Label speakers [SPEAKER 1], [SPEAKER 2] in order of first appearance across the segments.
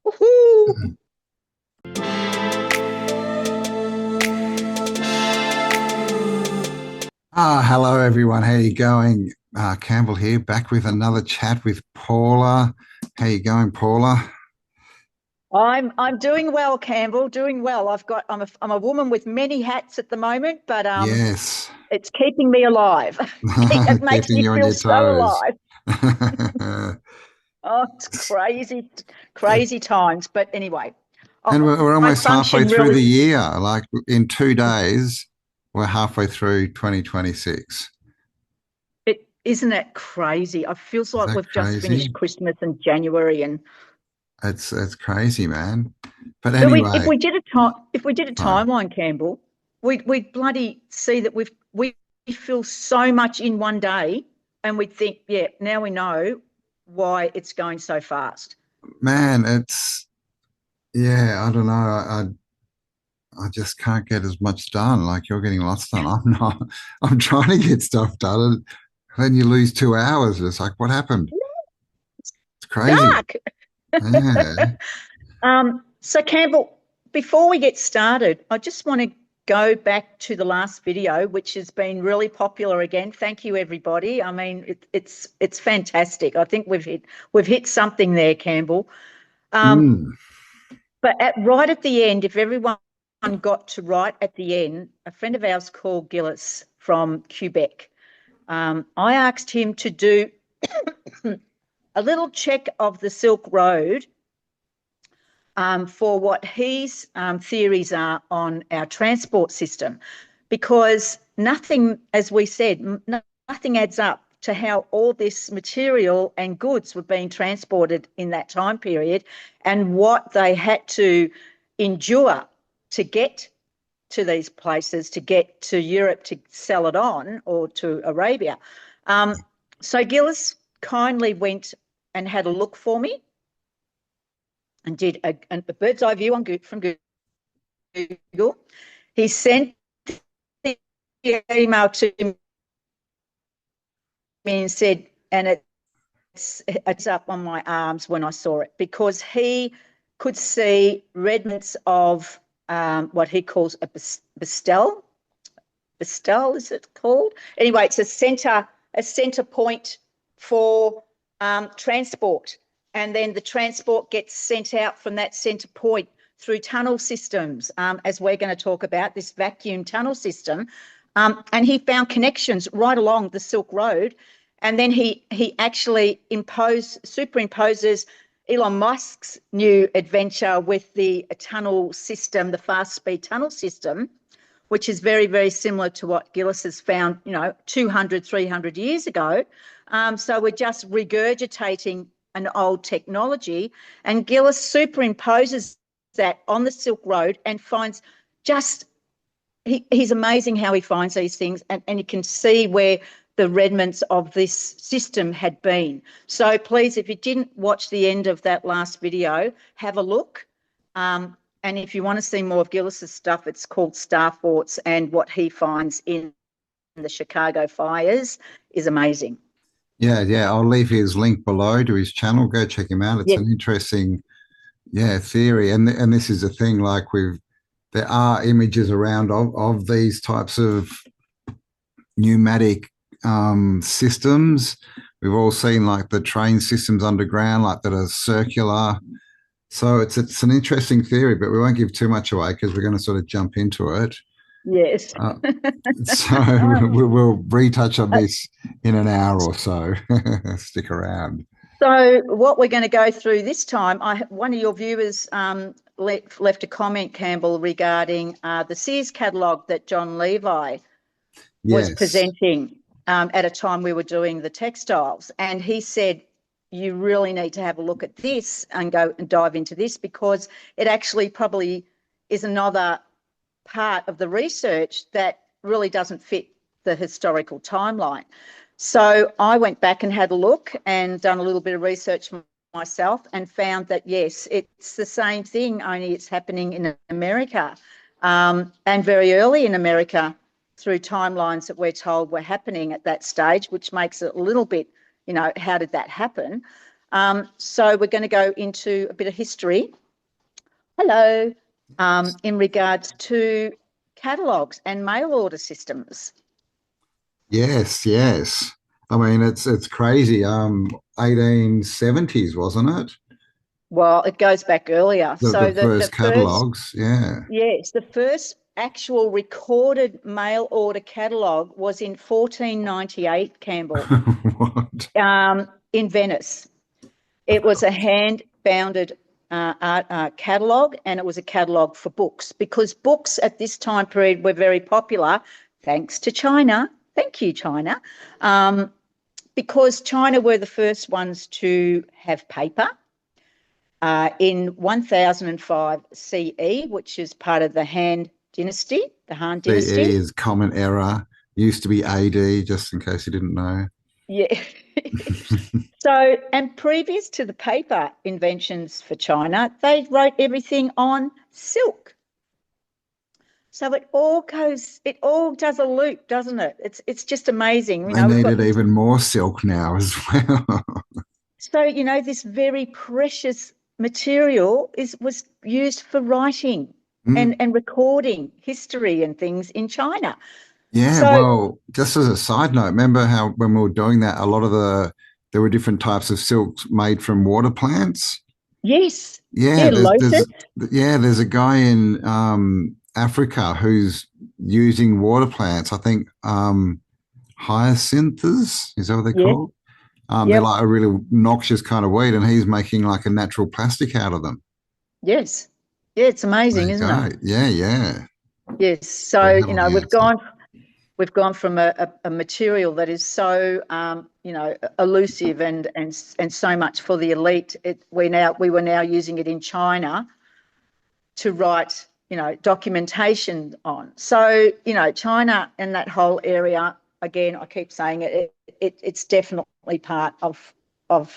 [SPEAKER 1] Woohoo!
[SPEAKER 2] Hello everyone. How you going? Campbell here, back with another chat with Paula. How you going, Paula?
[SPEAKER 1] I'm doing well, Campbell. Doing well. I'm a woman with many hats at the moment, but
[SPEAKER 2] Yes,
[SPEAKER 1] it's keeping me alive. It makes
[SPEAKER 2] keeping
[SPEAKER 1] me
[SPEAKER 2] you on
[SPEAKER 1] feel
[SPEAKER 2] your
[SPEAKER 1] so
[SPEAKER 2] toes.
[SPEAKER 1] alive. Oh, it's crazy, crazy times. But anyway,
[SPEAKER 2] And
[SPEAKER 1] oh,
[SPEAKER 2] we're
[SPEAKER 1] my
[SPEAKER 2] almost halfway
[SPEAKER 1] function
[SPEAKER 2] through
[SPEAKER 1] really
[SPEAKER 2] the year. Like in 2 days, we're halfway through 2026.
[SPEAKER 1] it isn't it crazy. It feels
[SPEAKER 2] Is
[SPEAKER 1] like
[SPEAKER 2] that
[SPEAKER 1] we've just finished
[SPEAKER 2] crazy?
[SPEAKER 1] Christmas and January, and
[SPEAKER 2] It's crazy, man. But
[SPEAKER 1] but we if
[SPEAKER 2] anyway,
[SPEAKER 1] we did a time if we did a
[SPEAKER 2] sorry.
[SPEAKER 1] timeline, Campbell, we'd bloody see that we feel so much in one day, and we'd think, yeah, now we know why it's going so fast.
[SPEAKER 2] Man, yeah, I don't know. I just can't get as much done. Like you're getting lots done. I'm not. I'm trying to get stuff done, and then you lose 2 hours. It's like, what happened? It's crazy.
[SPEAKER 1] Dark.
[SPEAKER 2] Yeah.
[SPEAKER 1] So Campbell, before we get started, I just want to go back to the last video, which has been really popular again. Thank you, everybody. I mean, it's fantastic. I think we've hit something there, Campbell. Um,
[SPEAKER 2] Mm.
[SPEAKER 1] But right at the end, if everyone got to right at the end, a friend of ours called Gillis from Quebec, I asked him to do a little check of the Silk Road for what his theories are on our transport system, because nothing, as we said, nothing adds up to how all this material and goods were being transported in that time period and what they had to endure to get to these places, to get to Europe to sell it on, or to Arabia. Um, so Gillis kindly went and had a look for me and did a bird's eye view from Google. He sent the email to me and said, and it's up on my arms when I saw it, because he could see remnants of what he calls a bestel. Bestel, is it called? Anyway, it's a center point for transport, and then the transport gets sent out from that center point through tunnel systems, as we're going to talk about, this vacuum tunnel system. And he found connections right along the Silk Road. And then he actually superimposes Elon Musk's new adventure with the tunnel system, the fast speed tunnel system, which is very, very similar to what Gillis has found, 200, 300 years ago. So we're just regurgitating an old technology. And Gillis superimposes that on the Silk Road and finds just, he's amazing how he finds these things, and you can see where the remnants of this system had been. So please, if you didn't watch the end of that last video, have a look. And if you want to see more of Gillis's stuff, it's called Star Forts, and what he finds in the Chicago fires is amazing.
[SPEAKER 2] Yeah, yeah. I'll leave his link below to his channel. Go check him out. It's
[SPEAKER 1] Yes,
[SPEAKER 2] an interesting, yeah, theory. And this is a thing. Like there are images around of these types of pneumatic systems. We've all seen like the train systems underground, like that are circular. So it's an interesting theory, but we won't give too much away because we're going to sort of jump into it.
[SPEAKER 1] yes.
[SPEAKER 2] Uh, so we'll retouch on this in an hour or so. Stick around.
[SPEAKER 1] So what we're going to go through this time, one of your viewers left a comment, Campbell, regarding the Sears catalogue that John Levi was
[SPEAKER 2] Yes.
[SPEAKER 1] presenting at a time we were doing the textiles. And he said, you really need to have a look at this and go and dive into this, because it actually probably is another part of the research that really doesn't fit the historical timeline. So I went back and had a look and done a little bit of research myself and found that, yes, it's the same thing, only it's happening in America, and very early in America, through timelines that we're told were happening at that stage, which makes it a little bit, how did that happen? So we're going to go into a bit of history. Hello. In regards to catalogues and mail order systems.
[SPEAKER 2] Yes, yes. I mean, it's crazy. 1870s, wasn't it?
[SPEAKER 1] Well, it goes back earlier.
[SPEAKER 2] The
[SPEAKER 1] So
[SPEAKER 2] first
[SPEAKER 1] the first,
[SPEAKER 2] catalogs, yeah.
[SPEAKER 1] yes, the first actual recorded mail order catalogue was in 1498, Campbell,
[SPEAKER 2] What?
[SPEAKER 1] in Venice. It was a hand-bounded catalogue, and it was a catalogue for books, because books at this time period were very popular, thanks to China. Thank you, China. Because China were the first ones to have paper. In 1005 CE, which is part of the Han dynasty, the Han dynasty.
[SPEAKER 2] CE is common error. Used to be AD, just in case you didn't know.
[SPEAKER 1] Yeah. So, and previous to the paper inventions for China, they wrote everything on silk. So it all does a loop, doesn't it? It's just amazing.
[SPEAKER 2] They
[SPEAKER 1] We've got
[SPEAKER 2] needed
[SPEAKER 1] this,
[SPEAKER 2] even more silk now as well.
[SPEAKER 1] so this very precious material was used for writing and recording history and things in China.
[SPEAKER 2] Yeah,
[SPEAKER 1] So
[SPEAKER 2] well, just as a side note, remember how when we were doing that, a lot of there were different types of silks made from water plants?
[SPEAKER 1] yes,
[SPEAKER 2] Yeah,
[SPEAKER 1] yeah, lotus.
[SPEAKER 2] there's a guy in Africa who's using water plants. I think hyacinths, is that what they're
[SPEAKER 1] Yeah,
[SPEAKER 2] called? They're
[SPEAKER 1] yep,
[SPEAKER 2] like a really noxious kind of weed, and he's making like a natural plastic out of them.
[SPEAKER 1] yes, yeah. It's
[SPEAKER 2] There
[SPEAKER 1] amazing,
[SPEAKER 2] you
[SPEAKER 1] isn't it?
[SPEAKER 2] go. Yeah, yeah.
[SPEAKER 1] Yes. So
[SPEAKER 2] Very heavily
[SPEAKER 1] we've gone from a material that is so elusive and so much for the elite. We were now using it in China to write documentation on. So China and that whole area, again, I keep saying it's definitely part of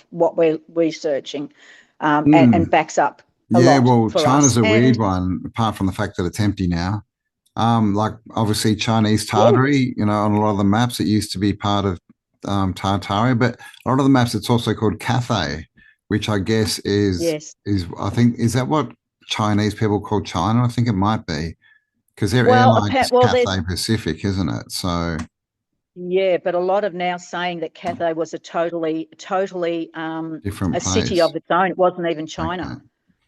[SPEAKER 1] what we're researching, and backs up a
[SPEAKER 2] Yeah,
[SPEAKER 1] lot
[SPEAKER 2] well,
[SPEAKER 1] for us.
[SPEAKER 2] China's a weird
[SPEAKER 1] And
[SPEAKER 2] one, apart from the fact that it's empty now. Like obviously Chinese
[SPEAKER 1] yeah,
[SPEAKER 2] Tartary, on a lot of the maps, it used to be part of Tartaria, but a lot of the maps it's also called Cathay, which I guess
[SPEAKER 1] yes.
[SPEAKER 2] is that what Chinese people call China? I think it might be because their
[SPEAKER 1] Well,
[SPEAKER 2] airline is
[SPEAKER 1] there's
[SPEAKER 2] Cathay Pacific, isn't it? So
[SPEAKER 1] yeah, but a lot of now saying that Cathay was a totally
[SPEAKER 2] different
[SPEAKER 1] a city
[SPEAKER 2] place.
[SPEAKER 1] of its own. It wasn't even China.
[SPEAKER 2] Okay.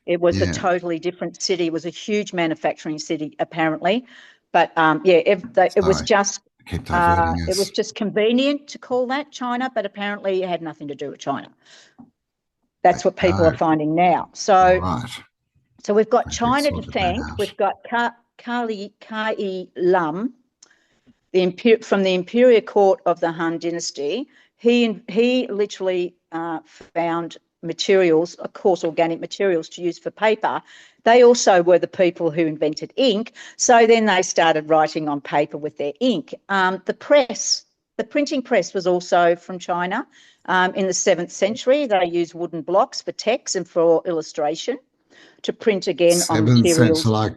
[SPEAKER 1] It was a
[SPEAKER 2] Yeah.
[SPEAKER 1] totally different city. It was a huge manufacturing city, apparently. But yeah,
[SPEAKER 2] Sorry, I keep diverting
[SPEAKER 1] it was
[SPEAKER 2] us.
[SPEAKER 1] just convenient to call that China, but apparently it had nothing to do with China. That's what people are
[SPEAKER 2] Go.
[SPEAKER 1] finding now.
[SPEAKER 2] All
[SPEAKER 1] So
[SPEAKER 2] right.
[SPEAKER 1] we've got
[SPEAKER 2] Glad we've
[SPEAKER 1] China to
[SPEAKER 2] sorted that
[SPEAKER 1] thank.
[SPEAKER 2] out.
[SPEAKER 1] We've got Kai Lam, from the Imperial Court of the Han Dynasty. He literally found materials, of course, organic materials to use for paper. They also were the people who invented ink. So then they started writing on paper with their ink. The printing press was also from China. In the 7th century, they used wooden blocks for text and for illustration to print again on
[SPEAKER 2] Seventh sense,
[SPEAKER 1] materials.
[SPEAKER 2] like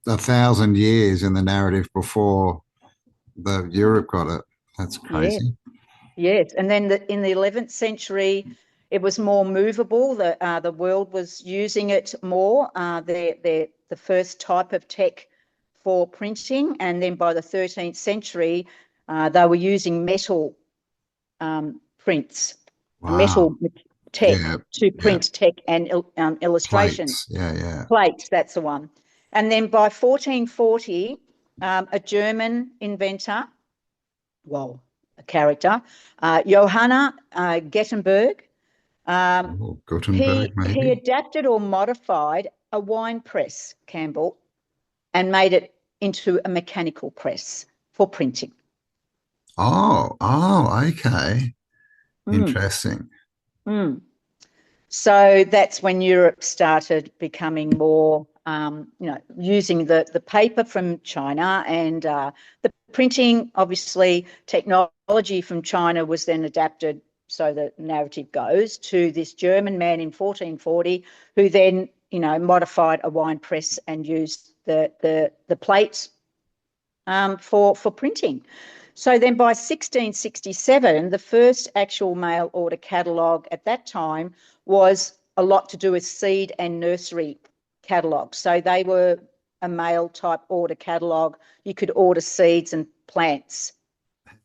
[SPEAKER 2] 1,000 years in the narrative before the Europe got it. That's
[SPEAKER 1] Yeah.
[SPEAKER 2] crazy.
[SPEAKER 1] Yes, and then in the 11th century, it was more movable. The world was using it more. The first type of tech for printing, and then by the 13th century, they were using metal prints,
[SPEAKER 2] Wow.
[SPEAKER 1] metal tech
[SPEAKER 2] Yeah.
[SPEAKER 1] to
[SPEAKER 2] Yeah.
[SPEAKER 1] print tech and illustration.
[SPEAKER 2] Plates. Yeah. Yeah.
[SPEAKER 1] Plates, that's the one. And then by 1440, a German inventor, well, a character, Johanna Gutenberg.
[SPEAKER 2] Oh, Gutenberg,
[SPEAKER 1] He
[SPEAKER 2] maybe.
[SPEAKER 1] adapted or modified a wine press, Campbell, and made it into a mechanical press for printing.
[SPEAKER 2] Okay.
[SPEAKER 1] Mm,
[SPEAKER 2] Interesting.
[SPEAKER 1] mm. So that's when Europe started becoming more, using the paper from China, and the printing, obviously, technology from China was then adapted, so the narrative goes, to this German man in 1440 who then, modified a wine press and used the plates for printing. So then by 1667, the first actual mail order catalogue at that time was a lot to do with seed and nursery catalogues. So they were a mail type order catalogue. You could order seeds and plants.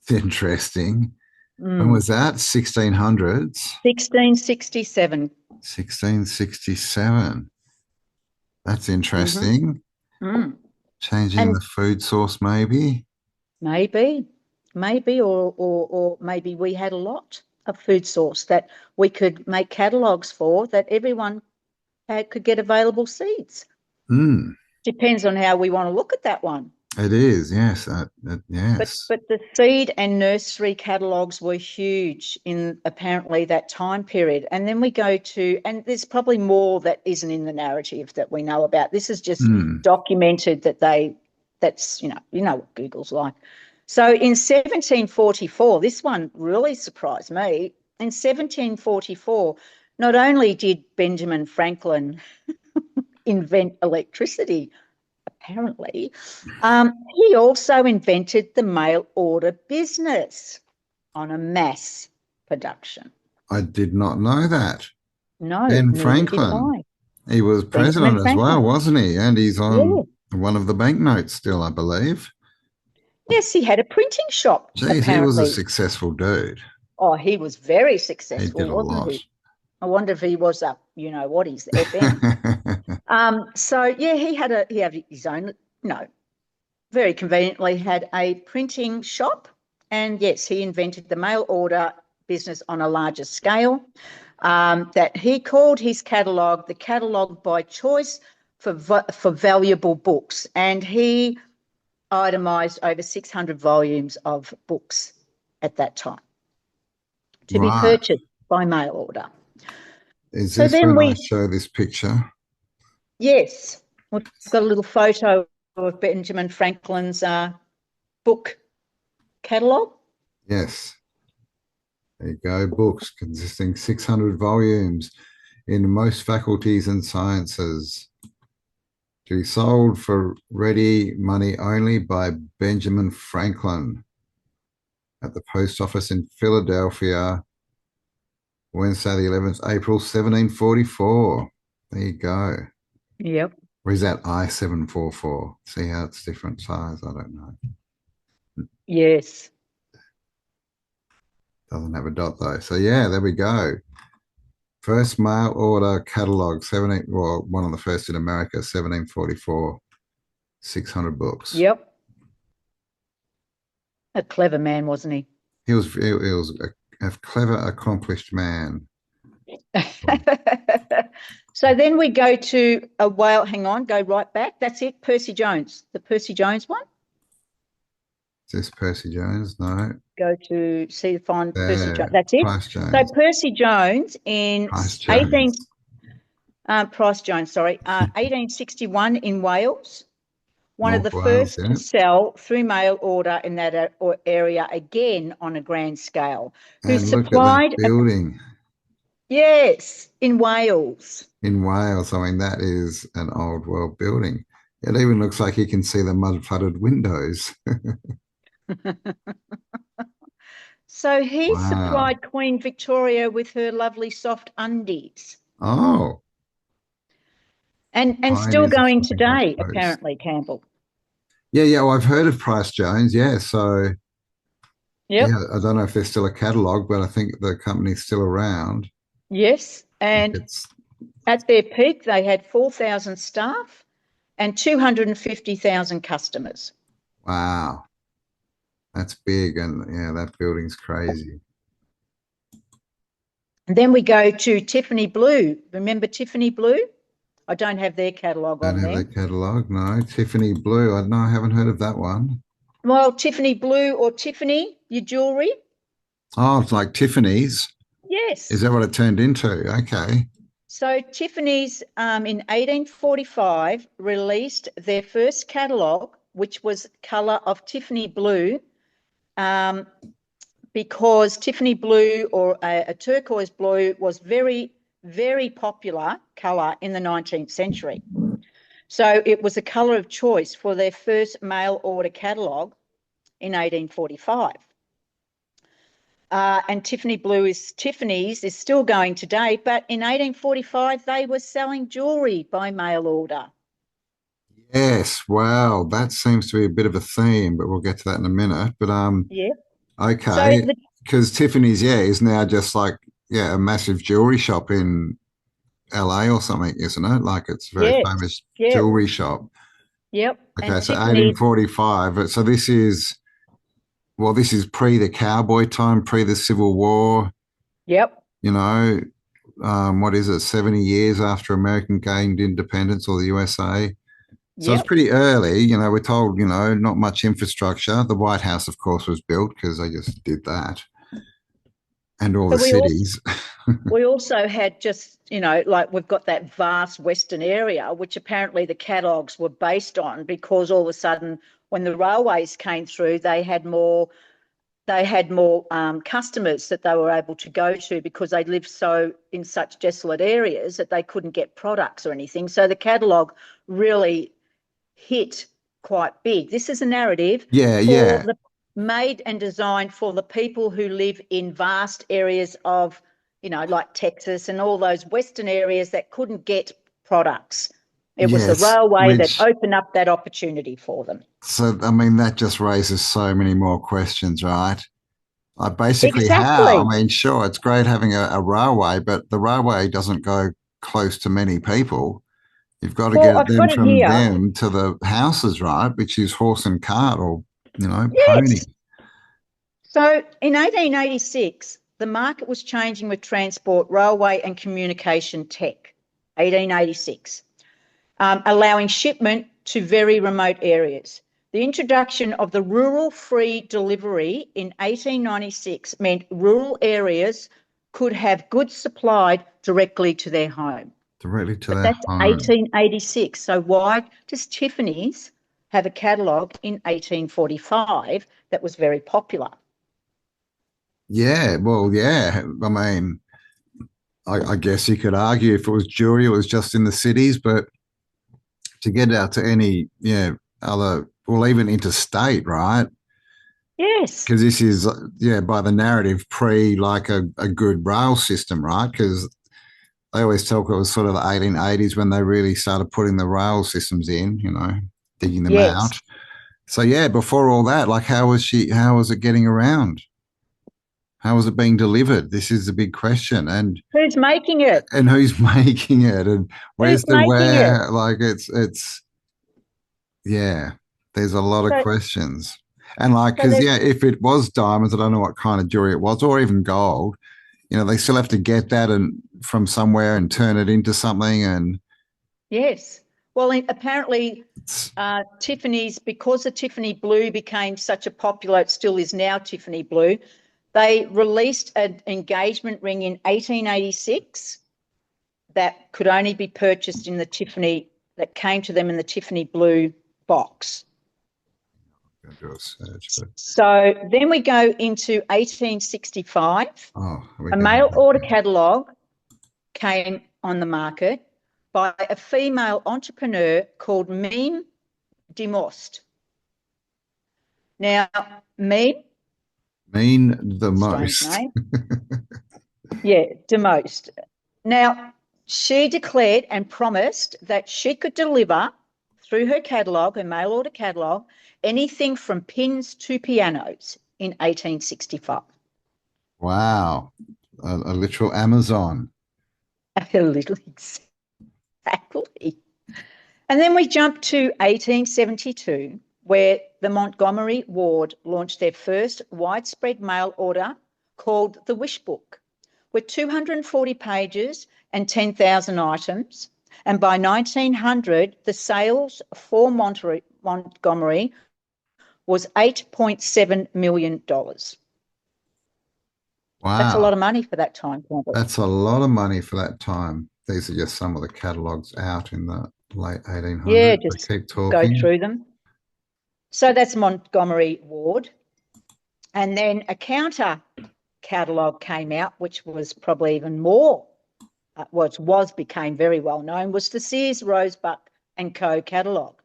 [SPEAKER 2] It's interesting. When was that? 1600s?
[SPEAKER 1] 1667.
[SPEAKER 2] 1667. That's interesting.
[SPEAKER 1] Mm.
[SPEAKER 2] Changing
[SPEAKER 1] And
[SPEAKER 2] the food source, maybe.
[SPEAKER 1] maybe, or maybe we had a lot of food source that we could make catalogues for, that everyone could get available seeds. Depends on how we want to look at that one.
[SPEAKER 2] It is, yes, yes.
[SPEAKER 1] But the seed and nursery catalogues were huge in apparently that time period. And then we go to, and there's probably more that isn't in the narrative that we know about. This is just documented that's, you know what Google's like. So in 1744, this one really surprised me. In 1744, not only did Benjamin Franklin invent electricity, apparently, he also invented the mail order business on a mass production.
[SPEAKER 2] I did not know that.
[SPEAKER 1] No,
[SPEAKER 2] Ben
[SPEAKER 1] neither did
[SPEAKER 2] Franklin.
[SPEAKER 1] I.
[SPEAKER 2] He was president as well, wasn't he? And he's on one of the banknotes still, I believe.
[SPEAKER 1] Yes, he had a printing shop.
[SPEAKER 2] Geez,
[SPEAKER 1] apparently.
[SPEAKER 2] He was a successful dude.
[SPEAKER 1] Oh, he was very successful,
[SPEAKER 2] he did a
[SPEAKER 1] wasn't
[SPEAKER 2] lot.
[SPEAKER 1] he? I wonder if he was up, he's FM. So yeah, he had his own, very conveniently had a printing shop. And yes, he invented the mail order business on a larger scale, that he called his catalogue the catalogue by choice for valuable books. And he itemised over 600 volumes of books at that time to be purchased by mail order.
[SPEAKER 2] Is this when I show this picture?
[SPEAKER 1] Yes. We've got a little photo of Benjamin Franklin's book catalogue.
[SPEAKER 2] Yes. There you go. Books consisting 600 volumes in most faculties and sciences, to be sold for ready money only by Benjamin Franklin at the post office in Philadelphia, Wednesday, the 11th April, 1744. There you go.
[SPEAKER 1] Yep.
[SPEAKER 2] Or is that I-744? See how it's different size? I don't know.
[SPEAKER 1] Yes.
[SPEAKER 2] Doesn't have a dot though. So yeah, there we go. First mail order catalogue, one of the first in America, 1744, 600 books.
[SPEAKER 1] Yep. A clever man, wasn't he?
[SPEAKER 2] He was a clever, accomplished man.
[SPEAKER 1] So then we go to a whale. Hang on, go right back. That's it. Percy Jones, the Percy Jones one.
[SPEAKER 2] Is this Percy Jones? No.
[SPEAKER 1] Go to find Percy Jones. That's it.
[SPEAKER 2] Price Jones.
[SPEAKER 1] So Percy Jones in
[SPEAKER 2] Price Jones.
[SPEAKER 1] 1861 in Wales. One of the
[SPEAKER 2] Wales,
[SPEAKER 1] first to sell through mail order in that area, again on a grand scale. Who
[SPEAKER 2] and
[SPEAKER 1] supplied
[SPEAKER 2] look at that building.
[SPEAKER 1] Yes, in Wales.
[SPEAKER 2] In Wales, I mean, that is an old world building. It even looks like you can see the mud-flooded windows.
[SPEAKER 1] So he supplied Queen Victoria with her lovely soft undies.
[SPEAKER 2] Oh.
[SPEAKER 1] And still going today, apparently, Campbell.
[SPEAKER 2] Yeah, well, I've heard of Price Jones, yeah, so...
[SPEAKER 1] Yep.
[SPEAKER 2] Yeah, I don't know if there's still a catalogue, but I think the company's still around.
[SPEAKER 1] Yes, and at their peak, they had 4,000 staff and 250,000 customers.
[SPEAKER 2] Wow. That's big, and yeah, that building's crazy.
[SPEAKER 1] And then we go to Tiffany Blue. Remember Tiffany Blue? I don't have their catalogue on there.
[SPEAKER 2] Don't have their catalogue, no. Tiffany Blue, I haven't heard of that one.
[SPEAKER 1] Well, Tiffany Blue or Tiffany, your jewellery.
[SPEAKER 2] Oh, it's like Tiffany's.
[SPEAKER 1] Yes.
[SPEAKER 2] Is that what it turned into? Okay.
[SPEAKER 1] So Tiffany's in 1845 released their first catalogue, which was colour of Tiffany Blue, because Tiffany Blue or a turquoise blue was very, very popular colour in the 19th century. So it was a colour of choice for their first mail order catalogue. in 1845. And Tiffany's is still going today, but in 1845 they were selling jewellery by mail order.
[SPEAKER 2] Yes, wow, that seems to be a bit of a theme, but we'll get to that in a minute. But
[SPEAKER 1] Yeah.
[SPEAKER 2] okay, because Tiffany's, is now just like a massive jewelry shop in LA or something, isn't it? Like it's a very famous jewelry shop.
[SPEAKER 1] Yep.
[SPEAKER 2] Okay,
[SPEAKER 1] and
[SPEAKER 2] so 1845. So this is pre the cowboy time, pre the Civil War.
[SPEAKER 1] Yep.
[SPEAKER 2] You know, what is it? 70 years after America gained independence, or the USA. So it's pretty early, we're told, not much infrastructure. The White House, of course, was built because they just did that. And all the cities.
[SPEAKER 1] We also had just, like we've got that vast Western area, which apparently the catalogues were based on, because all of a sudden when the railways came through, they had more customers that they were able to go to, because they lived in such desolate areas that they couldn't get products or anything. So the catalogue really hit quite big. This is a narrative made and designed for the people who live in vast areas of, like Texas and all those Western areas that couldn't get products. It was the railway that opened up that opportunity for them.
[SPEAKER 2] So, I mean, that just raises so many more questions, right? Like basically how? I mean, sure, it's great having a railway, but the railway doesn't go close to many people. You've got to get them from them to the houses, right? Which is horse and cart, or, pony.
[SPEAKER 1] So in 1886, the market was changing with transport, railway and communication tech, 1886, allowing shipment to very remote areas. The introduction of the rural free delivery in 1896 meant rural areas could have goods supplied directly to their home.
[SPEAKER 2] Directly to their home.
[SPEAKER 1] That's 1886. So why does Tiffany's have a catalogue in 1845 that was very popular?
[SPEAKER 2] Yeah, well, yeah. I mean, I guess you could argue if it was jewelry, it was just in the cities, but to get out to any, other, well, even interstate, right?
[SPEAKER 1] Yes.
[SPEAKER 2] Because this is, by the narrative, pre like a good rail system, right? Because they always talk it was sort of the 1880s when they really started putting the rail systems in, digging them out. So, before all that, like how was it getting around? How was it being delivered? This is the big question. And
[SPEAKER 1] who's making it?
[SPEAKER 2] And who's making it? And where's the where? Like it's there's a lot of questions. And like, because if it was diamonds, I don't know what kind of jewelry it was, or even gold, they still have to get that and from somewhere and turn it into something. And
[SPEAKER 1] yes. Well, apparently Tiffany's, because the Tiffany blue became such a popular, it still is now Tiffany blue, they released an engagement ring in 1886 that could only be purchased in the Tiffany, that came to them in the Tiffany blue box. So then we go into 1865. A mail order catalogue came on the market by a female entrepreneur called Meme DeMost. Now, Meme
[SPEAKER 2] the most.
[SPEAKER 1] Name. DeMost. Now, she declared and promised that she could deliver through her catalogue, her mail order catalogue, anything from pins to pianos in 1865.
[SPEAKER 2] Wow. A literal Amazon.
[SPEAKER 1] Exactly. And then we jump to 1872, where the Montgomery Ward launched their first widespread mail order called the Wish Book, with 240 pages and 10,000 items. And by 1900, the sales for Montgomery was $8.7 million.
[SPEAKER 2] Wow.
[SPEAKER 1] That's a lot of money for that time.
[SPEAKER 2] That's a lot of money for that time. These are just some of the catalogues out in the late 1800s.
[SPEAKER 1] Yeah, just
[SPEAKER 2] keep talking.
[SPEAKER 1] Go through them. So that's Montgomery Ward. And then a counter catalogue came out, which was probably even more, became very well known, was the Sears Roebuck and Co catalogue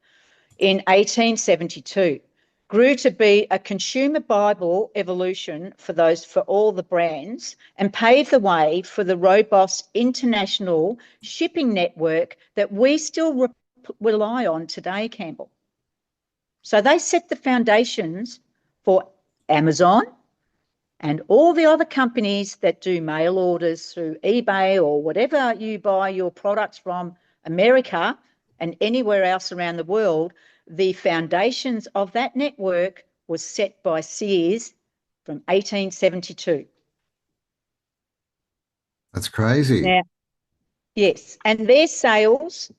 [SPEAKER 1] in 1872. grew to be a consumer Bible evolution for all the brands and paved the way for the robust international shipping network that we still rely on today, Campbell. So they set the foundations for Amazon and all the other companies that do mail orders through eBay or whatever you buy your products from, America and anywhere else around the world. The foundations of that network was set by Sears from 1872.
[SPEAKER 2] That's crazy.
[SPEAKER 1] Now, yes, and their sales,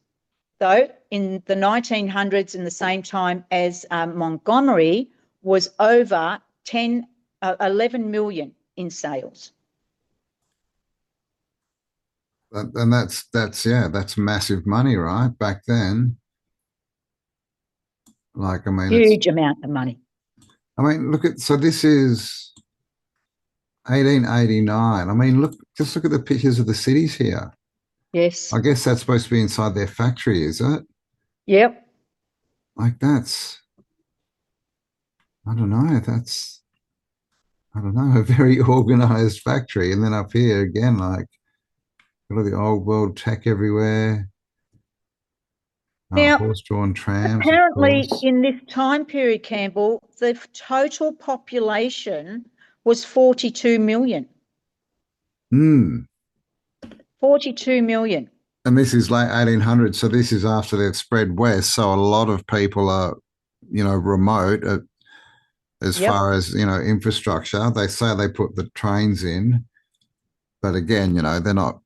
[SPEAKER 1] though, in the 1900s, in the same time as Montgomery, was over 11 million in sales.
[SPEAKER 2] And that's massive money, right? Back then. Like, I mean,
[SPEAKER 1] huge amount of money.
[SPEAKER 2] I mean, so this is 1889. I mean, just look at the pictures of the cities here.
[SPEAKER 1] Yes.
[SPEAKER 2] I guess that's supposed to be inside their factory, is it?
[SPEAKER 1] Yep.
[SPEAKER 2] Like I don't know, a very organized factory. And then up here again, like, look at the old world tech everywhere.
[SPEAKER 1] Now,
[SPEAKER 2] horse-drawn trams.
[SPEAKER 1] apparently in this time period, Campbell, the total population was 42 million. 42 million.
[SPEAKER 2] And this is late 1800s. So this is after they've spread west. So a lot of people are, remote as far as, infrastructure. They say they put the trains in. But again, they're not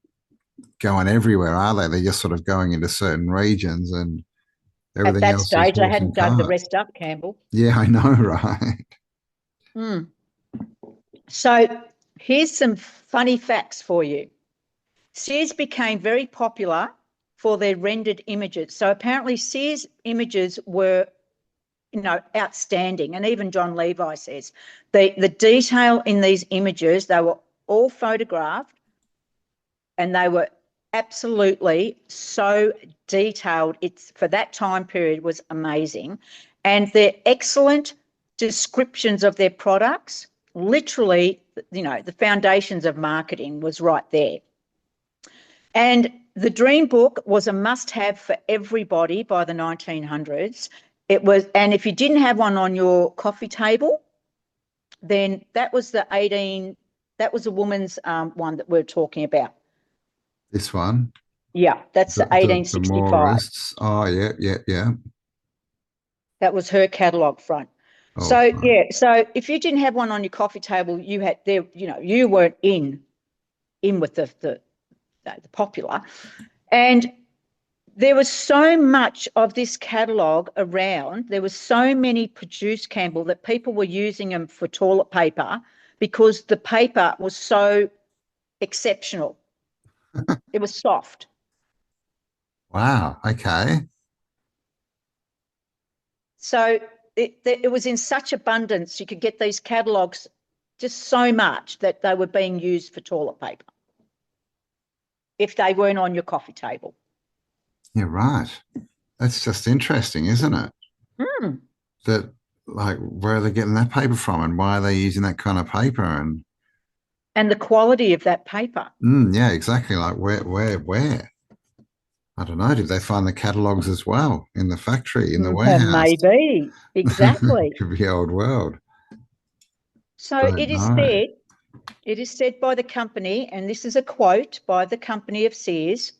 [SPEAKER 2] going everywhere, are they? They're just sort of going into certain regions, and everything else. At that stage,
[SPEAKER 1] they hadn't dug the rest up, Campbell.
[SPEAKER 2] Yeah, I know, right?
[SPEAKER 1] So here's some funny facts for you. Sears became very popular for their rendered images. So apparently Sears images were, outstanding. And even John Levi says the detail in these images, they were all photographed and they were absolutely so detailed. It's for that time period was amazing. And their excellent descriptions of their products, literally, the foundations of marketing was right there. And the Dream Book was a must-have for everybody by the 1900s. It was, and if you didn't have one on your coffee table, then that was the woman's one that we're talking about.
[SPEAKER 2] This one?
[SPEAKER 1] Yeah, that's the 1865.
[SPEAKER 2] The Moorists. Oh, yeah.
[SPEAKER 1] That was her catalogue front. Oh, so, fine. Yeah, so if you didn't have one on your coffee table, you had there, you weren't in with the popular. And there was so much of this catalogue around. There was so many produced, Campbell, that people were using them for toilet paper because the paper was so exceptional. It was soft.
[SPEAKER 2] Wow, okay.
[SPEAKER 1] So it was in such abundance. You could get these catalogues just so much that they were being used for toilet paper if they weren't on your coffee table.
[SPEAKER 2] Yeah, right. That's just interesting, isn't it? That, like, where are they getting that paper from and why are they using that kind of paper?
[SPEAKER 1] And the quality of that paper.
[SPEAKER 2] Yeah, exactly. Like, where? I don't know. Did they find the catalogues as well in the factory, in the warehouse?
[SPEAKER 1] Maybe, exactly.
[SPEAKER 2] Could be old world.
[SPEAKER 1] So it is said by the company, and this is a quote by the company of Sears,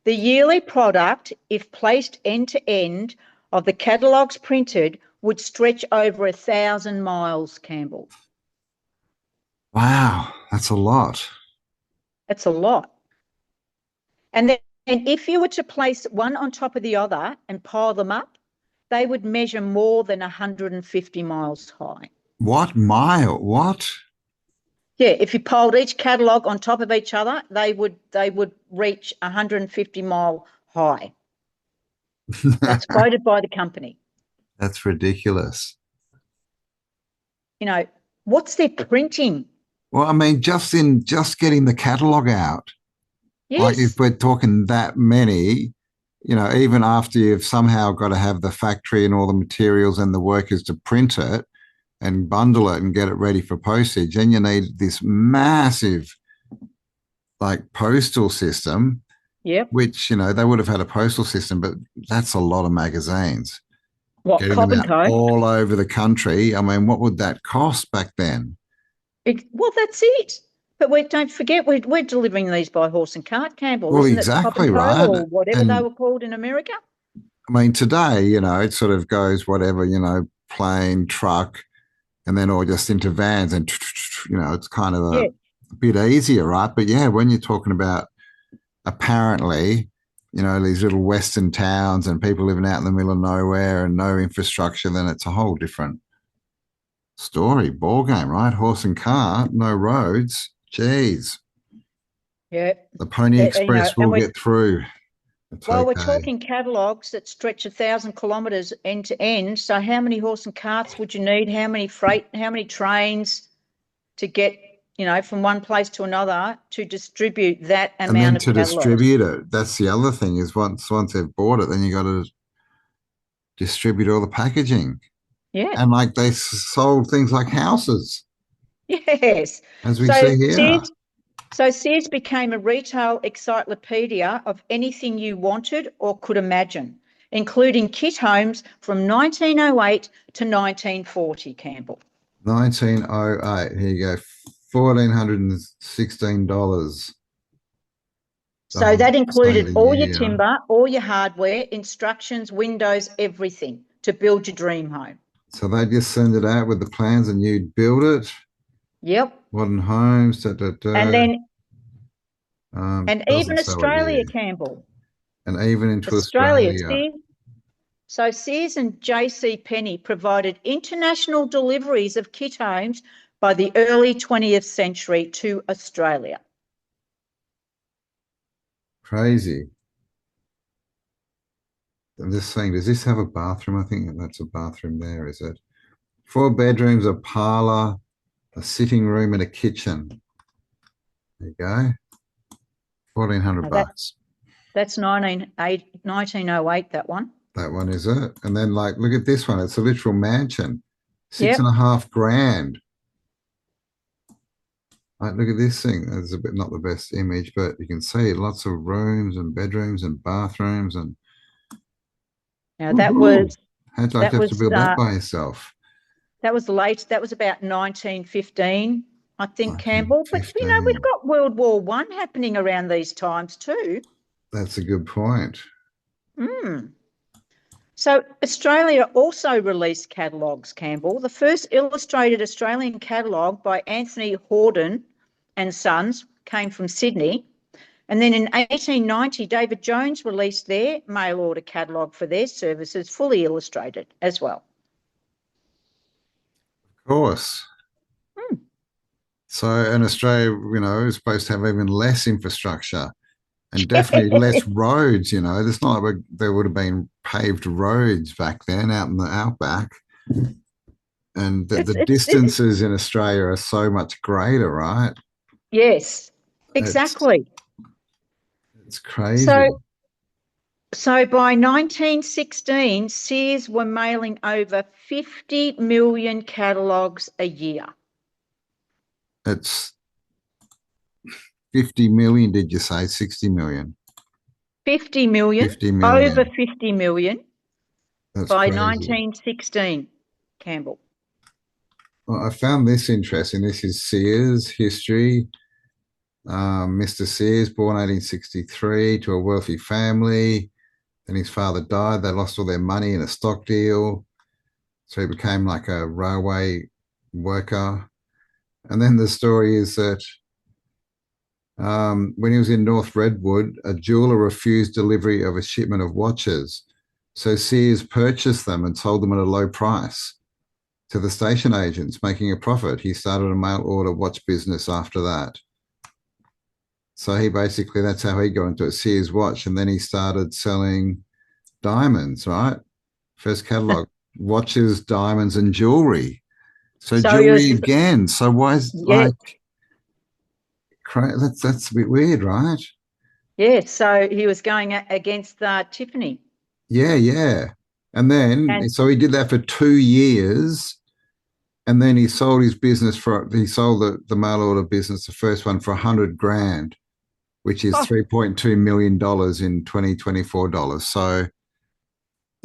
[SPEAKER 1] the yearly product, if placed end to end of the catalogues printed, would stretch over 1,000 miles, Campbell.
[SPEAKER 2] Wow, that's a lot.
[SPEAKER 1] That's a lot. And if you were to place one on top of the other and pile them up, they would measure more than 150 miles high.
[SPEAKER 2] What mile? What?
[SPEAKER 1] Yeah, if you piled each catalogue on top of each other, they would reach 150 mile high. That's quoted by the company.
[SPEAKER 2] That's ridiculous.
[SPEAKER 1] What's their printing?
[SPEAKER 2] Well, I mean, just getting the catalogue out.
[SPEAKER 1] Yes.
[SPEAKER 2] Like, if we're talking that many, even after you've somehow got to have the factory and all the materials and the workers to print it and bundle it and get it ready for postage, then you need this massive like postal system.
[SPEAKER 1] Yep.
[SPEAKER 2] Which, they would have had a postal system, but that's a lot of magazines.
[SPEAKER 1] What,
[SPEAKER 2] Getting
[SPEAKER 1] Cobb
[SPEAKER 2] them
[SPEAKER 1] and
[SPEAKER 2] out
[SPEAKER 1] Co?
[SPEAKER 2] all over the country. I mean, what would that cost back then?
[SPEAKER 1] Well, that's it. But don't forget, we're delivering these by horse and cart, Campbell,
[SPEAKER 2] Well,
[SPEAKER 1] isn't it? Cobb
[SPEAKER 2] exactly
[SPEAKER 1] and Co,
[SPEAKER 2] right.
[SPEAKER 1] or whatever they
[SPEAKER 2] And
[SPEAKER 1] were called in America.
[SPEAKER 2] I mean, today, it sort of goes whatever, plane, truck, and then all just into vans and, it's kind of
[SPEAKER 1] Yeah.
[SPEAKER 2] a bit easier, right? But yeah, when you're talking about apparently, these little western towns and people living out in the middle of nowhere and no infrastructure, then it's a whole different story, ball game, right? Horse and cart, no roads. Jeez.
[SPEAKER 1] Yeah.
[SPEAKER 2] The Pony Express will get through. It's
[SPEAKER 1] Well, we're
[SPEAKER 2] okay.
[SPEAKER 1] talking catalogues that stretch 1,000 kilometres end to end. So how many horse and carts would you need? How many trains to get, from one place to another to distribute that
[SPEAKER 2] And
[SPEAKER 1] amount
[SPEAKER 2] then
[SPEAKER 1] of
[SPEAKER 2] to
[SPEAKER 1] catalogues?
[SPEAKER 2] distribute it, that's the other thing is once they've bought it, then you got to distribute all the packaging.
[SPEAKER 1] Yeah.
[SPEAKER 2] And like they sold things like houses.
[SPEAKER 1] Yes.
[SPEAKER 2] As we see here.
[SPEAKER 1] Sears became a retail encyclopedia of anything you wanted or could imagine, including kit homes from 1908 to 1940, Campbell.
[SPEAKER 2] 1908. Here you go. $1,416.
[SPEAKER 1] So that included all your timber, all your hardware, instructions, windows, everything to build your dream home.
[SPEAKER 2] So they just send it out with the plans and you'd build it.
[SPEAKER 1] Yep.
[SPEAKER 2] Modern homes.
[SPEAKER 1] And then, and even Australia, Campbell.
[SPEAKER 2] And even into Australia.
[SPEAKER 1] So Sears and J.C. Penney provided international deliveries of kit homes by the early 20th century to Australia.
[SPEAKER 2] Crazy. I'm just saying, does this have a bathroom? I think that's a bathroom there, is it? 4 bedrooms, a parlour, a sitting room, and a kitchen. There you go. $1,400.
[SPEAKER 1] That's 1908, that one.
[SPEAKER 2] That one is it. And then like, look at this one. It's a literal mansion.
[SPEAKER 1] Yep.
[SPEAKER 2] $6.5 grand. Like, look at this thing. It's a bit not the best image, but you can see lots of rooms and bedrooms and bathrooms and.
[SPEAKER 1] Now that was.
[SPEAKER 2] How'd you have to build that by yourself?
[SPEAKER 1] That was late. That was about 1915, I think, Campbell. But we've got World War I happening around these times too.
[SPEAKER 2] That's a good point.
[SPEAKER 1] So Australia also released catalogues, Campbell. The first illustrated Australian catalogue by Anthony Horden and Sons came from Sydney. And then in 1890, David Jones released their mail order catalogue for their services, fully illustrated as well.
[SPEAKER 2] Of course. So in Australia, is supposed to have even less infrastructure. And definitely less roads, There's not like there would have been paved roads back then out in the outback. And the distances in Australia are so much greater, right?
[SPEAKER 1] Yes, exactly.
[SPEAKER 2] It's crazy.
[SPEAKER 1] So by 1916, Sears were mailing over 50 million catalogues a year.
[SPEAKER 2] It's 50 million, did you say? 60 million?
[SPEAKER 1] 50 million.
[SPEAKER 2] 50 million.
[SPEAKER 1] Over 50 million.
[SPEAKER 2] That's
[SPEAKER 1] by
[SPEAKER 2] crazy.
[SPEAKER 1] 1916, Campbell.
[SPEAKER 2] Well, I found this interesting. This is Sears history. Mr. Sears, born 1863 to a wealthy family. Then his father died. They lost all their money in a stock deal. So he became like a railway worker. And then the story is that when he was in North Redwood, a jeweler refused delivery of a shipment of watches. So Sears purchased them and sold them at a low price to the station agents, making a profit. He started a mail order watch business after that. So that's how he got into a Sears watch. And then he started selling diamonds, right? First catalog, watches, diamonds, and jewelry. So jewelry again. So why is that's a bit weird, right?
[SPEAKER 1] Yeah, so he was going against Tiffany.
[SPEAKER 2] Yeah, yeah. And then,
[SPEAKER 1] And
[SPEAKER 2] so he did that for 2 years. And then he sold his business he sold the mail order business, the first one, for 100 grand, which is
[SPEAKER 1] oh,
[SPEAKER 2] $3.2 million in 2024 dollars. So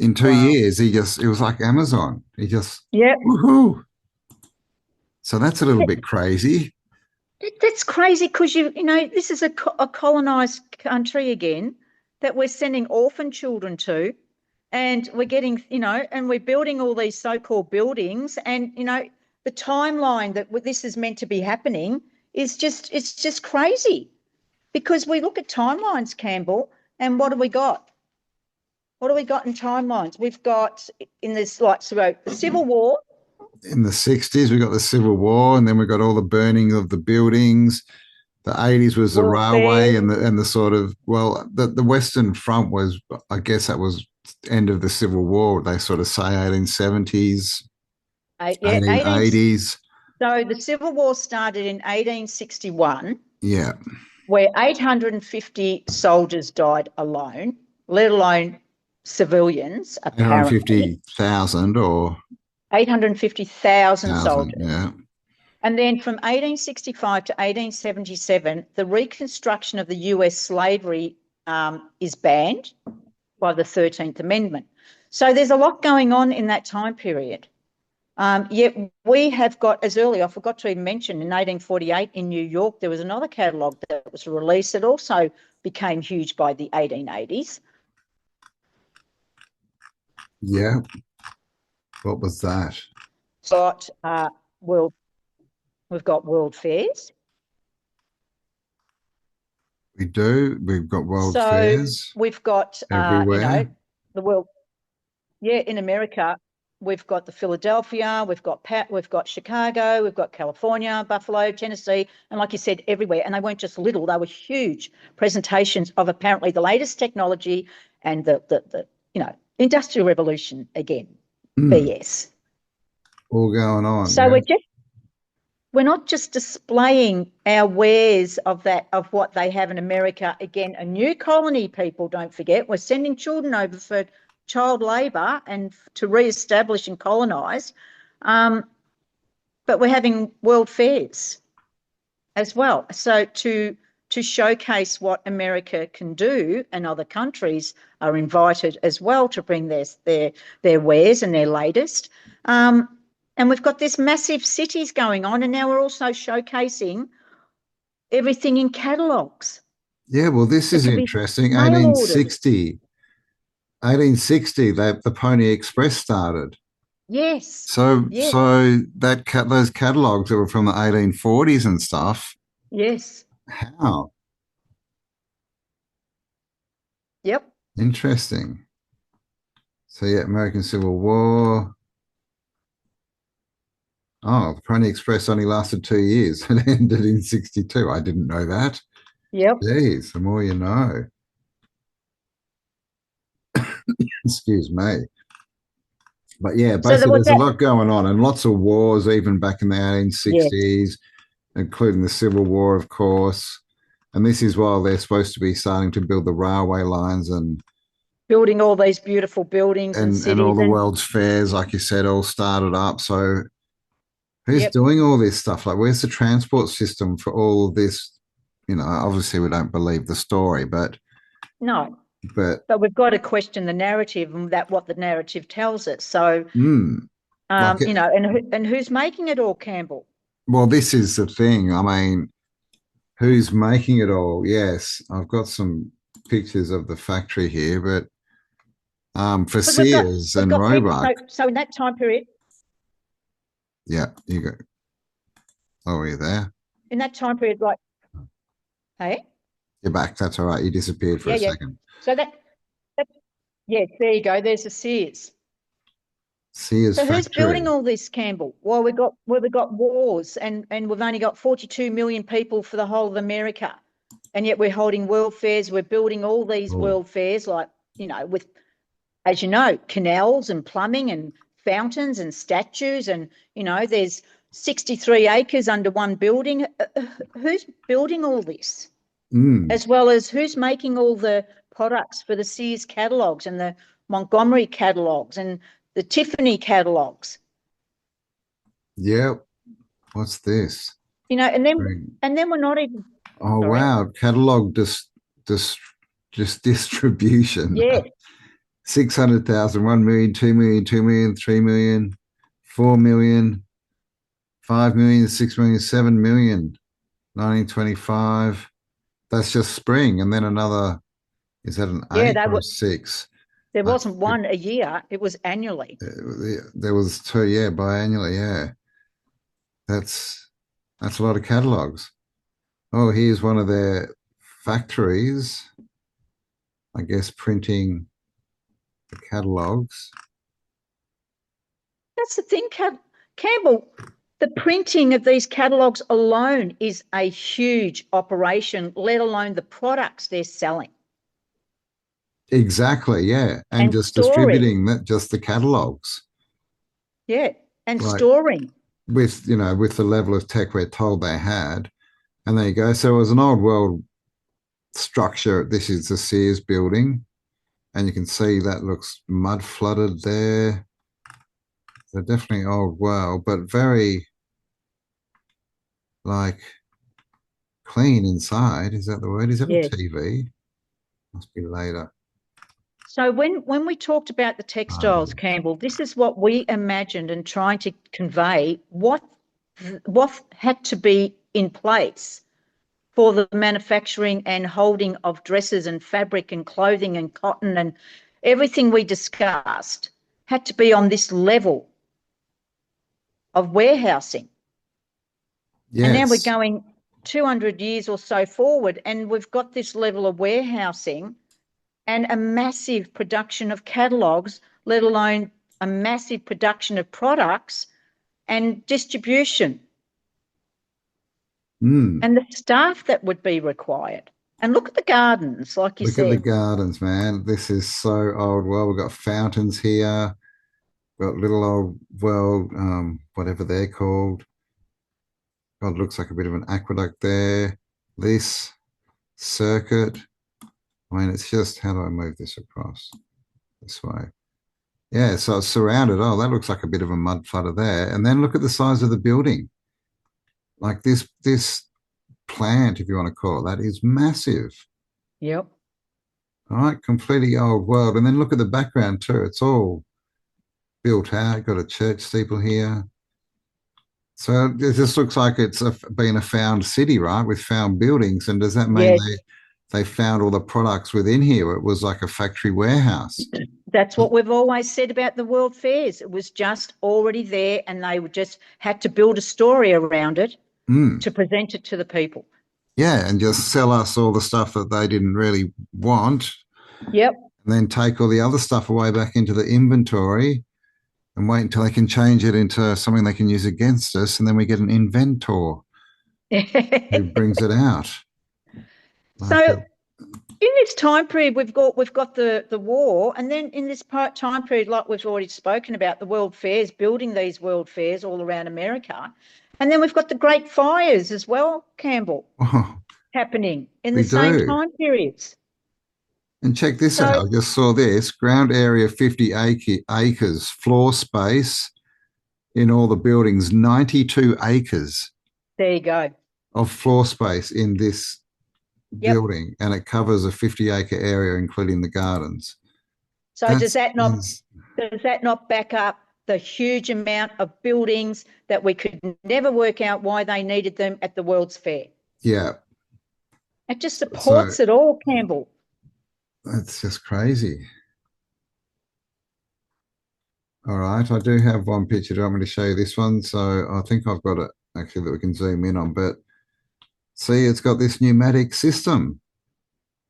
[SPEAKER 2] in two
[SPEAKER 1] wow.
[SPEAKER 2] years, it was like Amazon. He just,
[SPEAKER 1] Yeah,
[SPEAKER 2] woohoo. So that's a little bit crazy.
[SPEAKER 1] that's crazy because this is a colonized country again that we're sending orphan children to, and we're getting, and we're building all these so-called buildings, and the timeline that this is meant to be happening it's just crazy because we look at timelines, Campbell, and what do we got? What do we got in timelines? We've got in this so the Civil War.
[SPEAKER 2] In the 60s, we got the Civil War, and then we got all the burning of the buildings. The 80s was the
[SPEAKER 1] World
[SPEAKER 2] railway
[SPEAKER 1] Fair.
[SPEAKER 2] and the sort of, well, the Western Front was, I guess that was end of the Civil War. They sort of say 1870s,
[SPEAKER 1] Yeah,
[SPEAKER 2] 1880s.
[SPEAKER 1] So the Civil War started in 1861,
[SPEAKER 2] Yeah.
[SPEAKER 1] where 850 soldiers died alone, let alone civilians, apparently.
[SPEAKER 2] 850,000 or
[SPEAKER 1] 850,000
[SPEAKER 2] 1,000.
[SPEAKER 1] soldiers.
[SPEAKER 2] Yeah.
[SPEAKER 1] And then from 1865 to 1877, the reconstruction of the US slavery is banned by the 13th Amendment. So there's a lot going on in that time period. Yet we have got, as early, I forgot to even mention, in 1848 in New York, there was another catalogue that was released that also became huge by the 1880s.
[SPEAKER 2] Yeah. What was that?
[SPEAKER 1] Got world, we've got world fairs.
[SPEAKER 2] We do. We've got world
[SPEAKER 1] So
[SPEAKER 2] fairs
[SPEAKER 1] we've got,
[SPEAKER 2] everywhere.
[SPEAKER 1] the world, yeah, in America, we've got the Philadelphia, we've got Chicago, we've got California, Buffalo, Tennessee, and like you said, everywhere. And they weren't just little; they were huge presentations of apparently the latest technology and the industrial revolution again.
[SPEAKER 2] Mm,
[SPEAKER 1] BS.
[SPEAKER 2] all going on.
[SPEAKER 1] So
[SPEAKER 2] Yeah.
[SPEAKER 1] we're not just displaying our wares of what they have in America. Again, a new colony, people don't forget. We're sending children over for child labour and to re-establish and colonise. But we're having world fairs as well. So to showcase what America can do, and other countries are invited as well to bring their wares and their latest. And we've got this massive cities going on, and now we're also showcasing everything in catalogues
[SPEAKER 2] Yeah. Well, this
[SPEAKER 1] that
[SPEAKER 2] is
[SPEAKER 1] can be
[SPEAKER 2] interesting.
[SPEAKER 1] mail ordered.
[SPEAKER 2] 1860, the Pony Express started.
[SPEAKER 1] Yes,
[SPEAKER 2] So,
[SPEAKER 1] yes,
[SPEAKER 2] so those catalogs that were from the 1840s and stuff.
[SPEAKER 1] yes.
[SPEAKER 2] How
[SPEAKER 1] Yep.
[SPEAKER 2] interesting. So yeah, American Civil War. Oh, the Pony Express only lasted 2 years. It ended in 62. I didn't know that.
[SPEAKER 1] Yep.
[SPEAKER 2] Geez, the more you know. Excuse me. But yeah,
[SPEAKER 1] So there
[SPEAKER 2] basically,
[SPEAKER 1] was
[SPEAKER 2] there's a
[SPEAKER 1] that.
[SPEAKER 2] lot going on and lots of wars, even back in the
[SPEAKER 1] Yes.
[SPEAKER 2] 1860s, including the Civil War, of course. And this is while they're supposed to be starting to build the railway lines
[SPEAKER 1] Building all these beautiful buildings and
[SPEAKER 2] and all
[SPEAKER 1] cities,
[SPEAKER 2] the
[SPEAKER 1] and
[SPEAKER 2] world's fairs, like you said, all started up. So who's
[SPEAKER 1] yep.
[SPEAKER 2] doing all this stuff? Like, where's the transport system for all of this? Obviously we don't believe the story, but
[SPEAKER 1] No,
[SPEAKER 2] but
[SPEAKER 1] but we've got to question the narrative and that what the narrative tells us. So,
[SPEAKER 2] mm, like it,
[SPEAKER 1] and who's making it all, Campbell?
[SPEAKER 2] well, this is the thing. I mean, who's making it all? Yes, I've got some pictures of the factory here, but for
[SPEAKER 1] But we've got
[SPEAKER 2] Sears
[SPEAKER 1] we've
[SPEAKER 2] and
[SPEAKER 1] got people.
[SPEAKER 2] Roebuck,
[SPEAKER 1] So in that time period,
[SPEAKER 2] yeah, you go. Oh, are you there?
[SPEAKER 1] like, hey,
[SPEAKER 2] You're back. That's all right. You disappeared for
[SPEAKER 1] yeah,
[SPEAKER 2] a
[SPEAKER 1] yeah.
[SPEAKER 2] second.
[SPEAKER 1] So that yeah, there you go. There's the Sears.
[SPEAKER 2] Sears
[SPEAKER 1] So who's building
[SPEAKER 2] factory.
[SPEAKER 1] all this, Campbell? Well, we've got wars, and we've only got 42 million people for the whole of America, and yet we're holding world fairs. We're building all these
[SPEAKER 2] Oh,
[SPEAKER 1] world fairs, like with, as you know, canals and plumbing and fountains and statues, and there's 63 acres under one building. Who's building all this? as well as who's making all the products for the Sears catalogues and the Montgomery catalogues and the Tiffany catalogues.
[SPEAKER 2] Yep. What's this?
[SPEAKER 1] You know, and then we're not even.
[SPEAKER 2] Oh,
[SPEAKER 1] Sorry.
[SPEAKER 2] wow. Catalog just distribution.
[SPEAKER 1] Yeah.
[SPEAKER 2] 600,000, 1 million, 2 million, 2 million, 3 million, 4 million, 5 million, 6 million, 7 million, 1925. That's just spring. And then another, is that an 8 or a 6?
[SPEAKER 1] There wasn't one a year. It was annually.
[SPEAKER 2] There was 2, yeah, biannually, yeah. That's a lot of catalogs. Oh, here's one of their factories, I guess, printing the catalogs.
[SPEAKER 1] That's the thing, Campbell. The printing of these catalogues alone is a huge operation, let alone the products they're selling.
[SPEAKER 2] Exactly, yeah. And just
[SPEAKER 1] storing.
[SPEAKER 2] Distributing that, just the catalogs.
[SPEAKER 1] Yeah, and like, storing.
[SPEAKER 2] With, you know, with the level of tech we're told they had. And there you go. So it was an old world structure. This is the Sears building. And you can see that looks mud flooded there. So definitely old world, but very like clean inside. Is that the word? Is that a TV? Must be later.
[SPEAKER 1] So when we talked about the textiles, Campbell, this is what we imagined and trying to convey what had to be in place for the manufacturing and holding of dresses and fabric and clothing and cotton and everything we discussed had to be on this level of warehousing. Yes. And now we're going 200 years or so forward and we've got this level of warehousing and a massive production of catalogues, let alone a massive production of products and distribution. And the staff that would be required. And look at the gardens, like you said.
[SPEAKER 2] Look at the gardens, man. This is so old. Well, we've got fountains here. We've got little old, well, whatever they're called. God, looks like a bit of an aqueduct there. This circuit. I mean, it's just, how do I move this across? This way. Yeah, so it's surrounded. Oh, that looks like a bit of a mud flutter there. And then look at the size of the building. Like this plant, if you want to call it that, is massive.
[SPEAKER 1] Yep.
[SPEAKER 2] All right, completely old world. And then look at the background too. It's all built out. Got a church steeple here. So it just looks like it's been a found city, right, with found buildings. And does that mean they found all the products within here? It was like a factory warehouse.
[SPEAKER 1] That's what we've always said about the World Fairs. It was just already there and they just had to build a story around it to present it to the people.
[SPEAKER 2] Yeah, and just sell us all the stuff that they didn't really want.
[SPEAKER 1] Yep.
[SPEAKER 2] And then take all the other stuff away back into the inventory and wait until they can change it into something they can use against us. And then we get an inventor who brings it out.
[SPEAKER 1] So in this time period, we've got the war, and then in this time period, like we've already spoken about, the World Fairs, building these World Fairs all around America. And then we've got the Great Fires as well, Campbell, happening in the same time periods.
[SPEAKER 2] And check this out. I just saw this. Ground area 50 acres, floor space in all the buildings, 92 acres.
[SPEAKER 1] There you go.
[SPEAKER 2] Of floor space in this building, and it covers a 50-acre area, including the gardens.
[SPEAKER 1] So does that not back up the huge amount of buildings that we could never work out why they needed them at the World's Fair?
[SPEAKER 2] Yeah.
[SPEAKER 1] It just supports it all, Campbell.
[SPEAKER 2] That's just crazy. All right, I do have one picture. Do you want me to show you this one? So I think I've got it actually that we can zoom in on, but see, it's got this pneumatic system.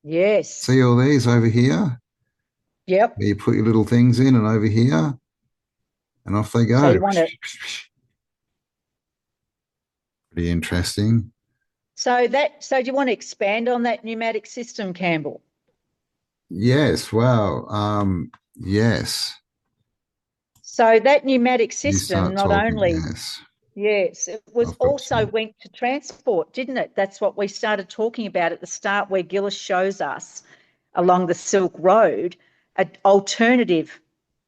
[SPEAKER 1] Yes.
[SPEAKER 2] See all these over here?
[SPEAKER 1] Yep.
[SPEAKER 2] You put your little things in and over here, and off they go.
[SPEAKER 1] So you want it.
[SPEAKER 2] Pretty interesting.
[SPEAKER 1] So do you want to expand on that pneumatic system, Campbell?
[SPEAKER 2] Yes, well, yes.
[SPEAKER 1] So that pneumatic system not only Yes, it was
[SPEAKER 2] I've got
[SPEAKER 1] also
[SPEAKER 2] some.
[SPEAKER 1] went to transport, didn't it? That's what we started talking about at the start, where Gillis shows us along the Silk Road an alternative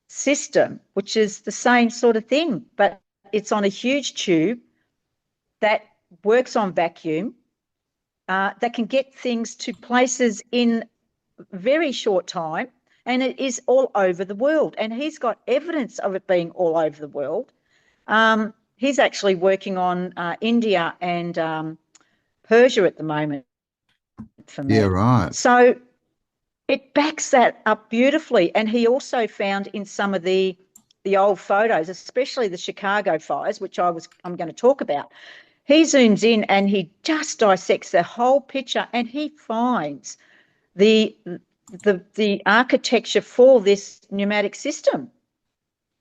[SPEAKER 1] system, which is the same sort of thing, but it's on a huge tube that works on vacuum, that can get things to places in very short time, and it is all over the world. And he's got evidence of it being all over the world. He's actually working on India and Persia at the moment for
[SPEAKER 2] Yeah,
[SPEAKER 1] me.
[SPEAKER 2] right.
[SPEAKER 1] So it backs that up beautifully. And he also found in some of the old photos, especially the Chicago fires, which I'm going to talk about. He zooms in and he just dissects the whole picture, and he finds the the architecture for this pneumatic system.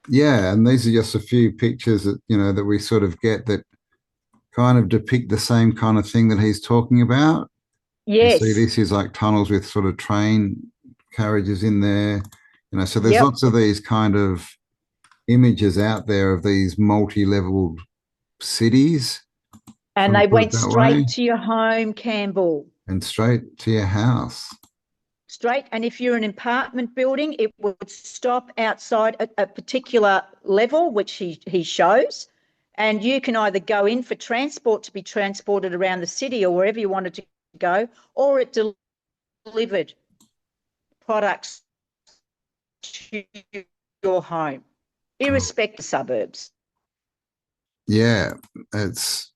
[SPEAKER 2] Yeah, and these are just a few pictures that that we sort of get that kind of depict the same kind of thing that he's talking about. You see,
[SPEAKER 1] Yes.
[SPEAKER 2] this is like tunnels with sort of train carriages in there. So there's
[SPEAKER 1] Yep.
[SPEAKER 2] lots of these kind of images out there of these multi-leveled cities, if
[SPEAKER 1] And
[SPEAKER 2] I
[SPEAKER 1] they
[SPEAKER 2] put it
[SPEAKER 1] went
[SPEAKER 2] that way,
[SPEAKER 1] straight to your home, Campbell.
[SPEAKER 2] and straight to your house.
[SPEAKER 1] Straight. And if you're an apartment building, it would stop outside a particular level, which he shows. And you can either go in for transport to be transported around the city or wherever you wanted to go, or it delivered products to your home,
[SPEAKER 2] Oh,
[SPEAKER 1] irrespective of suburbs.
[SPEAKER 2] yeah, it's.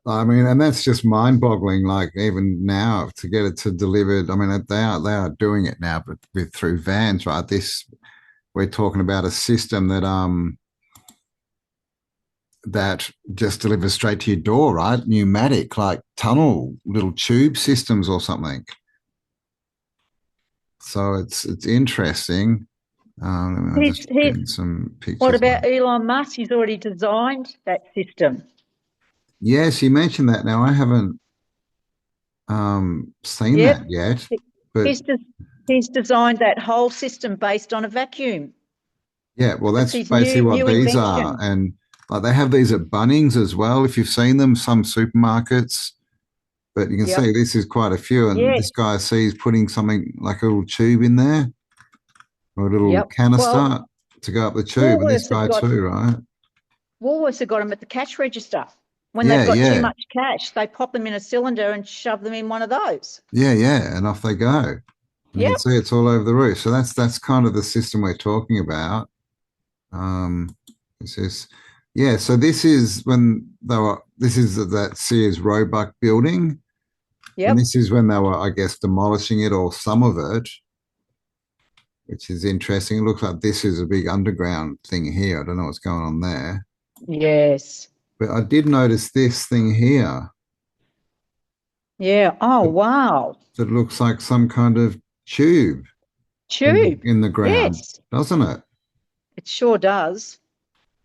[SPEAKER 2] I mean, and that's just mind-boggling. Like even now, to get it to delivered. I mean, they are doing it now, but through vans, right? This we're talking about a system that just delivers straight to your door, right? Pneumatic, like tunnel, little tube systems or something. So it's interesting. I'll
[SPEAKER 1] He's,
[SPEAKER 2] just
[SPEAKER 1] he's,
[SPEAKER 2] get some
[SPEAKER 1] what
[SPEAKER 2] pictures.
[SPEAKER 1] about Elon Musk? He's already designed that system.
[SPEAKER 2] Yes, you mentioned that. Now I haven't seen
[SPEAKER 1] Yep.
[SPEAKER 2] that yet, but
[SPEAKER 1] He's, de- he's designed that whole system based on a vacuum.
[SPEAKER 2] yeah, well,
[SPEAKER 1] That's
[SPEAKER 2] that's
[SPEAKER 1] his
[SPEAKER 2] basically what
[SPEAKER 1] new
[SPEAKER 2] these are,
[SPEAKER 1] invention.
[SPEAKER 2] and like they have these at Bunnings as well. If you've seen them, some supermarkets. But you can see
[SPEAKER 1] Yep.
[SPEAKER 2] this is quite a few, and
[SPEAKER 1] Yes.
[SPEAKER 2] this guy sees putting something like a little tube in there or a little
[SPEAKER 1] Yep. Well,
[SPEAKER 2] canister to go up the tube, and this
[SPEAKER 1] Woolworths have
[SPEAKER 2] guy
[SPEAKER 1] got
[SPEAKER 2] too, right?
[SPEAKER 1] Woolworths have got them at the cash register. When they've
[SPEAKER 2] Yeah,
[SPEAKER 1] got too
[SPEAKER 2] yeah,
[SPEAKER 1] much cash, they pop them in a cylinder and shove them in one of those.
[SPEAKER 2] yeah, yeah, and off they go. And you can
[SPEAKER 1] Yep.
[SPEAKER 2] see it's all over the roof. So that's kind of the system we're talking about. This is, yeah. So this is when they were. This is that Sears Roebuck building, and
[SPEAKER 1] Yep.
[SPEAKER 2] this is when they were, I guess, demolishing it or some of it, which is interesting. It looks like this is a big underground thing here. I don't know what's going on there.
[SPEAKER 1] Yes.
[SPEAKER 2] But I did notice this thing here
[SPEAKER 1] Yeah. Oh,
[SPEAKER 2] that,
[SPEAKER 1] wow.
[SPEAKER 2] that looks like some kind of tube in the
[SPEAKER 1] Tube.
[SPEAKER 2] in the ground,
[SPEAKER 1] Yes,
[SPEAKER 2] doesn't it?
[SPEAKER 1] it sure does.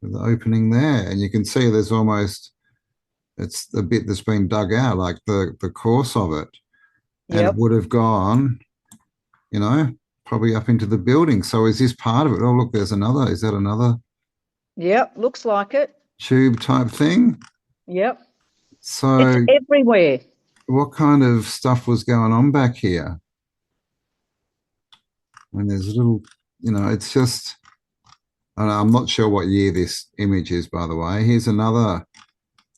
[SPEAKER 2] With the opening there, and you can see there's almost it's the bit that's been dug out, like the course of it, and it
[SPEAKER 1] Yep.
[SPEAKER 2] would have gone, you know, probably up into the building. So is this part of it? Oh, look, there's another. Is that another
[SPEAKER 1] Yep. Looks like it.
[SPEAKER 2] tube type thing?
[SPEAKER 1] Yep. It's
[SPEAKER 2] So
[SPEAKER 1] everywhere.
[SPEAKER 2] what kind of stuff was going on back here? When there's a little, it's just, I'm not sure what year this image is, by the way. Here's another,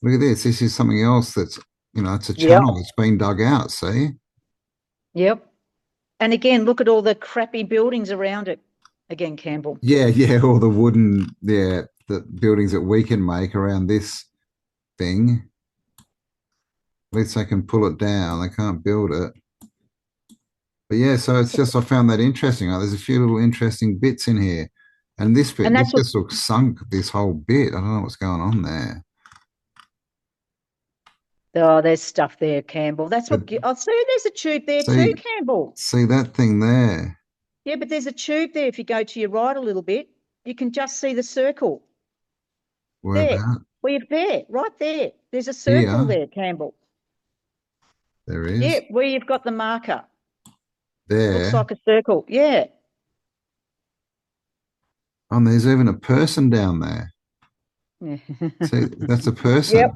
[SPEAKER 2] look at this. This is something else that's, it's a
[SPEAKER 1] Yep.
[SPEAKER 2] channel that's been dug out, see?
[SPEAKER 1] Yep. And again, look at all the crappy buildings around it. Again, Campbell.
[SPEAKER 2] Yeah, yeah, all the wooden, yeah, the buildings that we can make around this thing. At least they can pull it down. They can't build it. But yeah, so it's just, I found that interesting. There's a few little interesting bits in here. And this bit,
[SPEAKER 1] And
[SPEAKER 2] this
[SPEAKER 1] that's what,
[SPEAKER 2] just looks sunk, this whole bit. I don't know what's going on there.
[SPEAKER 1] oh, there's stuff there, Campbell. That's
[SPEAKER 2] But
[SPEAKER 1] what, oh, see, there's a tube there too,
[SPEAKER 2] see,
[SPEAKER 1] Campbell.
[SPEAKER 2] see that thing there?
[SPEAKER 1] Yeah, but there's a tube there. If you go to your right a little bit, you can just see the circle
[SPEAKER 2] Where
[SPEAKER 1] there.
[SPEAKER 2] about?
[SPEAKER 1] There, right there. There's a circle
[SPEAKER 2] Here.
[SPEAKER 1] there, Campbell.
[SPEAKER 2] There
[SPEAKER 1] Yeah,
[SPEAKER 2] is.
[SPEAKER 1] where you've got the marker. Looks
[SPEAKER 2] There.
[SPEAKER 1] like a circle. Yeah.
[SPEAKER 2] Oh, and there's even a person down there. See, that's a
[SPEAKER 1] Yep,
[SPEAKER 2] person.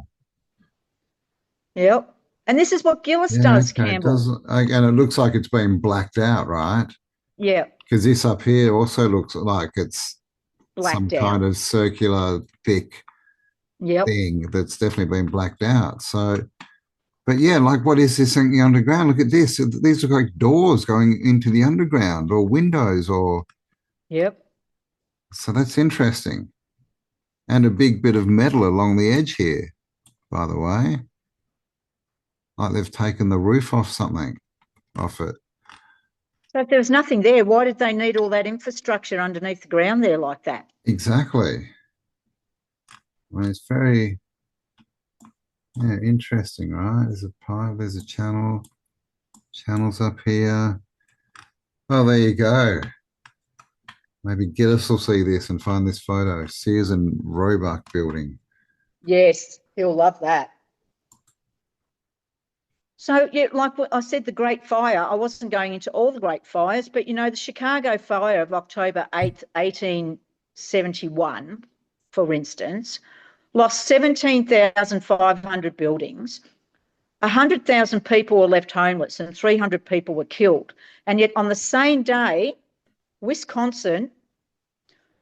[SPEAKER 1] yep. And this is what Gillis
[SPEAKER 2] Yeah,
[SPEAKER 1] does,
[SPEAKER 2] okay. It
[SPEAKER 1] Campbell.
[SPEAKER 2] does, and it looks like it's been blacked out, right?
[SPEAKER 1] Yeah,
[SPEAKER 2] Because this up here also looks like it's some
[SPEAKER 1] blacked
[SPEAKER 2] kind
[SPEAKER 1] out.
[SPEAKER 2] of circular, thick
[SPEAKER 1] Yep.
[SPEAKER 2] thing that's definitely been blacked out. So, but yeah, like what is this in the underground? Look at this. These look like doors going into the underground or windows or
[SPEAKER 1] Yep.
[SPEAKER 2] so that's interesting. And a big bit of metal along the edge here, by the way. Like they've taken the roof off something, off it.
[SPEAKER 1] So if there was nothing there, why did they need all that infrastructure underneath the ground there like that?
[SPEAKER 2] Exactly. I mean, it's very interesting, right? There's a pipe, there's a channel, channels up here. Oh, there you go. Maybe Gillis will see this and find this photo. Sears and Roebuck building.
[SPEAKER 1] Yes, he'll love that. So, yeah, like what I said, the Great Fire, I wasn't going into all the great fires, but, the Chicago fire of October 8th, 1871, for instance, lost 17,500 buildings. 100,000 people were left homeless and 300 people were killed. And yet on the same day, Wisconsin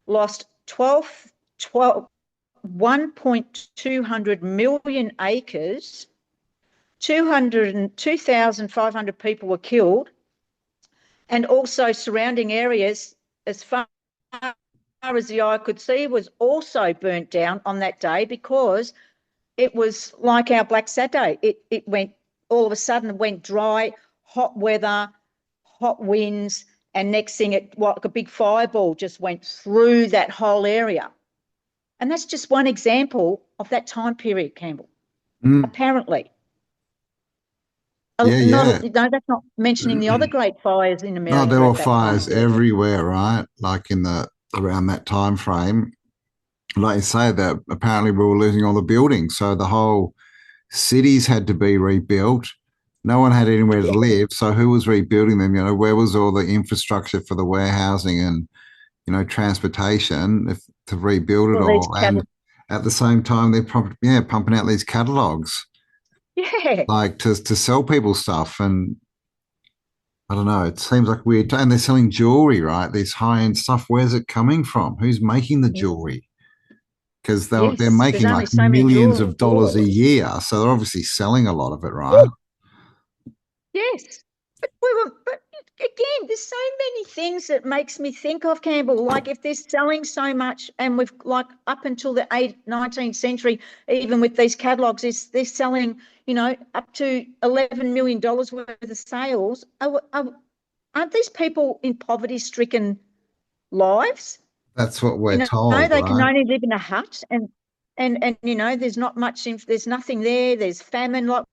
[SPEAKER 1] lost 1.200 million acres, 2,500 people were killed, and also surrounding areas as far as the eye could see was also burnt down on that day because it was like our Black Saturday. It went all of a sudden went dry, hot weather, hot winds, and next thing it like a big fireball just went through that whole area. And that's just one example of that time period, Campbell.
[SPEAKER 2] Mm.
[SPEAKER 1] Apparently.
[SPEAKER 2] Yeah,
[SPEAKER 1] Not
[SPEAKER 2] yeah.
[SPEAKER 1] no, that's not mentioning the other great fires in
[SPEAKER 2] No, there
[SPEAKER 1] America
[SPEAKER 2] were
[SPEAKER 1] at that time
[SPEAKER 2] fires
[SPEAKER 1] period.
[SPEAKER 2] everywhere, right? Like in the around that time frame. Like you say, that apparently we were losing all the buildings. So the whole cities had to be rebuilt. No one had anywhere to
[SPEAKER 1] Yeah.
[SPEAKER 2] live. So who was rebuilding them? Where was all the infrastructure for the warehousing and, transportation to rebuild it
[SPEAKER 1] Well, these
[SPEAKER 2] all? And at the same time, they're pumping out these catalogs
[SPEAKER 1] yeah.
[SPEAKER 2] like to sell people stuff. And I don't know, it seems like weird. And they're selling jewelry, right? This high-end stuff. Where's it coming from? Who's making the jewelry? Because they're
[SPEAKER 1] Yes, there's
[SPEAKER 2] making
[SPEAKER 1] only
[SPEAKER 2] like
[SPEAKER 1] so many
[SPEAKER 2] millions of dollars a
[SPEAKER 1] jewelers.
[SPEAKER 2] year. So they're obviously selling a lot of it, right?
[SPEAKER 1] Yes. But again, there's so many things that makes me think of, Campbell. Like if they're selling so much, and we've like up until the 19th century, even with these catalogs, they're selling, up to $11 million worth of sales. Aren't these people in poverty-stricken lives?
[SPEAKER 2] That's what we're
[SPEAKER 1] You know,
[SPEAKER 2] told,
[SPEAKER 1] they can
[SPEAKER 2] right?
[SPEAKER 1] only live in a hut, and there's not much. There's nothing there. There's famine. Like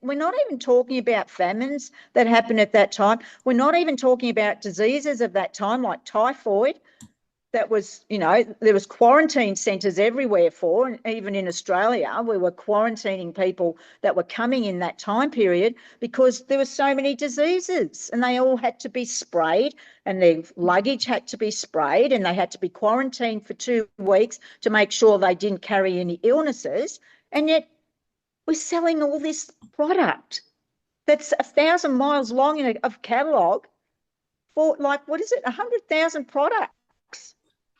[SPEAKER 1] we're not even talking about famines that happened at that time. We're not even talking about diseases of that time, like typhoid. That was, there was quarantine centres everywhere for, and even in Australia, we were quarantining people that were coming in that time period because there were so many diseases and they all had to be sprayed and their luggage had to be sprayed and they had to be quarantined for 2 weeks to make sure they didn't carry any illnesses. And yet we're selling all this product that's 1,000 miles long in a catalogue for like, what is it, 100,000 products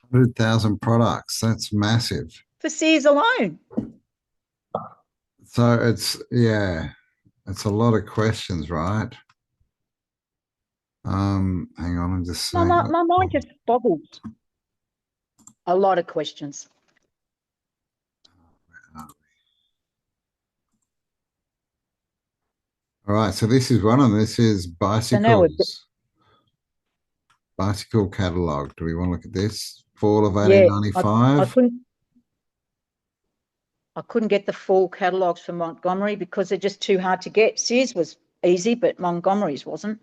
[SPEAKER 2] 100,000 products. That's massive.
[SPEAKER 1] for Sears alone.
[SPEAKER 2] So it's a lot of questions, right? Hang on, I'm just
[SPEAKER 1] My,
[SPEAKER 2] saying.
[SPEAKER 1] my, my mind just boggles. A lot of questions.
[SPEAKER 2] All right, so this is one of them. This is
[SPEAKER 1] So now we've got,
[SPEAKER 2] bicycle catalog. Do we want to look at this? Fall of
[SPEAKER 1] yeah, I
[SPEAKER 2] 1895.
[SPEAKER 1] couldn't get the full catalogues for Montgomery because they're just too hard to get. Sears was easy, but Montgomery's wasn't.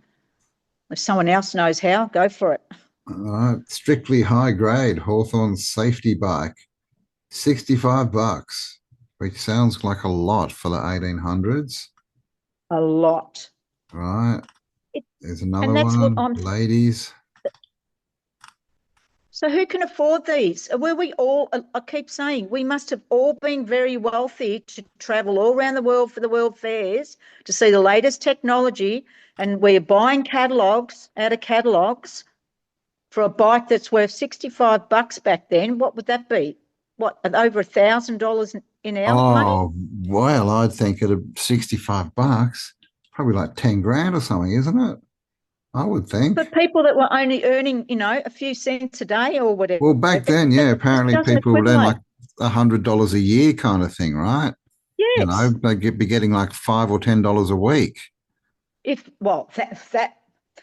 [SPEAKER 1] If someone else knows how, go for it.
[SPEAKER 2] All right, strictly high grade Hawthorne safety bike, $65, which sounds like a lot for the 1800s.
[SPEAKER 1] A lot.
[SPEAKER 2] Right.
[SPEAKER 1] It,
[SPEAKER 2] There's
[SPEAKER 1] and
[SPEAKER 2] another
[SPEAKER 1] that's what
[SPEAKER 2] one,
[SPEAKER 1] I'm.
[SPEAKER 2] ladies.
[SPEAKER 1] So who can afford these? Were we all, I keep saying, we must have all been very wealthy to travel all around the world for the world fairs to see the latest technology. And we're buying catalogues out of catalogues for a bike that's worth $65 back then. What would that be? What, over $1,000 in our money?
[SPEAKER 2] Oh, well, I'd think at 65 bucks, probably like 10 grand or something, isn't it? I would think.
[SPEAKER 1] For people that were only earning, a few cents a day or whatever,
[SPEAKER 2] Well, back then, yeah,
[SPEAKER 1] it just
[SPEAKER 2] apparently
[SPEAKER 1] doesn't
[SPEAKER 2] people would earn
[SPEAKER 1] equate.
[SPEAKER 2] like $100 a year kind of thing, right? You know,
[SPEAKER 1] Yes.
[SPEAKER 2] they'd be getting like $5 or $10 a week.
[SPEAKER 1] If well,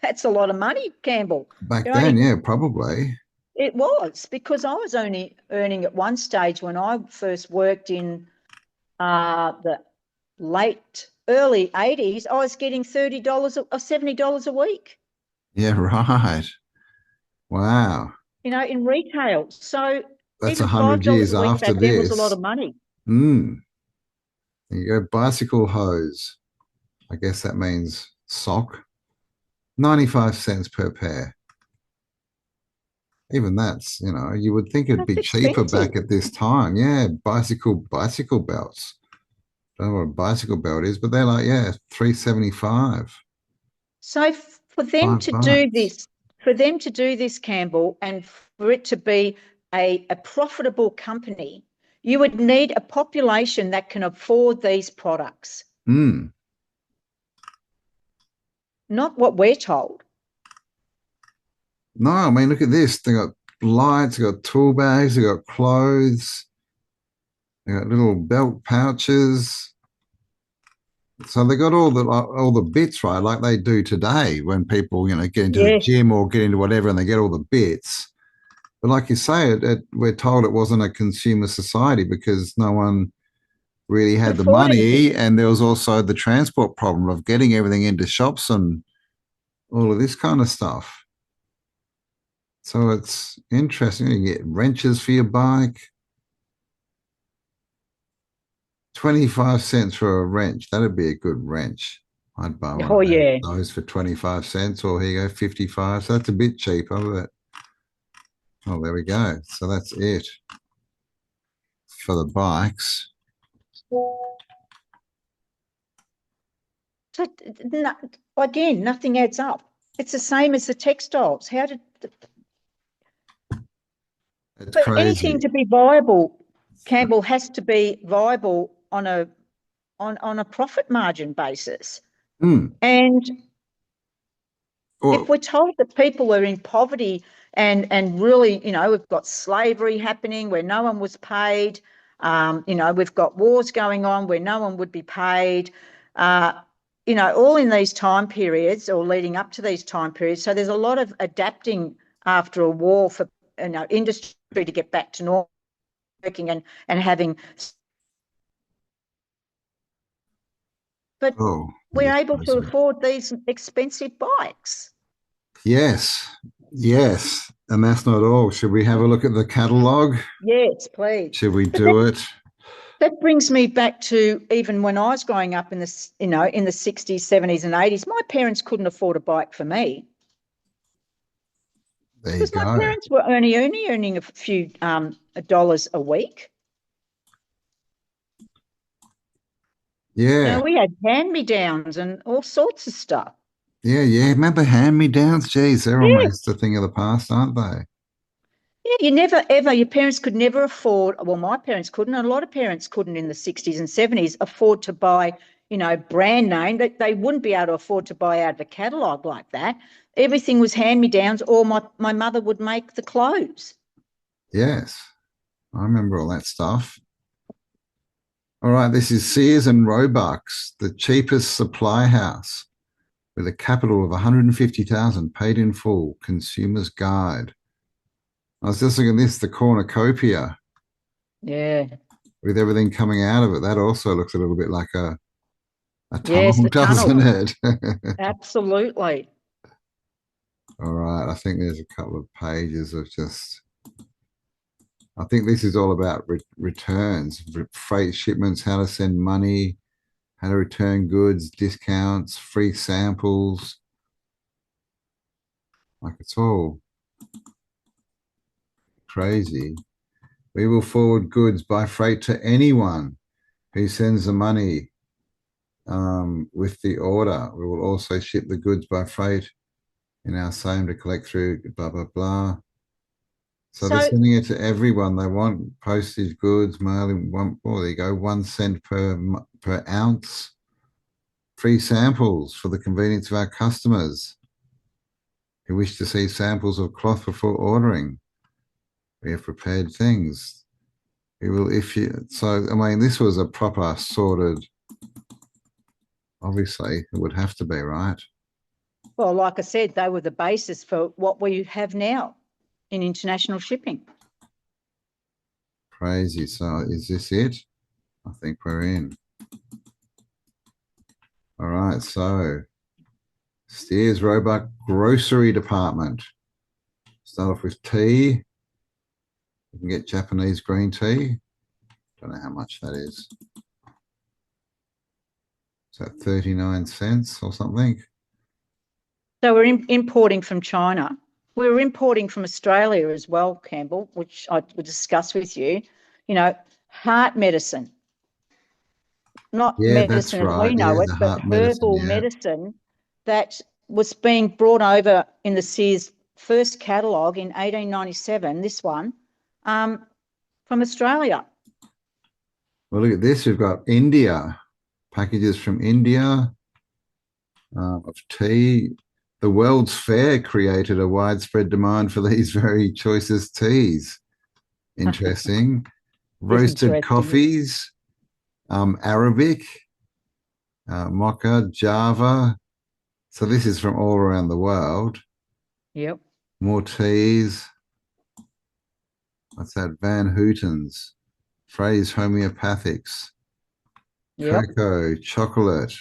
[SPEAKER 1] that's a lot of money, Campbell.
[SPEAKER 2] Back
[SPEAKER 1] You
[SPEAKER 2] then,
[SPEAKER 1] only
[SPEAKER 2] yeah, probably.
[SPEAKER 1] It was because I was only earning at one stage when I first worked in the early 80s. I was getting $30 or $70 a week,
[SPEAKER 2] Yeah, right. Wow.
[SPEAKER 1] in retail. So
[SPEAKER 2] That's
[SPEAKER 1] even
[SPEAKER 2] 100
[SPEAKER 1] $5
[SPEAKER 2] years
[SPEAKER 1] a week
[SPEAKER 2] after
[SPEAKER 1] back then was a lot
[SPEAKER 2] this.
[SPEAKER 1] of money.
[SPEAKER 2] Hmm. There you go. Bicycle hose. I guess that means sock. 95 cents per pair. Even that's, you would think it'd
[SPEAKER 1] That's
[SPEAKER 2] be cheaper
[SPEAKER 1] expensive.
[SPEAKER 2] back at this time. Yeah, bicycle belts. Don't know what a bicycle belt is, but they're like, yeah, 375,
[SPEAKER 1] So for them to do
[SPEAKER 2] $5.
[SPEAKER 1] this, for them to do this, Campbell, and for it to be a profitable company, you would need a population that can afford these products,
[SPEAKER 2] Hmm.
[SPEAKER 1] not what we're told.
[SPEAKER 2] No, I mean, look at this. They got lights, they got tool bags, they got clothes, they got little belt pouches. So they got all the bits, right, like they do today when people, get into the
[SPEAKER 1] Yes,
[SPEAKER 2] gym or get into whatever and they get all the bits. But like you say, we're told it wasn't a consumer society because no one really
[SPEAKER 1] could
[SPEAKER 2] had the
[SPEAKER 1] afford anything.
[SPEAKER 2] money. And there was also the transport problem of getting everything into shops and all of this kind of stuff. So it's interesting. You get wrenches for your bike, 25 cents for a wrench. That'd be a good wrench. I'd buy one of
[SPEAKER 1] Oh yeah.
[SPEAKER 2] those for 25 cents, or here you go, 55. So that's a bit cheaper, but oh, there we go. So that's it for the bikes.
[SPEAKER 1] So again, nothing adds up. It's the same as the textiles.
[SPEAKER 2] It's
[SPEAKER 1] For anything
[SPEAKER 2] crazy.
[SPEAKER 1] to be viable, Campbell, has to be viable on a profit margin basis.
[SPEAKER 2] Mm.
[SPEAKER 1] And if
[SPEAKER 2] Well,
[SPEAKER 1] we're told that people are in poverty and really, we've got slavery happening where no one was paid, we've got wars going on where no one would be paid, uh, all in these time periods or leading up to these time periods. So there's a lot of adapting after a war for industry to get back to normal working and having, but
[SPEAKER 2] oh,
[SPEAKER 1] we're
[SPEAKER 2] yes,
[SPEAKER 1] able to afford these expensive bikes.
[SPEAKER 2] yes, yes. And that's not all. Should we have a look at the catalogue?
[SPEAKER 1] Yes, please.
[SPEAKER 2] Should we
[SPEAKER 1] But that
[SPEAKER 2] do it?
[SPEAKER 1] that brings me back to even when I was growing up in the 60s, 70s, and 80s. My parents couldn't afford a bike for me
[SPEAKER 2] There you
[SPEAKER 1] because my
[SPEAKER 2] go.
[SPEAKER 1] parents were only earning a few dollars a week.
[SPEAKER 2] Yeah.
[SPEAKER 1] We had hand-me-downs and all sorts of stuff.
[SPEAKER 2] Yeah, yeah. Remember hand-me-downs? Geez, they're
[SPEAKER 1] Yeah,
[SPEAKER 2] almost a thing of the past, aren't they?
[SPEAKER 1] yeah. You never ever. Your parents could never afford. Well, my parents couldn't. And a lot of parents couldn't in the 60s and 70s afford to buy, brand name. They wouldn't be able to afford to buy out of a catalogue like that. Everything was hand-me-downs, or my mother would make the clothes.
[SPEAKER 2] Yes. I remember all that stuff. All right, this is Sears and Roebuck's, the cheapest supply house with a capital of 150,000 paid in full, consumer's guide. I was just looking at this, the cornucopia
[SPEAKER 1] Yeah.
[SPEAKER 2] with everything coming out of it. That also looks a little bit like a tunnel,
[SPEAKER 1] Yes, the tunnel.
[SPEAKER 2] doesn't it?
[SPEAKER 1] Absolutely.
[SPEAKER 2] All right, I think there's a couple of pages of just, I think this is all about returns, freight shipments, how to send money, how to return goods, discounts, free samples. Like it's all crazy. We will forward goods by freight to anyone who sends the money with the order. We will also ship the goods by freight in our same to collect through blah, blah, blah. So they're
[SPEAKER 1] So,
[SPEAKER 2] sending it to everyone. They want postage goods, mailing one. Oh, there you go, 1 cent per ounce. Free samples for the convenience of our customers who wish to see samples of cloth before ordering. We have prepared things. We will, if you. So I mean, this was a proper sorted. Obviously, it would have to be, right.
[SPEAKER 1] well, like I said, they were the basis for what we have now in international shipping.
[SPEAKER 2] Crazy. So is this it? I think we're in. All right. So Steers Roebuck Grocery Department. Start off with tea. You can get Japanese green tea. Don't know how much that is. Is that 39 cents or something?
[SPEAKER 1] So we're importing from China. We're importing from Australia as well, Campbell, which I would discuss with you. You know, heart medicine, not
[SPEAKER 2] Yeah, that's
[SPEAKER 1] medicine as
[SPEAKER 2] right.
[SPEAKER 1] we
[SPEAKER 2] Yeah,
[SPEAKER 1] know it,
[SPEAKER 2] the
[SPEAKER 1] but
[SPEAKER 2] heart medicine.
[SPEAKER 1] herbal
[SPEAKER 2] Yeah.
[SPEAKER 1] medicine that was being brought over in the Sears first catalogue in 1897, this one, from Australia.
[SPEAKER 2] Well, look at this. We've got India, packages from India of tea. The World's Fair created a widespread demand for these very choicest teas. Interesting. Roasted
[SPEAKER 1] Interesting.
[SPEAKER 2] coffees, Arabic, Mocha, Java. So this is from all around the world.
[SPEAKER 1] Yep.
[SPEAKER 2] More teas. What's that? Van Houten's, Frey's Homeopathics,
[SPEAKER 1] Yep.
[SPEAKER 2] cocoa, chocolate,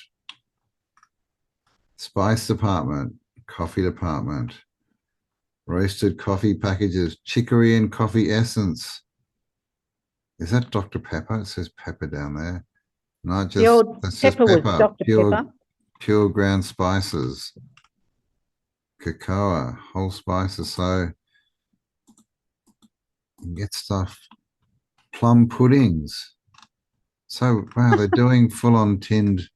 [SPEAKER 2] spice department, coffee department, roasted coffee packages, chicory and coffee essence. Is that Dr. Pepper? It says pepper down there. No,
[SPEAKER 1] The
[SPEAKER 2] just
[SPEAKER 1] old
[SPEAKER 2] that's just
[SPEAKER 1] pepper was
[SPEAKER 2] pepper.
[SPEAKER 1] Dr. Pepper.
[SPEAKER 2] Pure ground spices, cocoa, whole spices. So you can get stuff. Plum puddings. So wow, they're doing full on tinned,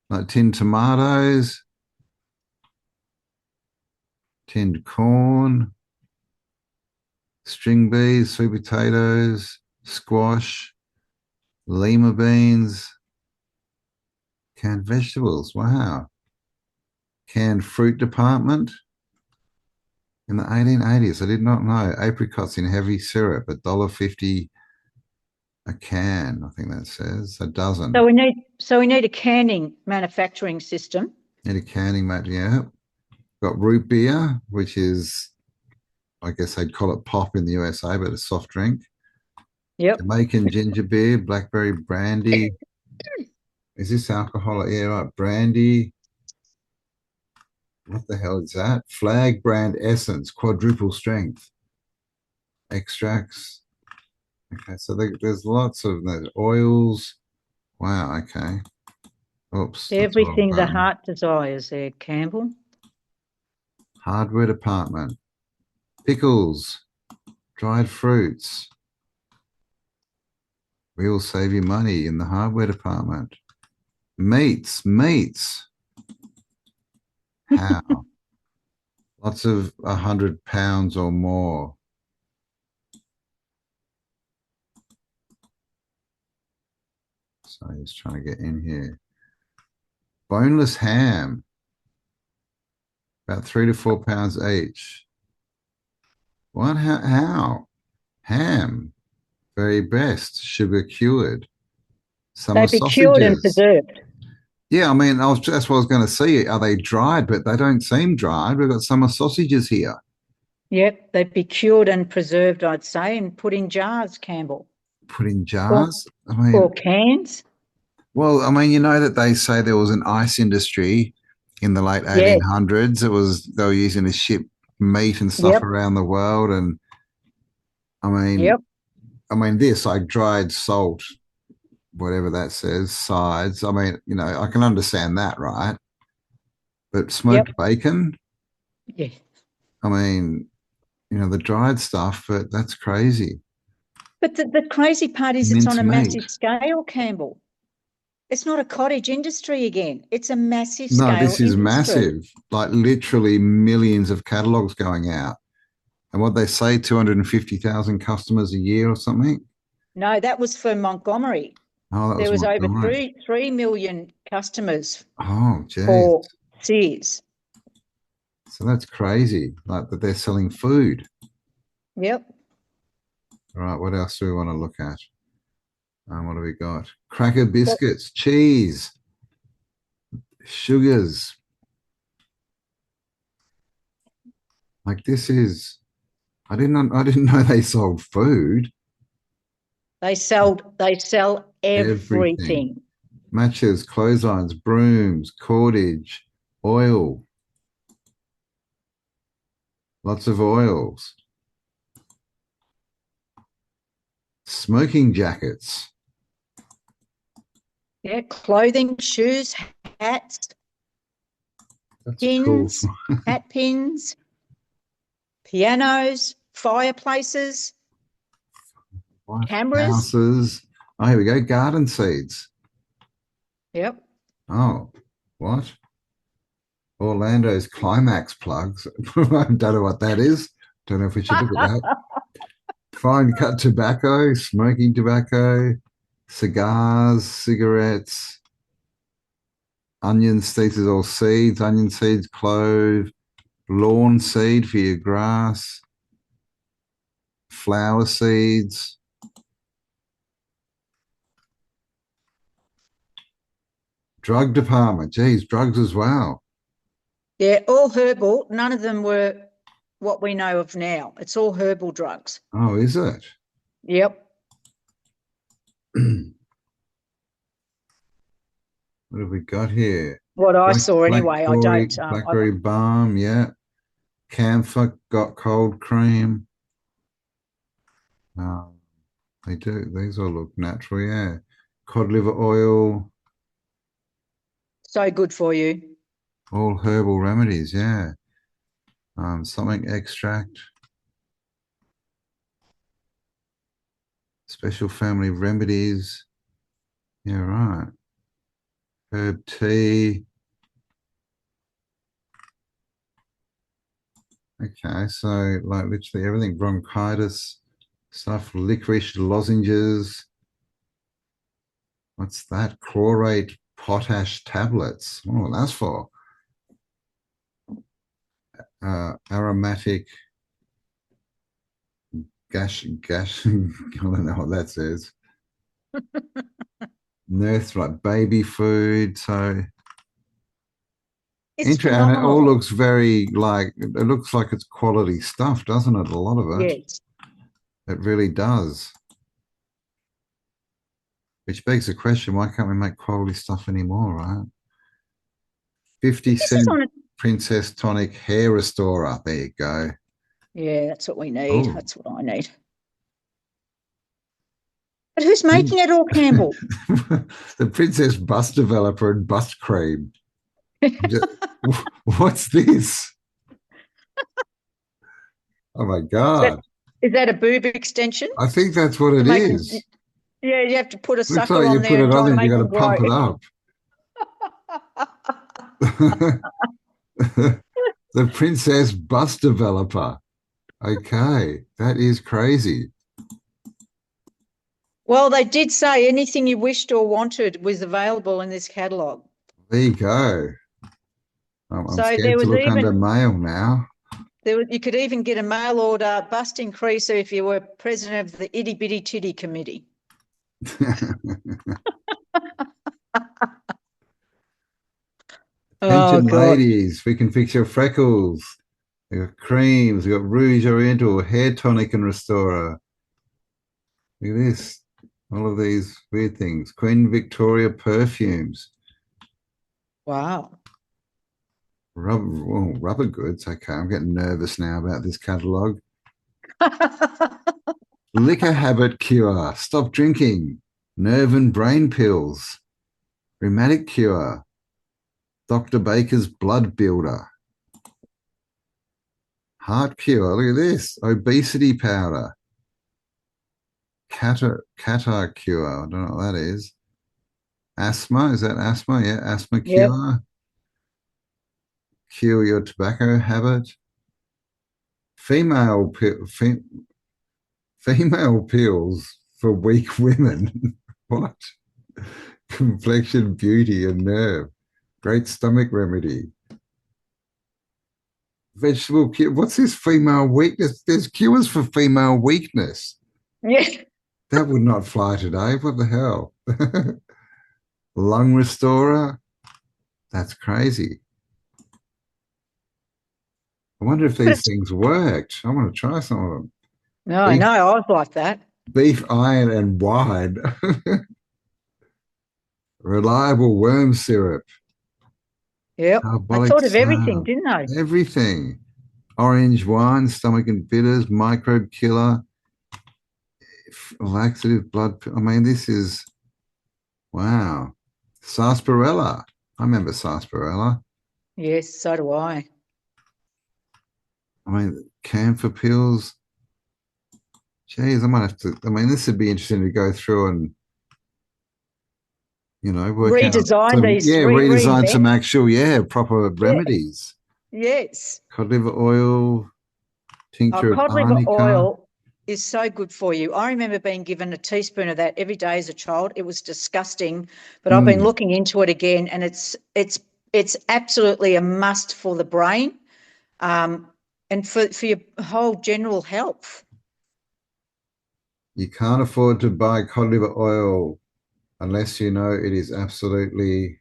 [SPEAKER 2] like tinned tomatoes, tinned corn, string beans, sweet potatoes, squash, lima beans, canned vegetables. Wow. Canned fruit department in the 1880s. I did not know. Apricots in heavy syrup, $1.50 a can. I think that says a dozen.
[SPEAKER 1] So we need a canning manufacturing system.
[SPEAKER 2] Need a canning mat. Yeah. Got root beer, which is, I guess they'd call it pop in the USA, but a soft drink.
[SPEAKER 1] Yep.
[SPEAKER 2] Jamaican ginger beer, blackberry brandy. Is this alcohol? Yeah, right. Brandy. What the hell is that? Flag brand essence, quadruple strength. Extracts. Okay, so there's lots of those oils. Wow, okay. Oops, that's the wrong
[SPEAKER 1] Everything the
[SPEAKER 2] button.
[SPEAKER 1] heart desires there, Campbell.
[SPEAKER 2] Hardware department. Pickles, dried fruits. We will save you money in the hardware department. Meats. How? Lots of 100 pounds or more. So he's trying to get in here. Boneless ham, about 3 to 4 pounds each. What? How? Ham, very best, sugar cured. Summer
[SPEAKER 1] They'd be cured and
[SPEAKER 2] sausages.
[SPEAKER 1] preserved.
[SPEAKER 2] Yeah, I mean, that's what I was going to see. Are they dried? But they don't seem dried. We've got summer sausages here.
[SPEAKER 1] Yep, they'd be cured and preserved, I'd say, and put in jars, Campbell.
[SPEAKER 2] Put in
[SPEAKER 1] Or,
[SPEAKER 2] jars. I
[SPEAKER 1] or
[SPEAKER 2] mean,
[SPEAKER 1] cans.
[SPEAKER 2] well, I mean, you know that they say there was an ice industry in the late
[SPEAKER 1] Yes.
[SPEAKER 2] 1800s. They were using to ship meat and stuff
[SPEAKER 1] Yep.
[SPEAKER 2] around the world. And
[SPEAKER 1] Yep.
[SPEAKER 2] I mean, this like dried salt, whatever that says, sides. I mean, I can understand that, right? But smoked
[SPEAKER 1] Yep.
[SPEAKER 2] bacon.
[SPEAKER 1] Yeah.
[SPEAKER 2] I mean, the dried stuff, but that's crazy.
[SPEAKER 1] But the crazy part is it's on a
[SPEAKER 2] Mincemeat.
[SPEAKER 1] massive scale, Campbell. It's not a cottage industry again. It's a massive
[SPEAKER 2] No,
[SPEAKER 1] scale
[SPEAKER 2] this is
[SPEAKER 1] industry.
[SPEAKER 2] massive, like literally millions of catalogs going out. And what they say, 250,000 customers a year or something?
[SPEAKER 1] No, that was for Montgomery.
[SPEAKER 2] Oh, that
[SPEAKER 1] There
[SPEAKER 2] was
[SPEAKER 1] was over
[SPEAKER 2] Montgomery.
[SPEAKER 1] 3 million customers
[SPEAKER 2] Oh, geez.
[SPEAKER 1] for Sears.
[SPEAKER 2] So that's crazy, like that they're selling food.
[SPEAKER 1] Yep.
[SPEAKER 2] All right, what else do we want to look at? What do we got? Cracker
[SPEAKER 1] Well,
[SPEAKER 2] biscuits, cheese, sugars. Like this is, I didn't know they sold food.
[SPEAKER 1] they sell
[SPEAKER 2] Everything.
[SPEAKER 1] everything.
[SPEAKER 2] Matches, clotheslines, brooms, cordage, oil, lots of oils, smoking jackets.
[SPEAKER 1] Yeah, clothing, shoes, hats,
[SPEAKER 2] That's cool.
[SPEAKER 1] pins, hat pins, pianos, fireplaces, cameras.
[SPEAKER 2] Houses. Oh, here we go. Garden seeds.
[SPEAKER 1] Yep.
[SPEAKER 2] Oh, what? Orlando's climax plugs. I don't know what that is. Don't know if we should look at that. Fine cut tobacco, smoking tobacco, cigars, cigarettes, onion seeds, is all seeds, onion seeds, clove, lawn seed for your grass, flower seeds. Drug department, geez, drugs as well.
[SPEAKER 1] Yeah, all herbal. None of them were what we know of now. It's all herbal drugs.
[SPEAKER 2] Oh, is it?
[SPEAKER 1] Yep.
[SPEAKER 2] What have we got here?
[SPEAKER 1] What I saw anyway. I don't.
[SPEAKER 2] Blackberry balm, yeah. Camphor, got cold cream. They do. These all look natural, yeah. Cod liver oil,
[SPEAKER 1] So good for you.
[SPEAKER 2] all herbal remedies, yeah. Something extract, special family remedies. Yeah, right. Herb tea. Okay, so like literally everything, bronchitis stuff, licorice lozenges. What's that? Chlorate potash tablets. Oh, that's for aromatic gas. I don't know what that says. Nurse like baby food. So
[SPEAKER 1] It's
[SPEAKER 2] interesting. And it all
[SPEAKER 1] phenomenal.
[SPEAKER 2] looks very like it looks like it's quality stuff, doesn't it? A lot of it.
[SPEAKER 1] Yes.
[SPEAKER 2] It really does. Which begs the question, why can't we make quality stuff anymore, right? 50
[SPEAKER 1] This is
[SPEAKER 2] cent
[SPEAKER 1] on a.
[SPEAKER 2] Princess Tonic Hair Restorer. There you go.
[SPEAKER 1] Yeah, that's what we need.
[SPEAKER 2] Oh.
[SPEAKER 1] That's what I need. But who's making it all, Campbell?
[SPEAKER 2] The Princess Bust Developer and Bust Cream. What's this? Oh my God.
[SPEAKER 1] Is that a boob extension?
[SPEAKER 2] I think that's what it is.
[SPEAKER 1] Yeah, you have to put a
[SPEAKER 2] Looks
[SPEAKER 1] sucker
[SPEAKER 2] like you
[SPEAKER 1] on
[SPEAKER 2] put
[SPEAKER 1] there
[SPEAKER 2] it
[SPEAKER 1] and try
[SPEAKER 2] on
[SPEAKER 1] to
[SPEAKER 2] and you
[SPEAKER 1] make
[SPEAKER 2] got to
[SPEAKER 1] them grow.
[SPEAKER 2] pump it up. The Princess Bus Developer. Okay, that is crazy.
[SPEAKER 1] Well, they did say anything you wished or wanted was available in this catalogue.
[SPEAKER 2] There you go. I'm
[SPEAKER 1] So
[SPEAKER 2] scared
[SPEAKER 1] there
[SPEAKER 2] to
[SPEAKER 1] was
[SPEAKER 2] look under
[SPEAKER 1] even
[SPEAKER 2] mail now.
[SPEAKER 1] you could even get a mail order bust increaser if you were president of the itty bitty titty committee.
[SPEAKER 2] Attention,
[SPEAKER 1] God.
[SPEAKER 2] ladies, we can fix your freckles. We've got creams, we've got Rouge Oriental, hair tonic and restorer. Look at this. All of these weird things. Queen Victoria perfumes.
[SPEAKER 1] Wow.
[SPEAKER 2] Rubber goods. Okay, I'm getting nervous now about this catalogue. Liquor habit cure. Stop drinking. Nerve and brain pills. Rheumatic cure. Dr. Baker's blood builder. Heart cure. Look at this. Obesity powder. Catar cure. I don't know what that is. Asthma. Is that asthma? Yeah, asthma
[SPEAKER 1] Yep.
[SPEAKER 2] cure. Cure your tobacco habit. Female female pills for weak women. What? Complexion, beauty, and nerve. Great stomach remedy. Vegetable cure. What's this female weakness? There's cures for female weakness.
[SPEAKER 1] Yeah.
[SPEAKER 2] That would not fly today. What the hell? Lung restorer. That's crazy. I wonder if these things worked. I want to try some of them.
[SPEAKER 1] No, I know. I was like that.
[SPEAKER 2] Beef, iron, and wine. Reliable worm syrup.
[SPEAKER 1] Yep. I
[SPEAKER 2] Carbolic
[SPEAKER 1] thought of everything,
[SPEAKER 2] salve.
[SPEAKER 1] didn't I?
[SPEAKER 2] Everything. Orange wine, stomach and bitters, microbe killer, laxative, blood. I mean, this is, wow. Sarsaparilla. I remember sarsaparilla.
[SPEAKER 1] Yes, so do I.
[SPEAKER 2] I mean, camphor pills. Geez, I might have to. I mean, this would be interesting to go through and, work out
[SPEAKER 1] Redesign
[SPEAKER 2] some,
[SPEAKER 1] these,
[SPEAKER 2] redesign some
[SPEAKER 1] reinvent.
[SPEAKER 2] actual, proper
[SPEAKER 1] Yeah.
[SPEAKER 2] remedies.
[SPEAKER 1] Yes.
[SPEAKER 2] Cod liver oil, tincture of
[SPEAKER 1] Cod liver
[SPEAKER 2] arnica.
[SPEAKER 1] oil is so good for you. I remember being given a teaspoon of that every day as a child. It was disgusting, but I've been looking into it again, and it's absolutely a must for the brain, and for your whole general health.
[SPEAKER 2] You can't afford to buy cod liver oil unless you know it is absolutely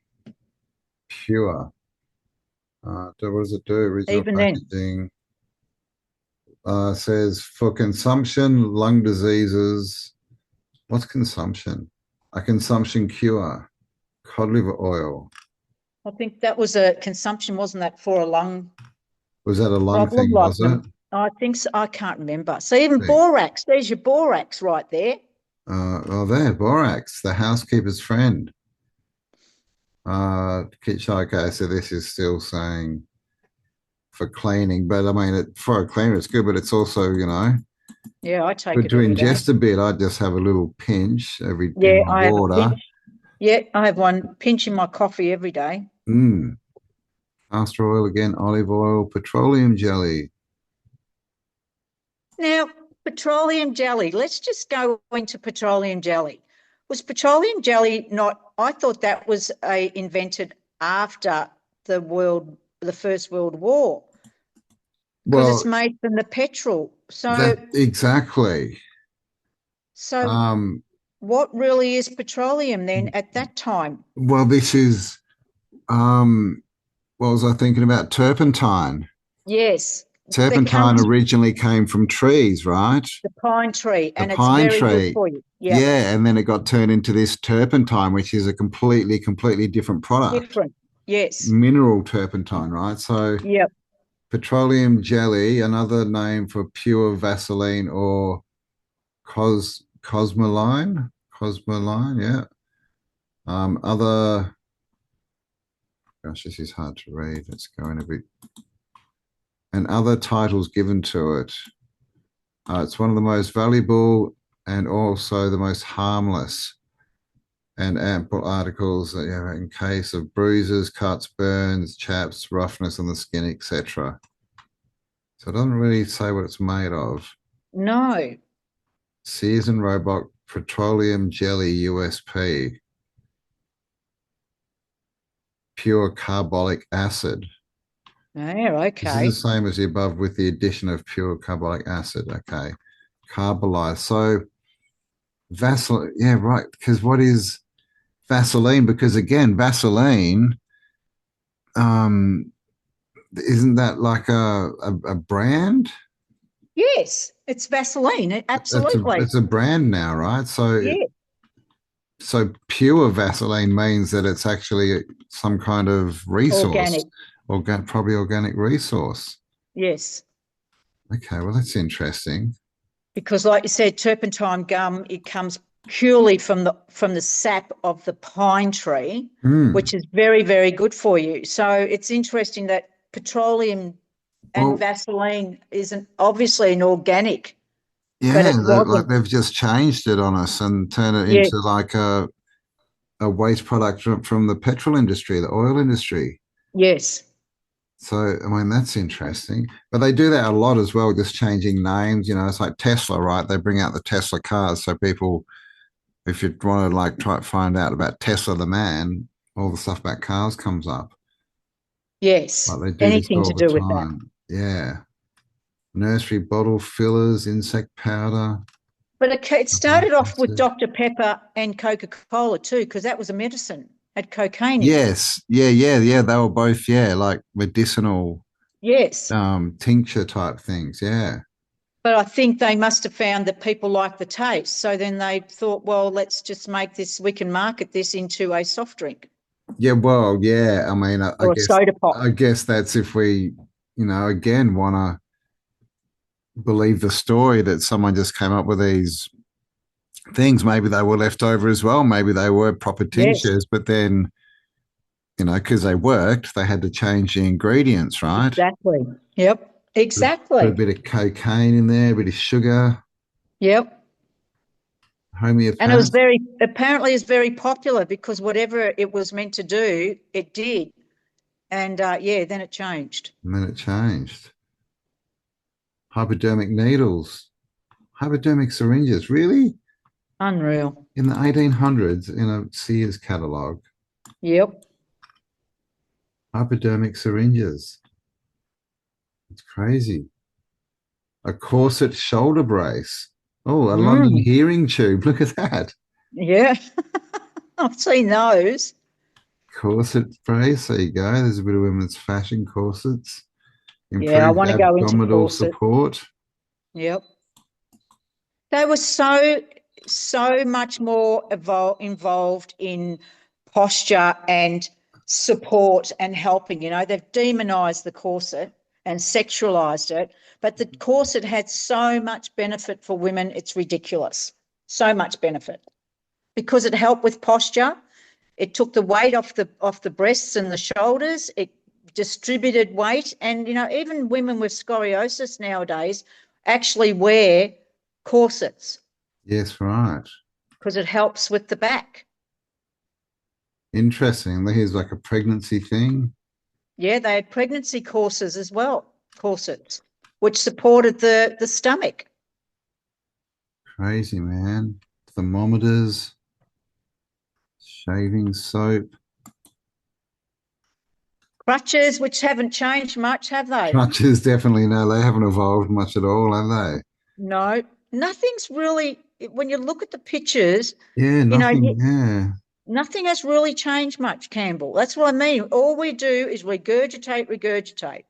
[SPEAKER 2] pure. What does it do? Original
[SPEAKER 1] Even then,
[SPEAKER 2] packaging says for consumption, lung diseases. What's consumption? A consumption cure. Cod liver oil.
[SPEAKER 1] I think that was a consumption, wasn't that, for a lung
[SPEAKER 2] Was that a lung
[SPEAKER 1] problem?
[SPEAKER 2] thing,
[SPEAKER 1] Like
[SPEAKER 2] was it?
[SPEAKER 1] I think so. I can't remember. So even
[SPEAKER 2] See.
[SPEAKER 1] borax, there's your borax right there.
[SPEAKER 2] There, borax, the housekeeper's friend. Okay, so this is still saying for cleaning, but I mean, for a cleaner, it's good, but it's also,
[SPEAKER 1] Yeah, I take
[SPEAKER 2] but
[SPEAKER 1] it
[SPEAKER 2] to
[SPEAKER 1] every day.
[SPEAKER 2] ingest a bit, I just have a little pinch in
[SPEAKER 1] Yeah,
[SPEAKER 2] my
[SPEAKER 1] I have a
[SPEAKER 2] water.
[SPEAKER 1] pinch. Yeah, I have one pinch in my coffee every day.
[SPEAKER 2] Castor oil again, olive oil, petroleum jelly.
[SPEAKER 1] Now, petroleum jelly. Let's just go into petroleum jelly. Was petroleum jelly not? I thought that was invented after the First World War, because it's
[SPEAKER 2] Well,
[SPEAKER 1] made from the petrol.
[SPEAKER 2] that exactly.
[SPEAKER 1] So what really is petroleum then at that time?
[SPEAKER 2] Well, this is what was I thinking about? Turpentine.
[SPEAKER 1] Yes, that
[SPEAKER 2] Turpentine
[SPEAKER 1] comes
[SPEAKER 2] originally came from trees, right?
[SPEAKER 1] the pine tree,
[SPEAKER 2] The
[SPEAKER 1] and it's
[SPEAKER 2] pine
[SPEAKER 1] very good
[SPEAKER 2] tree.
[SPEAKER 1] for you. Yeah,
[SPEAKER 2] Yeah, and then it got turned into this turpentine, which is a completely different product.
[SPEAKER 1] different. Yes.
[SPEAKER 2] Mineral turpentine, right? So
[SPEAKER 1] Yep.
[SPEAKER 2] petroleum jelly, another name for pure Vaseline or cosmoline. Cosmoline, yeah. Other, gosh, this is hard to read. Let's go in a bit. And other titles given to it. It's one of the most valuable and also the most harmless and ample articles in case of bruises, cuts, burns, chaps, roughness on the skin, etc. So it doesn't really say what it's made of.
[SPEAKER 1] No.
[SPEAKER 2] Sears and Roebuck Petroleum Jelly USP. Pure carbolic acid.
[SPEAKER 1] Yeah,
[SPEAKER 2] This is
[SPEAKER 1] okay.
[SPEAKER 2] the same as the above with the addition of pure carbolic acid. Okay. Carbolized. So Vaseline, yeah, right. Because what is Vaseline? Because again, Vaseline, isn't that like a brand?
[SPEAKER 1] Yes, it's Vaseline.
[SPEAKER 2] It's a
[SPEAKER 1] Absolutely.
[SPEAKER 2] it's a brand now, right?
[SPEAKER 1] Yeah.
[SPEAKER 2] So pure Vaseline means that it's actually some kind of resource,
[SPEAKER 1] Organic.
[SPEAKER 2] probably organic resource.
[SPEAKER 1] Yes.
[SPEAKER 2] Okay, well that's interesting.
[SPEAKER 1] Because like you said, turpentine gum, it comes purely from the sap of the pine tree, which is very, very good for you. So it's interesting that petroleum and
[SPEAKER 2] Well,
[SPEAKER 1] Vaseline isn't obviously an organic, but
[SPEAKER 2] yeah,
[SPEAKER 1] it
[SPEAKER 2] like
[SPEAKER 1] wasn't.
[SPEAKER 2] they've just changed it on us and turned it
[SPEAKER 1] Yeah,
[SPEAKER 2] into like a waste product from the petrol industry, the oil industry.
[SPEAKER 1] yes,
[SPEAKER 2] So, I mean, that's interesting. But they do that a lot as well, just changing names. You know, it's like Tesla, right? They bring out the Tesla cars. So people, if you want to like try to find out about Tesla the man, all the stuff about cars comes up.
[SPEAKER 1] yes,
[SPEAKER 2] Like they do this
[SPEAKER 1] anything
[SPEAKER 2] all
[SPEAKER 1] to
[SPEAKER 2] the
[SPEAKER 1] do with that.
[SPEAKER 2] time. Yeah. Nursery bottle fillers, insect powder,
[SPEAKER 1] But it started
[SPEAKER 2] carbonic
[SPEAKER 1] off with
[SPEAKER 2] acid.
[SPEAKER 1] Dr. Pepper and Coca-Cola too, because that was a medicine, had cocaine in it.
[SPEAKER 2] Yes. Yeah, yeah, yeah. They were both, yeah, like medicinal
[SPEAKER 1] Yes.
[SPEAKER 2] tincture type things. Yeah.
[SPEAKER 1] But I think they must have found that people like the taste. So then they thought, well, let's just make this, we can market this into a soft drink
[SPEAKER 2] Yeah, well, yeah. I mean, I
[SPEAKER 1] or a
[SPEAKER 2] guess
[SPEAKER 1] soda pop.
[SPEAKER 2] I guess that's if we, again want to believe the story that someone just came up with these things. Maybe they were left over as well. Maybe they were proper
[SPEAKER 1] Yes,
[SPEAKER 2] tinctures, but then, because they worked, they had to change the ingredients, right?
[SPEAKER 1] exactly. Yep,
[SPEAKER 2] Put a
[SPEAKER 1] exactly.
[SPEAKER 2] bit of cocaine in there, a bit of sugar,
[SPEAKER 1] Yep. And it was
[SPEAKER 2] homeopath,
[SPEAKER 1] apparently it's very popular because whatever it was meant to do, it did. And yeah, then it changed.
[SPEAKER 2] and then it changed. Hypodermic needles, hypodermic syringes, really?
[SPEAKER 1] Unreal.
[SPEAKER 2] In the 1800s, in a Sears catalogue,
[SPEAKER 1] Yep.
[SPEAKER 2] hypodermic syringes. It's crazy. A corset shoulder brace. Oh, a London
[SPEAKER 1] Mm,
[SPEAKER 2] hearing tube. Look at that.
[SPEAKER 1] yeah. I've seen those.
[SPEAKER 2] Corset brace. There you go. There's a bit of women's fashion corsets.
[SPEAKER 1] Yeah, I
[SPEAKER 2] Improved
[SPEAKER 1] want to go into
[SPEAKER 2] abdominal
[SPEAKER 1] corset.
[SPEAKER 2] support.
[SPEAKER 1] Yep. They were so much more involved in posture and support and helping. They've demonized the corset and sexualized it, but the corset had so much benefit for women, it's ridiculous. So much benefit because it helped with posture. It took the weight off the breasts and the shoulders. It distributed weight, and even women with scoliosis nowadays actually wear corsets
[SPEAKER 2] Yes, right.
[SPEAKER 1] because it helps with the back.
[SPEAKER 2] Interesting. Here's like a pregnancy thing.
[SPEAKER 1] Yeah, they had pregnancy corsets as well, corsets, which supported the stomach.
[SPEAKER 2] Crazy, man. Thermometers, shaving soap.
[SPEAKER 1] Crutches, which haven't changed much, have they?
[SPEAKER 2] Crutches, definitely no, they haven't evolved much at all, have
[SPEAKER 1] No, nothing's really, when you look at the pictures,
[SPEAKER 2] they? Yeah,
[SPEAKER 1] you know,
[SPEAKER 2] nothing. Yeah.
[SPEAKER 1] nothing has really changed much, Campbell. That's what I mean. All we do is regurgitate.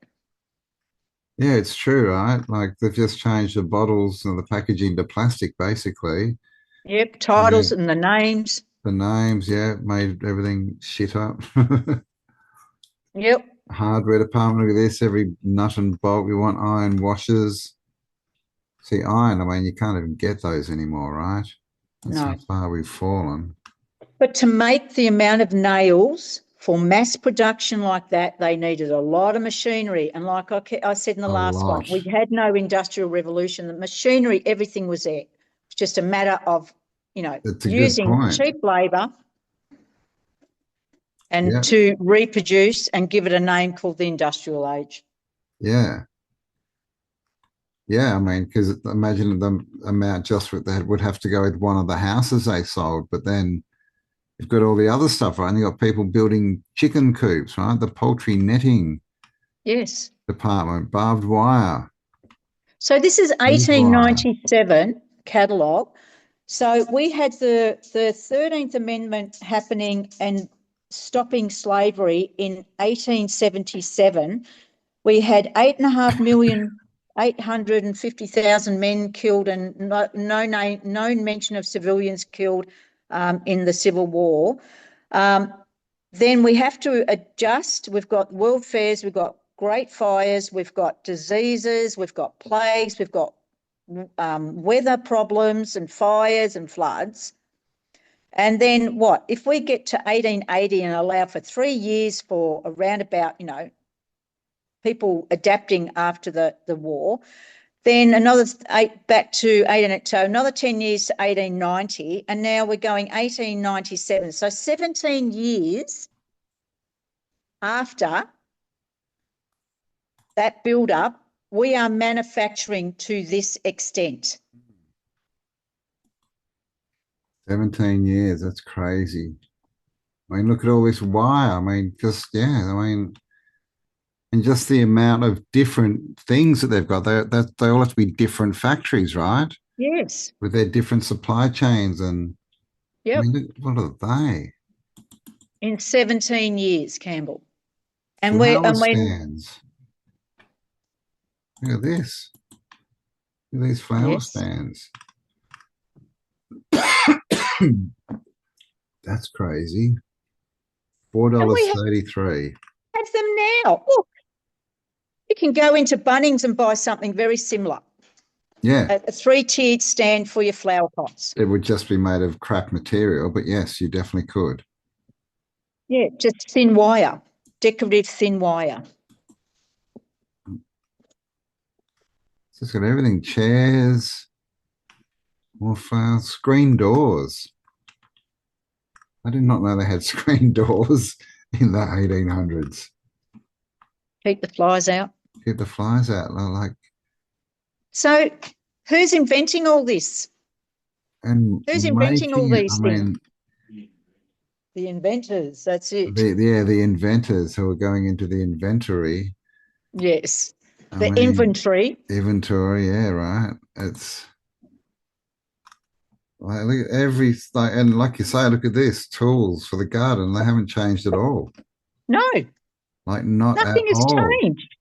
[SPEAKER 2] Yeah, it's true, right? Like they've just changed the bottles and the packaging to plastic, basically.
[SPEAKER 1] Yep,
[SPEAKER 2] And
[SPEAKER 1] titles
[SPEAKER 2] then
[SPEAKER 1] and the names.
[SPEAKER 2] the names, yeah, made everything shit up.
[SPEAKER 1] Yep,
[SPEAKER 2] Hardware department, look at this, every nut and bolt. We want iron washers. See, iron, I mean, you can't even get those anymore, right? That's how
[SPEAKER 1] no.
[SPEAKER 2] far we've fallen.
[SPEAKER 1] But to make the amount of nails for mass production like that, they needed a lot of machinery. And like I said in the
[SPEAKER 2] A
[SPEAKER 1] last one,
[SPEAKER 2] lot.
[SPEAKER 1] we had no industrial revolution. The machinery, everything was there. It's just a matter of,
[SPEAKER 2] That's a good
[SPEAKER 1] using
[SPEAKER 2] point.
[SPEAKER 1] cheap labour and
[SPEAKER 2] Yeah.
[SPEAKER 1] to reproduce and give it a name called the industrial age.
[SPEAKER 2] Yeah. Yeah. I mean, because imagine the amount just with that would have to go with one of the houses they sold, but then you've got all the other stuff, right? And you've got people building chicken coops, right? The poultry netting
[SPEAKER 1] Yes.
[SPEAKER 2] department, barbed wire,
[SPEAKER 1] So this is
[SPEAKER 2] barbed wire.
[SPEAKER 1] 1897 catalogue. So we had the 13th Amendment happening and stopping slavery in 1877. We had 8,550,000 men killed and no mention of civilians killed in the Civil War. Then we have to adjust. We've got world fairs, we've got great fires, we've got diseases, we've got plagues, we've got weather problems and fires and floods. And then what? If we get to 1880 and allow for 3 years for around about, people adapting after the war. Then another back to another 10 years to 1890, and now we're going 1897. So 17 years after that build-up, we are manufacturing to this extent.
[SPEAKER 2] 17 years, that's crazy. I mean, look at all this wire. I mean, and just the amount of different things that they've got. They all have to be different factories, right?
[SPEAKER 1] Yes.
[SPEAKER 2] With their different supply chains. And
[SPEAKER 1] yep.
[SPEAKER 2] I mean, look, what are they?
[SPEAKER 1] In 17 years, Campbell. And
[SPEAKER 2] flower stands. Look at this. Look at these flower stands. That's crazy. $4.33.
[SPEAKER 1] Have them now. Look, you can go into Bunnings and buy something very similar.
[SPEAKER 2] Yeah.
[SPEAKER 1] A 3-tiered stand for your flower pots.
[SPEAKER 2] It would just be made of crap material, but yes, you definitely could.
[SPEAKER 1] Yeah, just thin wire, decorative thin wire.
[SPEAKER 2] It's got everything, chairs, more files, screen doors. I did not know they had screen doors in the 1800s.
[SPEAKER 1] Keep the flies out.
[SPEAKER 2] Keep the flies out. Like.
[SPEAKER 1] So who's inventing all this?
[SPEAKER 2] And
[SPEAKER 1] who's inventing all these things? The inventors, that's it.
[SPEAKER 2] The inventors who are going into the inventory.
[SPEAKER 1] Yes. Inventory.
[SPEAKER 2] Inventory, yeah, right. It's like, look at and like you say, look at this, tools for the garden. They haven't changed at all.
[SPEAKER 1] No.
[SPEAKER 2] Like not
[SPEAKER 1] nothing
[SPEAKER 2] at
[SPEAKER 1] has
[SPEAKER 2] all.
[SPEAKER 1] Changed.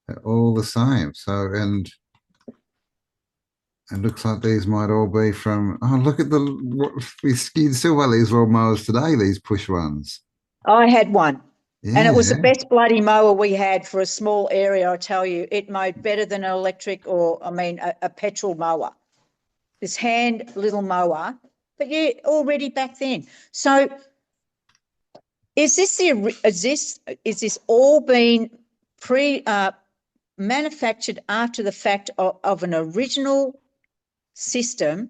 [SPEAKER 2] They're all the same. So, and it looks like these might all be from, look at we still buy these raw mowers today, these push ones.
[SPEAKER 1] I had one.
[SPEAKER 2] Yeah.
[SPEAKER 1] And it was the best bloody mower we had for a small area, I tell you. It mowed better than an electric a petrol mower. This hand little mower, but yeah, already back then. So is this all been manufactured after the fact of an original system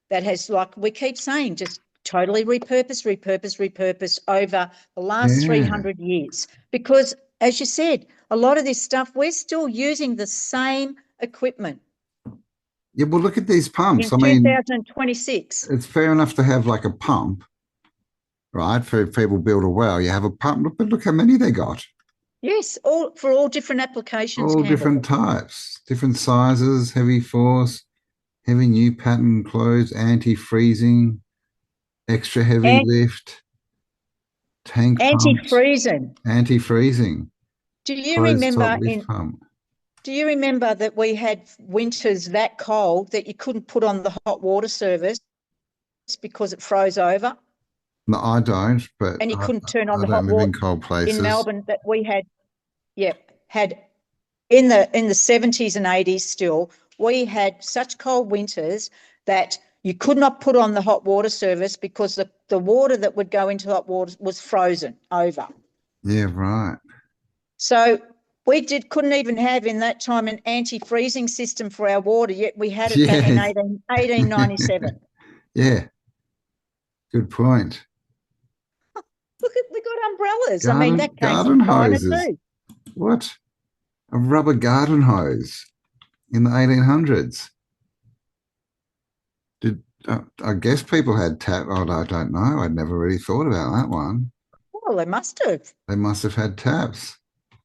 [SPEAKER 1] that has, like we keep saying, just totally repurposed over the last 300 years? Because, as you said, a lot of this stuff, we're still using the same equipment.
[SPEAKER 2] Yeah, well, look at these pumps.
[SPEAKER 1] In 2026.
[SPEAKER 2] It's fair enough to have like a pump, right? For if people build a well, you have a pump, but look how many they got.
[SPEAKER 1] Yes, for all different applications.
[SPEAKER 2] All different types, different sizes, heavy force, heavy new pattern clothes, anti-freezing, extra heavy lift, tank
[SPEAKER 1] anti-freezing.
[SPEAKER 2] Anti-freezing.
[SPEAKER 1] Do you remember that we had winters that cold that you couldn't put on the hot water service because it froze over?
[SPEAKER 2] No, I don't, but
[SPEAKER 1] and you couldn't turn on the hot
[SPEAKER 2] water
[SPEAKER 1] in
[SPEAKER 2] cold places.
[SPEAKER 1] In Melbourne that we had in the 70s and 80s still, we had such cold winters that you could not put on the hot water service because the water that would go into hot water was frozen over.
[SPEAKER 2] Yeah, right.
[SPEAKER 1] So we couldn't even have in that time an anti-freezing system for our water, yet we had it back in 1897.
[SPEAKER 2] Yeah, good point.
[SPEAKER 1] Look, we got umbrellas. That came
[SPEAKER 2] garden
[SPEAKER 1] from China
[SPEAKER 2] hoses.
[SPEAKER 1] too.
[SPEAKER 2] What? A rubber garden hose in the 1800s. I guess people had tap. I don't know. I'd never really thought about that one.
[SPEAKER 1] Well, they must have.
[SPEAKER 2] They must have had taps.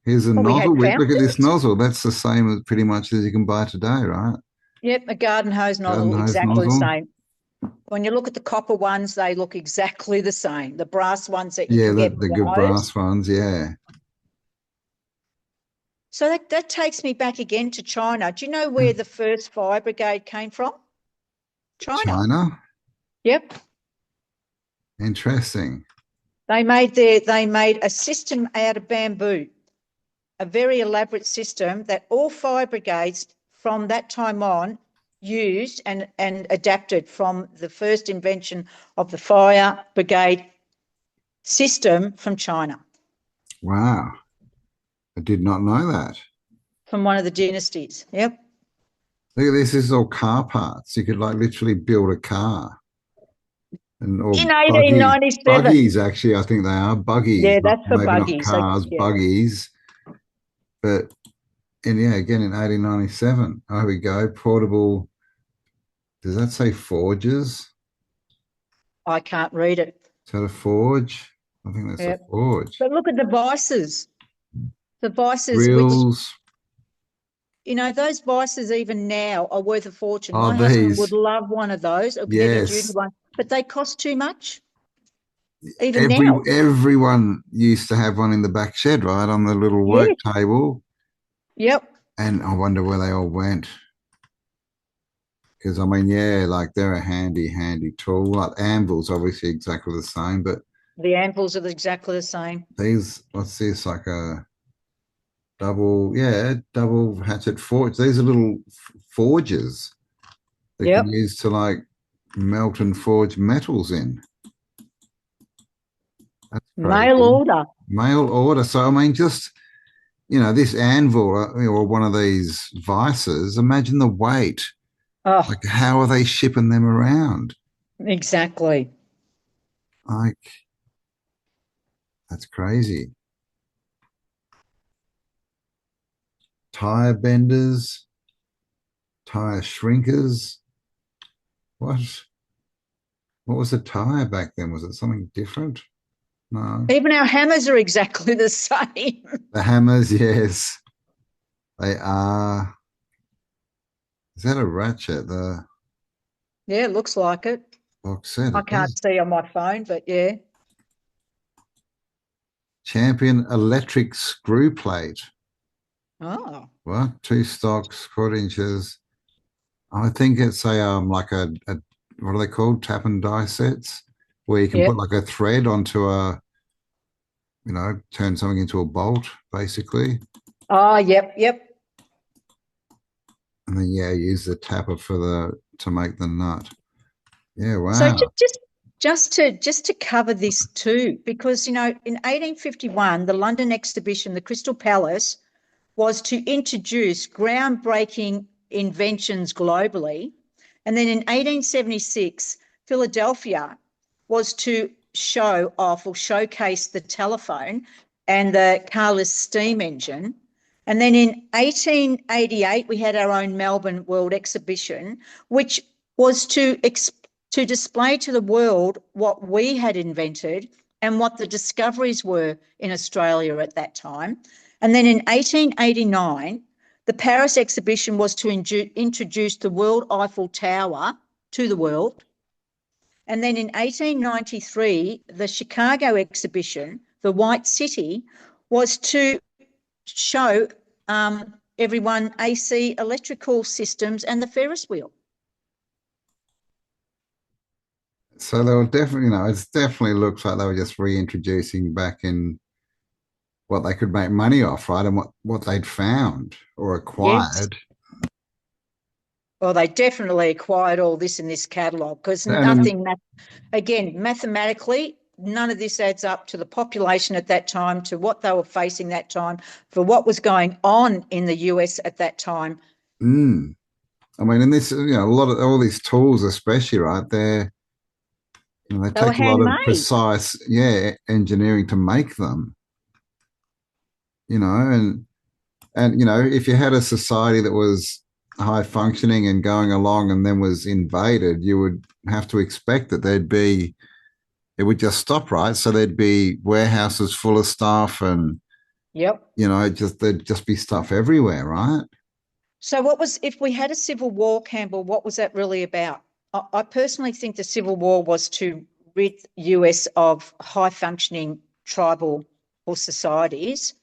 [SPEAKER 2] Here's a nozzle. Look at this nozzle. That's the same as pretty much as you can buy today, right?
[SPEAKER 1] Yep, a garden hose nozzle, exactly the same. When you look at the copper ones, they look exactly the same. The brass ones that you can get.
[SPEAKER 2] The good brass ones, yeah.
[SPEAKER 1] So that takes me back again to China. Do you know where the first fire brigade came from? China. Yep.
[SPEAKER 2] Interesting.
[SPEAKER 1] They made a system out of bamboo, a very elaborate system that all fire brigades from that time on used and adapted from the first invention of the fire brigade system from China.
[SPEAKER 2] Wow. I did not know that.
[SPEAKER 1] from one of the dynasties. Yep.
[SPEAKER 2] Look at this. This is all car parts. You could like literally build a car. And or
[SPEAKER 1] In
[SPEAKER 2] buggies.
[SPEAKER 1] 1897.
[SPEAKER 2] Buggies, actually, I think they are buggies,
[SPEAKER 1] Yeah,
[SPEAKER 2] not
[SPEAKER 1] that's for
[SPEAKER 2] maybe not
[SPEAKER 1] buggies.
[SPEAKER 2] cars,
[SPEAKER 1] Yeah.
[SPEAKER 2] buggies. But and yeah, again in 1897. Oh, here we go. Portable. Does that say forges?
[SPEAKER 1] I can't read it.
[SPEAKER 2] Is that a forge? I think that's a
[SPEAKER 1] Yep.
[SPEAKER 2] forge.
[SPEAKER 1] But look at the vices. The vices, which,
[SPEAKER 2] Grills.
[SPEAKER 1] those vices even now are worth a fortune.
[SPEAKER 2] Oh,
[SPEAKER 1] My husband would
[SPEAKER 2] these.
[SPEAKER 1] love one of those, a heavy duty
[SPEAKER 2] Yes.
[SPEAKER 1] one, but they cost too much, even
[SPEAKER 2] Every
[SPEAKER 1] now.
[SPEAKER 2] everyone used to have one in the back shed, right, on the little work
[SPEAKER 1] Yes.
[SPEAKER 2] table.
[SPEAKER 1] Yep.
[SPEAKER 2] And I wonder where they all went. Because I mean, yeah, like they're a handy tool. Like anvils, obviously exactly the same, but
[SPEAKER 1] The anvils are exactly the same.
[SPEAKER 2] these, what's this? Like a double hatchet forge. These are little forges that can
[SPEAKER 1] Yep.
[SPEAKER 2] use to like melt and forge metals in. That's
[SPEAKER 1] Mail
[SPEAKER 2] crazy.
[SPEAKER 1] order.
[SPEAKER 2] Mail order. So I mean, just this anvil or one of these vices. Imagine the weight.
[SPEAKER 1] Oh,
[SPEAKER 2] Like, how are they shipping them around?
[SPEAKER 1] exactly.
[SPEAKER 2] Like, that's crazy. Tire benders, tire shrinkers. What? What was a tire back then? Was it something different? No.
[SPEAKER 1] Even our hammers are exactly the same.
[SPEAKER 2] The hammers, yes, they are. Is that a ratchet? The
[SPEAKER 1] Yeah, it looks like it.
[SPEAKER 2] box set.
[SPEAKER 1] I
[SPEAKER 2] It
[SPEAKER 1] can't
[SPEAKER 2] does.
[SPEAKER 1] see on my phone, but yeah.
[SPEAKER 2] Champion electric screw plate.
[SPEAKER 1] Oh,
[SPEAKER 2] What? Two stocks, quarter inches. I think it's a like a what are they called? Tap and die sets, where you can
[SPEAKER 1] yep.
[SPEAKER 2] put like a thread onto a turn something into a bolt, basically.
[SPEAKER 1] Oh, yep.
[SPEAKER 2] And then yeah, use the tapper to make the nut. Yeah,
[SPEAKER 1] So
[SPEAKER 2] wow.
[SPEAKER 1] just to cover this too, because in 1851, the London exhibition, the Crystal Palace, was to introduce groundbreaking inventions globally. And then in 1876, Philadelphia was to show off or showcase the telephone and the carless steam engine. And then in 1888, we had our own Melbourne World Exhibition, which was to display to the world what we had invented and what the discoveries were in Australia at that time. And then in 1889, the Paris exhibition was to introduce the World Eiffel Tower to the world. And then in 1893, the Chicago exhibition, the White City, was to show everyone AC electrical systems and the Ferris wheel.
[SPEAKER 2] So they were definitely, it definitely looks like they were just reintroducing back in what they could make money off, right? And what they'd found or
[SPEAKER 1] Yes.
[SPEAKER 2] acquired.
[SPEAKER 1] Well, they definitely acquired all this in this catalogue because
[SPEAKER 2] And
[SPEAKER 1] nothing, again, mathematically, none of this adds up to the population at that time, to what they were facing that time, for what was going on in the US at that time.
[SPEAKER 2] I mean, in this, a lot of all these tools, especially, right? They
[SPEAKER 1] They were
[SPEAKER 2] take a lot of
[SPEAKER 1] handmade.
[SPEAKER 2] precise, engineering to make them. And if you had a society that was high functioning and going along and then was invaded, you would have to expect that it would just stop, right? So there'd be warehouses full of stuff and
[SPEAKER 1] Yep.
[SPEAKER 2] there'd just be stuff everywhere, right?
[SPEAKER 1] So if we had a civil war, Campbell, what was that really about? I personally think the Civil War was to rid US of high functioning tribal or societies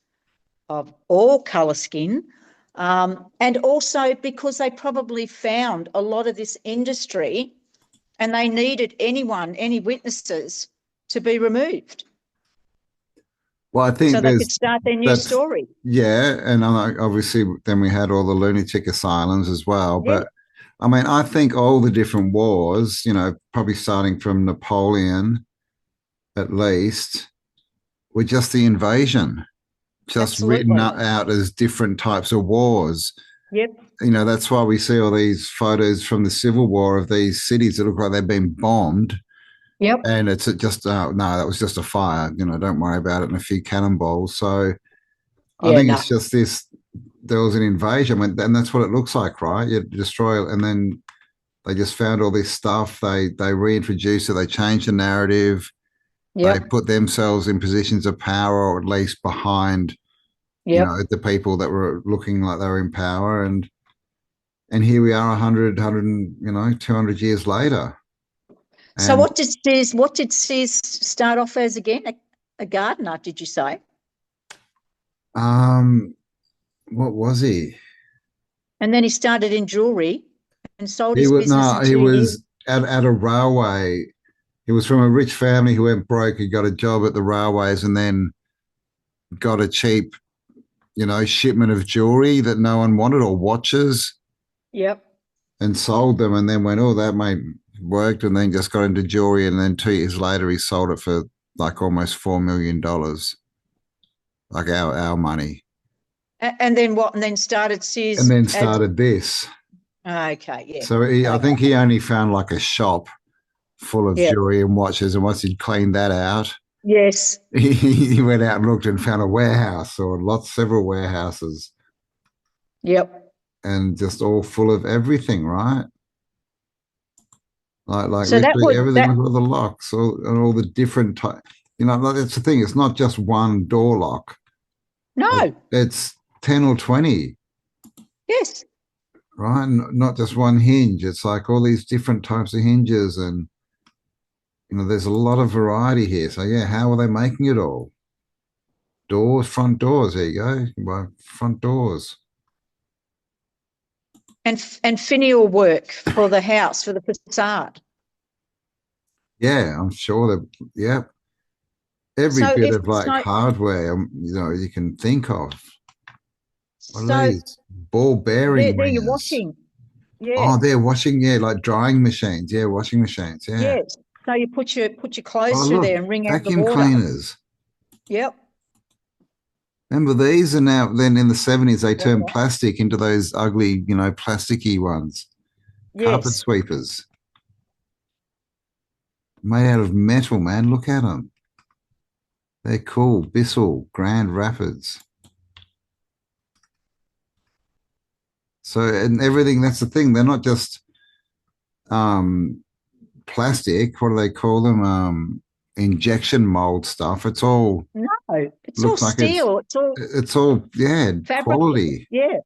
[SPEAKER 1] of all colour skin. And also because they probably found a lot of this industry and they needed any witnesses to be removed
[SPEAKER 2] Well, I
[SPEAKER 1] so
[SPEAKER 2] think
[SPEAKER 1] they could start their new
[SPEAKER 2] that's
[SPEAKER 1] story.
[SPEAKER 2] yeah, and obviously then we had all the lunatic asylums as well.
[SPEAKER 1] Yeah.
[SPEAKER 2] But I mean, I think all the different wars, probably starting from Napoleon at least, were just the invasion. just written
[SPEAKER 1] Absolutely.
[SPEAKER 2] out as different types of wars.
[SPEAKER 1] Yep.
[SPEAKER 2] That's why we see all these photos from the Civil War of these cities that look like they've been bombed.
[SPEAKER 1] Yep.
[SPEAKER 2] And it's just, no, that was just a fire. Don't worry about it, and a few cannonballs. So I
[SPEAKER 1] Yeah.
[SPEAKER 2] think
[SPEAKER 1] No.
[SPEAKER 2] it's just this, there was an invasion, and that's what it looks like, right? You destroy it, and then they just found all this stuff. They reintroduced it. They changed the narrative. They
[SPEAKER 1] Yep.
[SPEAKER 2] put themselves in positions of power, or at least behind,
[SPEAKER 1] Yep.
[SPEAKER 2] the people that were looking like they were in power. And here we are 100, 200 years later.
[SPEAKER 1] So
[SPEAKER 2] And
[SPEAKER 1] what did Sears start off as again? A gardener, did you say?
[SPEAKER 2] what was he?
[SPEAKER 1] And then he started in jewelry and sold
[SPEAKER 2] He
[SPEAKER 1] his
[SPEAKER 2] was
[SPEAKER 1] business
[SPEAKER 2] no,
[SPEAKER 1] in
[SPEAKER 2] he
[SPEAKER 1] 2 years.
[SPEAKER 2] was at a railway. He was from a rich family who went broke. He got a job at the railways and then got a cheap, shipment of jewelry that no one wanted, or watches,
[SPEAKER 1] Yep.
[SPEAKER 2] and sold them, and then went, oh, that might worked, and then just got into jewelry, and then 2 years later he sold it for like almost $4 million, like our money,
[SPEAKER 1] And then what? And then started
[SPEAKER 2] and
[SPEAKER 1] Sears
[SPEAKER 2] then
[SPEAKER 1] as
[SPEAKER 2] started this.
[SPEAKER 1] okay, yeah.
[SPEAKER 2] So I
[SPEAKER 1] Okay.
[SPEAKER 2] think he only found like a shop full of
[SPEAKER 1] Yeah.
[SPEAKER 2] jewelry and watches, and once he'd cleaned that out,
[SPEAKER 1] Yes.
[SPEAKER 2] he went out and looked and found a warehouse, or several warehouses,
[SPEAKER 1] Yep.
[SPEAKER 2] and just all full of everything, right? Like
[SPEAKER 1] So that
[SPEAKER 2] literally
[SPEAKER 1] would
[SPEAKER 2] everything.
[SPEAKER 1] that
[SPEAKER 2] Look at all the locks, and all the different type. Like, that's the thing. It's not just one door lock.
[SPEAKER 1] no.
[SPEAKER 2] It's 10 or 20,
[SPEAKER 1] Yes.
[SPEAKER 2] right? Not just one hinge. It's like all these different types of hinges, and there's a lot of variety here. So yeah, how are they making it all? Doors, front doors. There you go. Well, front doors.
[SPEAKER 1] And finial work for the house, for the facade.
[SPEAKER 2] Yeah, I'm sure that. Yeah, every
[SPEAKER 1] So
[SPEAKER 2] bit
[SPEAKER 1] if
[SPEAKER 2] of like
[SPEAKER 1] so
[SPEAKER 2] hardware you can think of. What are
[SPEAKER 1] so
[SPEAKER 2] these? Ball bearing
[SPEAKER 1] there you're
[SPEAKER 2] ringers.
[SPEAKER 1] washing. Yeah.
[SPEAKER 2] Oh, they're washing. Yeah, like drying machines. Yeah, washing machines. Yeah.
[SPEAKER 1] Yes. So you put your clothes
[SPEAKER 2] Oh,
[SPEAKER 1] through
[SPEAKER 2] look,
[SPEAKER 1] there and wring out the
[SPEAKER 2] vacuum
[SPEAKER 1] water.
[SPEAKER 2] cleaners.
[SPEAKER 1] Yep.
[SPEAKER 2] Remember these? And now, then in the 70s, they turned
[SPEAKER 1] Wow.
[SPEAKER 2] plastic into those ugly, plasticky ones. Carpet
[SPEAKER 1] Yes.
[SPEAKER 2] sweepers made out of metal, man. Look at them. They're cool. Bissell, Grand Rapids. So, and everything, that's the thing. They're not just plastic. What do they call them? Injection mold stuff. It's all
[SPEAKER 1] No, it's all
[SPEAKER 2] looks like it's
[SPEAKER 1] steel. It's all
[SPEAKER 2] it's all, yeah,
[SPEAKER 1] fabric.
[SPEAKER 2] quality.
[SPEAKER 1] Yeah.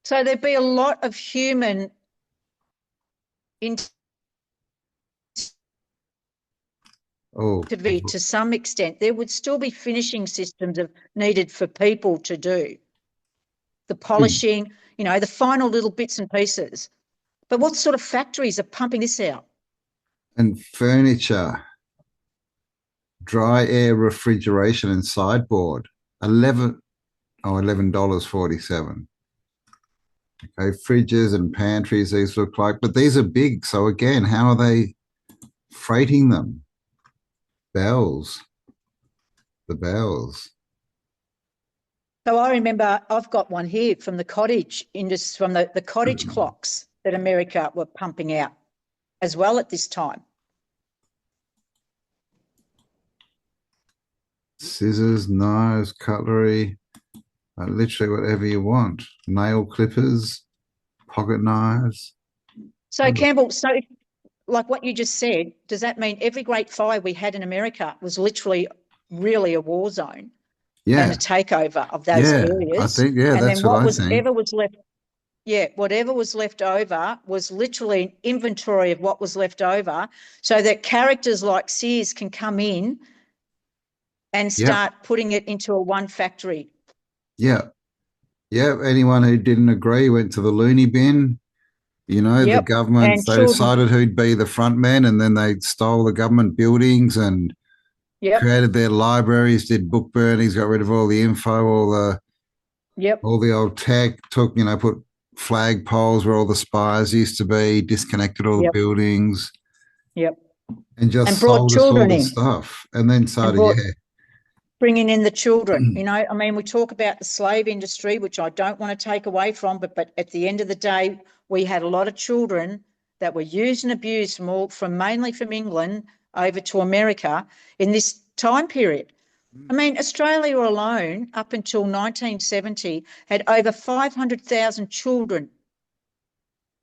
[SPEAKER 1] So there'd be a lot of human
[SPEAKER 2] Oh,
[SPEAKER 1] to some extent. There would still be finishing systems needed for people to do the polishing, the final little bits and pieces. But what sort of factories are pumping this out?
[SPEAKER 2] and furniture, dry air refrigeration and sideboard. 11.47. Okay, fridges and pantries, these look like, but these are big. So again, how are they freighting them? Bells, the bells.
[SPEAKER 1] So I remember I've got one here from the cottage industry, from the cottage clocks that America were pumping out as well at this time.
[SPEAKER 2] Scissors, knives, cutlery, literally whatever you want. Nail clippers, pocket knives.
[SPEAKER 1] So Campbell, like what you just said, does that mean every great fire we had in America was literally really a war zone and a
[SPEAKER 2] Yeah,
[SPEAKER 1] takeover of those
[SPEAKER 2] yeah. I
[SPEAKER 1] areas?
[SPEAKER 2] think, yeah,
[SPEAKER 1] And
[SPEAKER 2] that's
[SPEAKER 1] then
[SPEAKER 2] what I think.
[SPEAKER 1] whatever was left over was literally an inventory of what was left over, so that characters like Sears can come in and
[SPEAKER 2] Yep,
[SPEAKER 1] start putting it into a one factory.
[SPEAKER 2] yeah, yeah. Anyone who didn't agree went to the loony bin. The
[SPEAKER 1] Yep.
[SPEAKER 2] government,
[SPEAKER 1] And
[SPEAKER 2] they
[SPEAKER 1] children.
[SPEAKER 2] decided who'd be the front men, and then they stole the government buildings and
[SPEAKER 1] Yep.
[SPEAKER 2] created their libraries, did book burnings, got rid of all the info,
[SPEAKER 1] Yep.
[SPEAKER 2] all the old tech, put flag poles where all the spires used to be, disconnected all the
[SPEAKER 1] Yep.
[SPEAKER 2] buildings,
[SPEAKER 1] Yep.
[SPEAKER 2] and
[SPEAKER 1] And
[SPEAKER 2] just
[SPEAKER 1] brought
[SPEAKER 2] sold us all
[SPEAKER 1] children
[SPEAKER 2] the
[SPEAKER 1] in
[SPEAKER 2] stuff. And then
[SPEAKER 1] and
[SPEAKER 2] started,
[SPEAKER 1] brought
[SPEAKER 2] yeah,
[SPEAKER 1] bringing in the children. You know, I mean, we talk about the slave industry, which I don't want to take away from, but at the end of the day, we had a lot of children that were used and abused mainly from England over to America in this time period. I mean, Australia alone, up until 1970, had over 500,000 children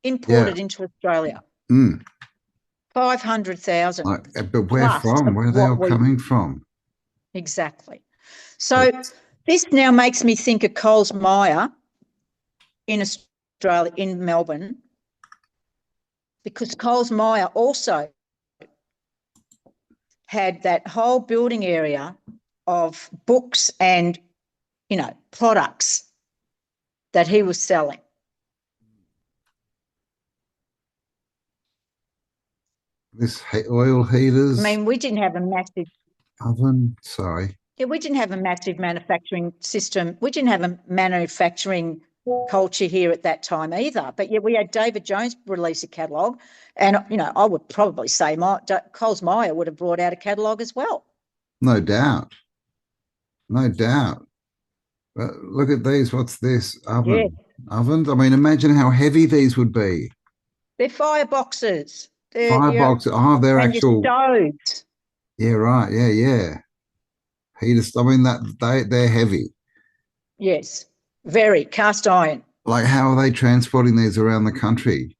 [SPEAKER 1] imported into Australia. 500,000.
[SPEAKER 2] But where from? Where are they all coming from?
[SPEAKER 1] Exactly. So this now makes me think of Coles Myer in Australia, in Melbourne, because Coles Myer also had that whole building area of books and, you know, products that he was selling.
[SPEAKER 2] This oil heaters.
[SPEAKER 1] I mean, we didn't have a massive
[SPEAKER 2] oven. Sorry.
[SPEAKER 1] Yeah, we didn't have a massive manufacturing system. We didn't have a manufacturing culture here at that time either. But yeah, we had David Jones release a catalogue, and you know, I would probably say Coles Myer would have brought out a catalogue as well.
[SPEAKER 2] No doubt. No doubt. But look at these. What's this? Oven.
[SPEAKER 1] Yeah.
[SPEAKER 2] Ovens. I mean, imagine how heavy these would be.
[SPEAKER 1] They're fireboxes.
[SPEAKER 2] Fireboxes. Oh, they're
[SPEAKER 1] and
[SPEAKER 2] actual
[SPEAKER 1] stoves.
[SPEAKER 2] Yeah, right. Yeah. Heaters. I mean, they're heavy.
[SPEAKER 1] Yes, very cast iron.
[SPEAKER 2] Like, how are they transporting these around the country?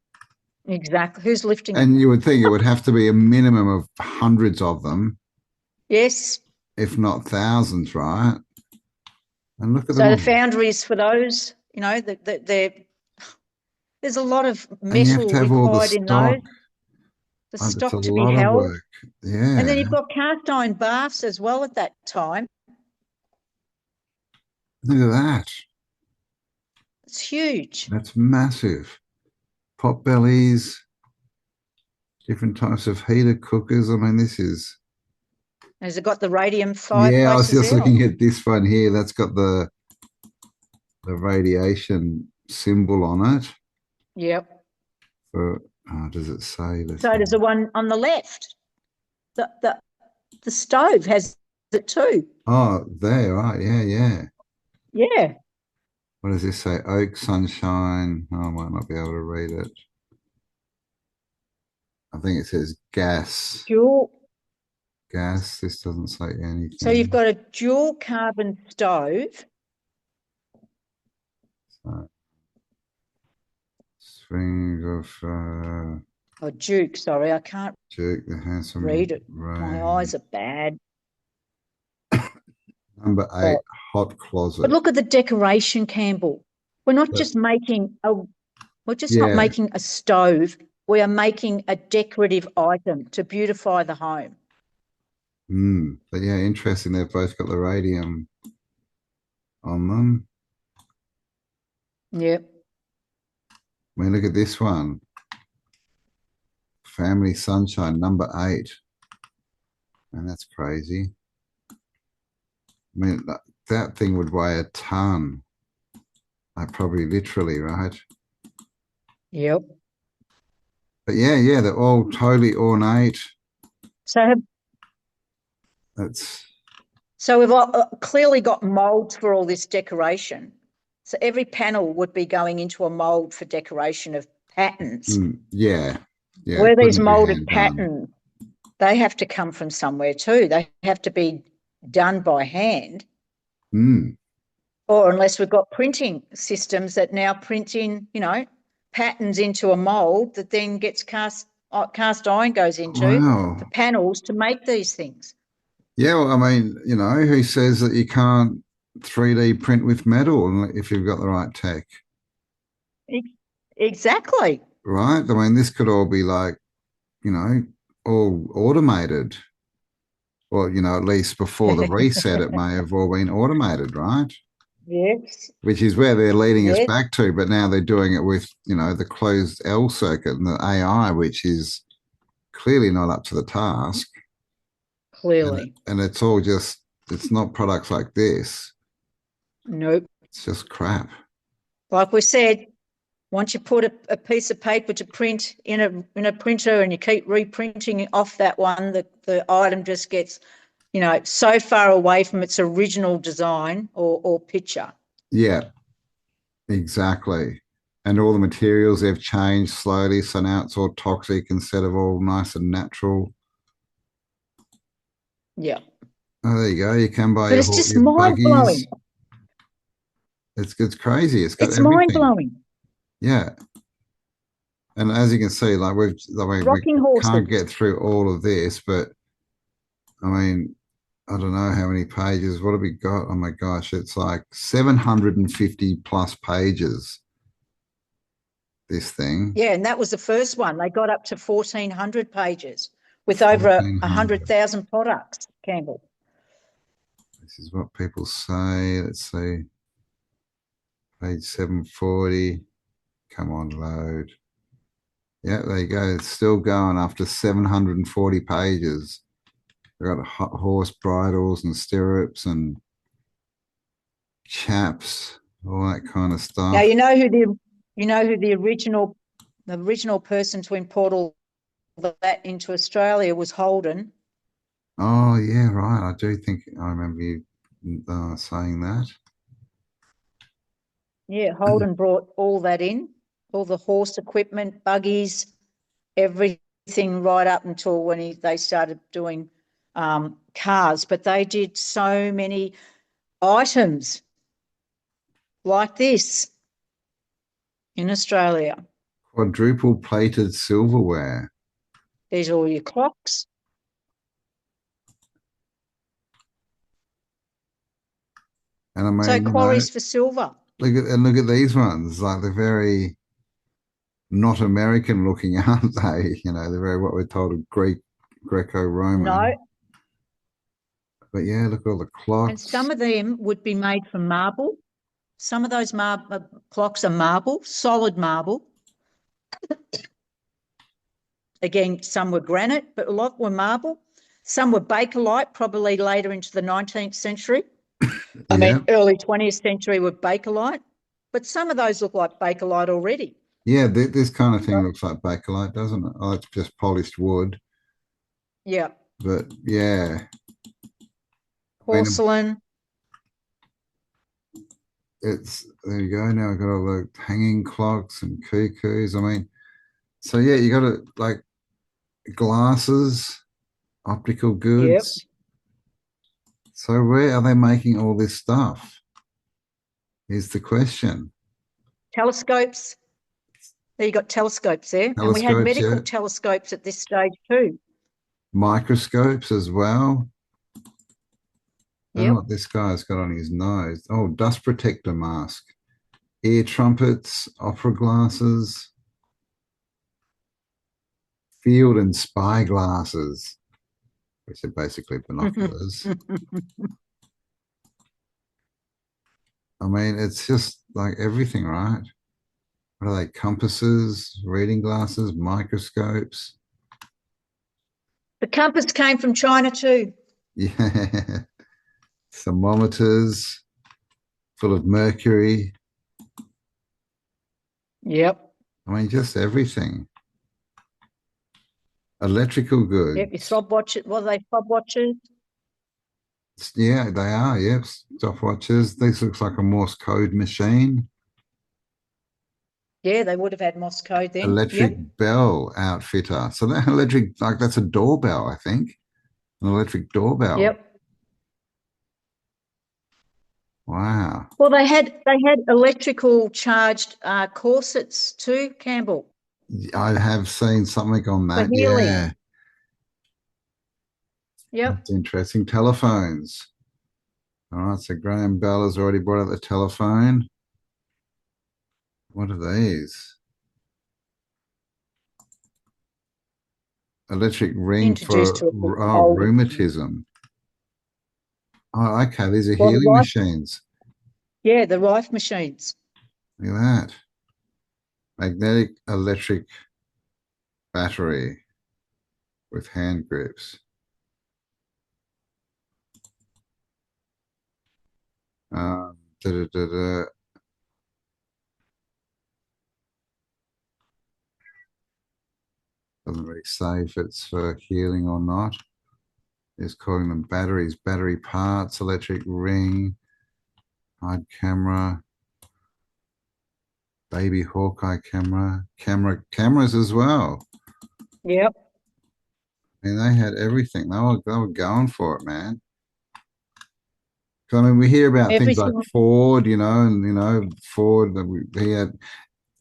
[SPEAKER 1] Exactly. Who's lifting them?
[SPEAKER 2] And you would think it would have to be a minimum of hundreds of them.
[SPEAKER 1] Yes.
[SPEAKER 2] If not thousands, right? And look at
[SPEAKER 1] So the foundries for those, you know, there's a lot of metal required in those. The stock to be held.
[SPEAKER 2] Yeah.
[SPEAKER 1] And then you've got cast iron baths as well at that time.
[SPEAKER 2] Look at that.
[SPEAKER 1] It's huge.
[SPEAKER 2] That's massive. Pot bellies, different types of heater cookers. I mean, this is...
[SPEAKER 1] Has it got the radium fireplaces?
[SPEAKER 2] Yeah, I was just looking at this one here. That's got the radiation symbol on it.
[SPEAKER 1] Yep.
[SPEAKER 2] Does it say?
[SPEAKER 1] So does the one on the left. The stove has it too.
[SPEAKER 2] Oh, there, right. Yeah.
[SPEAKER 1] Yeah.
[SPEAKER 2] What does this say? Oak, sunshine. Oh, I might not be able to read it. I think it says gas.
[SPEAKER 1] Dual.
[SPEAKER 2] Gas. This doesn't say anything.
[SPEAKER 1] So you've got a dual carbon stove.
[SPEAKER 2] So, strings of...
[SPEAKER 1] Oh, Duke, sorry, I can't
[SPEAKER 2] Duke, the handsome
[SPEAKER 1] read it.
[SPEAKER 2] Rain.
[SPEAKER 1] My eyes are bad.
[SPEAKER 2] Number 8, hot closet.
[SPEAKER 1] But look at the decoration, Campbell. We're not just making not making a stove. We are making a decorative item to beautify the home.
[SPEAKER 2] But yeah, interesting. They've both got the radium on them.
[SPEAKER 1] Yep.
[SPEAKER 2] I mean, look at this one. Family Sunshine, number 8. And that's crazy. I mean, that thing would weigh a ton. Like, probably literally, right?
[SPEAKER 1] Yep.
[SPEAKER 2] But yeah, they're all totally ornate.
[SPEAKER 1] So we've clearly got molds for all this decoration. So every panel would be going into a mold for decoration of patterns.
[SPEAKER 2] Yeah.
[SPEAKER 1] Where these molded patterns, they have to come from somewhere too. They have to be done by hand. Or unless we've got printing systems that now print in, you know, patterns into a mold that then gets cast iron goes into the panels to make these things.
[SPEAKER 2] Yeah, well, I mean, you know, who says that you can't 3D print with metal if you've got the right tech?
[SPEAKER 1] Exactly.
[SPEAKER 2] Right? I mean, this could all be like, you know, all automated. Well, you know, at least before the reset, it may have all been automated, right?
[SPEAKER 1] Yes.
[SPEAKER 2] Which is where they're leading us back to, but now they're doing it with, you know, the closed L circuit and the AI, which is clearly not up to the task.
[SPEAKER 1] Clearly.
[SPEAKER 2] And it's all just, it's not products like this.
[SPEAKER 1] Nope.
[SPEAKER 2] It's just crap.
[SPEAKER 1] Like we said, once you put a piece of paper to print in a printer and you keep reprinting off that one, the item just gets so far away from its original design or picture.
[SPEAKER 2] Yeah, exactly. And all the materials they've changed slowly, so now it's all toxic instead of all nice and natural.
[SPEAKER 1] Yeah.
[SPEAKER 2] Oh, there you go. You can buy
[SPEAKER 1] But it's just
[SPEAKER 2] your
[SPEAKER 1] mind
[SPEAKER 2] buggies.
[SPEAKER 1] blowing.
[SPEAKER 2] It's crazy. It's got
[SPEAKER 1] It's mind
[SPEAKER 2] everything.
[SPEAKER 1] blowing.
[SPEAKER 2] Yeah. And as you can see, like we
[SPEAKER 1] Rocking
[SPEAKER 2] can't
[SPEAKER 1] horses.
[SPEAKER 2] get through all of this, but I mean, I don't know how many pages. What have we got? Oh my gosh, it's like 750 plus pages, this thing.
[SPEAKER 1] Yeah, and that was the first one. They got up to 1,400 pages with over
[SPEAKER 2] 1400.
[SPEAKER 1] 100,000 products, Campbell.
[SPEAKER 2] This is what people say. Let's see. Page 740. Come on, load. Yeah, there you go. It's still going after 740 pages. They've got horse bridles and stirrups and chaps, all that kind of
[SPEAKER 1] Now
[SPEAKER 2] stuff.
[SPEAKER 1] you know who the original person to import all that into Australia was Holden.
[SPEAKER 2] Oh, yeah, right. I do think I remember you saying that.
[SPEAKER 1] Yeah, Holden brought all that in, all the horse equipment, buggies, everything right up until when they started doing cars. But they did so many items like this in Australia.
[SPEAKER 2] Quadruple plated silverware.
[SPEAKER 1] There's all your clocks.
[SPEAKER 2] And I
[SPEAKER 1] So
[SPEAKER 2] mean,
[SPEAKER 1] quarries for silver.
[SPEAKER 2] look at these ones. Like they're very not American looking, aren't they? They're very what we're told of Greco-Roman.
[SPEAKER 1] No,
[SPEAKER 2] But yeah, look at all the
[SPEAKER 1] and some
[SPEAKER 2] clocks.
[SPEAKER 1] of them would be made from marble. Some of those clocks are marble, solid marble. Again, some were granite, but a lot were marble. Some were bakelite, probably later into the 19th century.
[SPEAKER 2] Yeah.
[SPEAKER 1] Early 20th century were bakelite, but some of those look like bakelite already.
[SPEAKER 2] Yeah, this kind of thing looks like bakelite, doesn't it? Oh, it's just polished wood.
[SPEAKER 1] Yeah.
[SPEAKER 2] But yeah, I mean,
[SPEAKER 1] Porcelain.
[SPEAKER 2] it's there you go. Now I've got all the hanging clocks and cuckoos. I mean, so yeah, you got it like glasses, optical
[SPEAKER 1] Yep.
[SPEAKER 2] goods. So where are they making all this stuff? Is the question.
[SPEAKER 1] Telescopes. There you got telescopes there. And we had
[SPEAKER 2] Telescopes,
[SPEAKER 1] medical
[SPEAKER 2] yeah.
[SPEAKER 1] telescopes at this stage too.
[SPEAKER 2] Microscopes as well. I don't know
[SPEAKER 1] Yep.
[SPEAKER 2] what this guy's got on his nose. Oh, dust protector mask. Ear trumpets, opera glasses, field and spy glasses, which are basically binoculars. I mean, it's just like everything, right? What are they? Compasses, reading glasses, microscopes.
[SPEAKER 1] The compass came from China too.
[SPEAKER 2] Yeah. Thermometers full of mercury.
[SPEAKER 1] Yep.
[SPEAKER 2] I mean, just everything. Electrical
[SPEAKER 1] Yep. Your
[SPEAKER 2] goods.
[SPEAKER 1] stopwatches. What are they? Stopwatches.
[SPEAKER 2] Yeah, they are. Yep. Stopwatches. This looks like a Morse code machine.
[SPEAKER 1] Yeah, they would have had Morse code then.
[SPEAKER 2] Electric
[SPEAKER 1] Yep.
[SPEAKER 2] bell outfitter. So that electric, like that's a doorbell, I think. An electric doorbell.
[SPEAKER 1] Yep.
[SPEAKER 2] Wow.
[SPEAKER 1] Well, they had electrical charged corsets too, Campbell,
[SPEAKER 2] I have seen something on
[SPEAKER 1] for
[SPEAKER 2] that.
[SPEAKER 1] healing.
[SPEAKER 2] Yeah.
[SPEAKER 1] Yep.
[SPEAKER 2] That's interesting. Telephones. All right. So Graham Bell has already brought out the telephone. What are these? Electric ring
[SPEAKER 1] Introduced
[SPEAKER 2] for
[SPEAKER 1] to it older.
[SPEAKER 2] rheumatism. Oh, okay. These are
[SPEAKER 1] Well, the
[SPEAKER 2] healing
[SPEAKER 1] Rife,
[SPEAKER 2] machines.
[SPEAKER 1] yeah, the Rife machines.
[SPEAKER 2] Look at that. Magnetic electric battery with hand grips. Da, da, da, da. Doesn't really say if it's for healing or not. Is calling them batteries, battery parts, electric ring, hide camera, baby Hawkeye cameras as well.
[SPEAKER 1] Yep.
[SPEAKER 2] And they had everything. They were going for it, man. I mean, we hear about things like
[SPEAKER 1] Everything.
[SPEAKER 2] Ford, and Ford he had,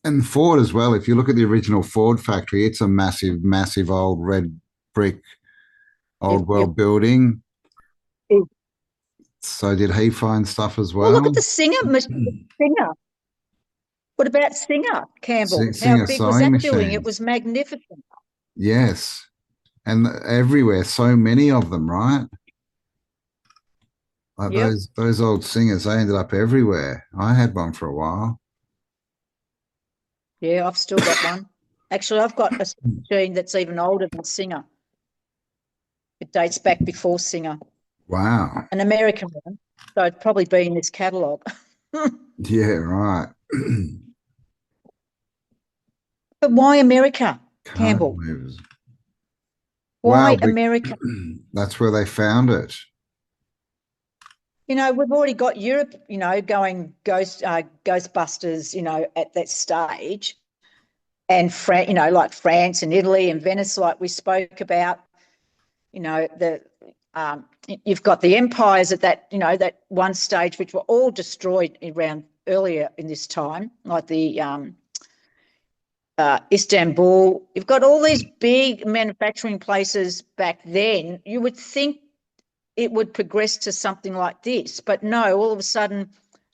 [SPEAKER 2] and Ford as well. If you look at the original Ford factory, it's a massive, massive old red brick,
[SPEAKER 1] Yep.
[SPEAKER 2] old world building.
[SPEAKER 1] Yep.
[SPEAKER 2] So did he find stuff as
[SPEAKER 1] Well, look at
[SPEAKER 2] well?
[SPEAKER 1] the Singer. What about Singer, Campbell? How
[SPEAKER 2] Singer
[SPEAKER 1] big was
[SPEAKER 2] sewing
[SPEAKER 1] that building? It
[SPEAKER 2] machines.
[SPEAKER 1] was magnificent.
[SPEAKER 2] Yes, and everywhere, so many of them, right? Like
[SPEAKER 1] Yep.
[SPEAKER 2] those old singers, they ended up everywhere. I had one for a while.
[SPEAKER 1] Yeah, I've still got one. Actually, I've got a machine that's even older than Singer. It dates back before Singer,
[SPEAKER 2] Wow.
[SPEAKER 1] an American one. So it'd probably be in this catalogue.
[SPEAKER 2] Yeah, right.
[SPEAKER 1] But why America,
[SPEAKER 2] Card
[SPEAKER 1] Campbell?
[SPEAKER 2] movers. Wow,
[SPEAKER 1] Why America?
[SPEAKER 2] that's where they found it.
[SPEAKER 1] You know, we've already got Europe, going Ghostbusters, at that stage. And, like France and Italy and Venice, like we spoke about, you've got the empires at that one stage, which were all destroyed around earlier in this time, like the Istanbul. You've got all these big manufacturing places back then. You would think it would progress to something like this, but no, all of a sudden,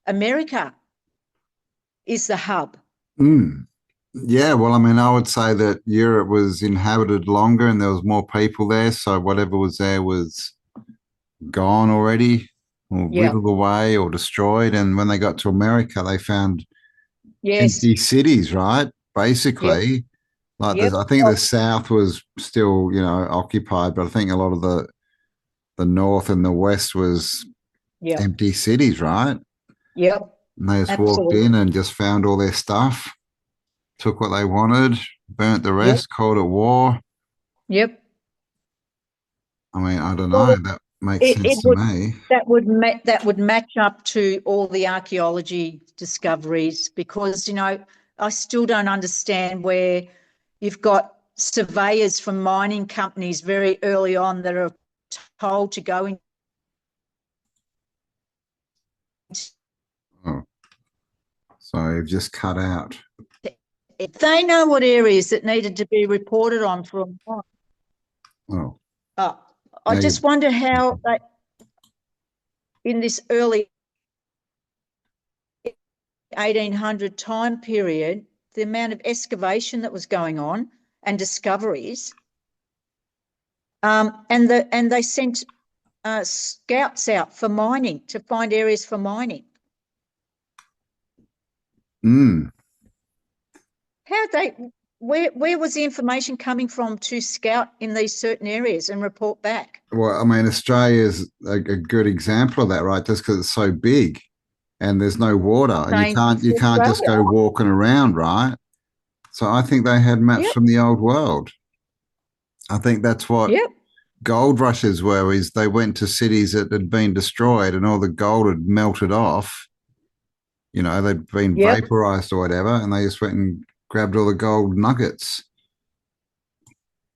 [SPEAKER 1] America is the hub.
[SPEAKER 2] Mm. Yeah, well, I mean, I would say that Europe was inhabited longer and there was more people there, so whatever was there was gone already, or
[SPEAKER 1] Yeah.
[SPEAKER 2] whittled away, or destroyed. And when they got to America, they found
[SPEAKER 1] Yes.
[SPEAKER 2] empty cities, right?
[SPEAKER 1] Yep.
[SPEAKER 2] Basically, like
[SPEAKER 1] Yep.
[SPEAKER 2] I think the South was still, occupied, but I think a lot of the North and the West was
[SPEAKER 1] Yep.
[SPEAKER 2] empty cities, right?
[SPEAKER 1] Yep.
[SPEAKER 2] And they just walked
[SPEAKER 1] Absolutely.
[SPEAKER 2] in and just found all their stuff, took what they wanted, burnt the
[SPEAKER 1] Yep.
[SPEAKER 2] rest, called it war.
[SPEAKER 1] Yep.
[SPEAKER 2] I mean, I don't know.
[SPEAKER 1] Well,
[SPEAKER 2] That makes
[SPEAKER 1] it,
[SPEAKER 2] sense
[SPEAKER 1] it
[SPEAKER 2] to
[SPEAKER 1] would
[SPEAKER 2] me.
[SPEAKER 1] that would match up to all the archaeology discoveries, because I still don't understand where you've got surveyors from mining companies very early on that are told to go in.
[SPEAKER 2] Oh, so you've just cut out.
[SPEAKER 1] They know what areas that needed to be reported on from.
[SPEAKER 2] Oh,
[SPEAKER 1] Oh, I
[SPEAKER 2] now
[SPEAKER 1] just
[SPEAKER 2] you.
[SPEAKER 1] wonder how in this early 1800 time period, the amount of excavation that was going on and discoveries, and they sent scouts out for mining to find areas for mining.
[SPEAKER 2] Mm.
[SPEAKER 1] How they where was the information coming from to scout in these certain areas and report back?
[SPEAKER 2] Well, I mean, Australia is a good example of that, right? Just because it's so big and there's no water, and you
[SPEAKER 1] Same
[SPEAKER 2] can't you
[SPEAKER 1] for
[SPEAKER 2] can't just
[SPEAKER 1] Australia.
[SPEAKER 2] go walking around, right? So I think they had maps
[SPEAKER 1] Yep.
[SPEAKER 2] from the old world. I think that's what
[SPEAKER 1] Yep.
[SPEAKER 2] gold rushes were. Is they went to cities that had been destroyed and all the gold had melted off. They'd been
[SPEAKER 1] Yep.
[SPEAKER 2] vaporized or whatever, and they just went and grabbed all the gold nuggets.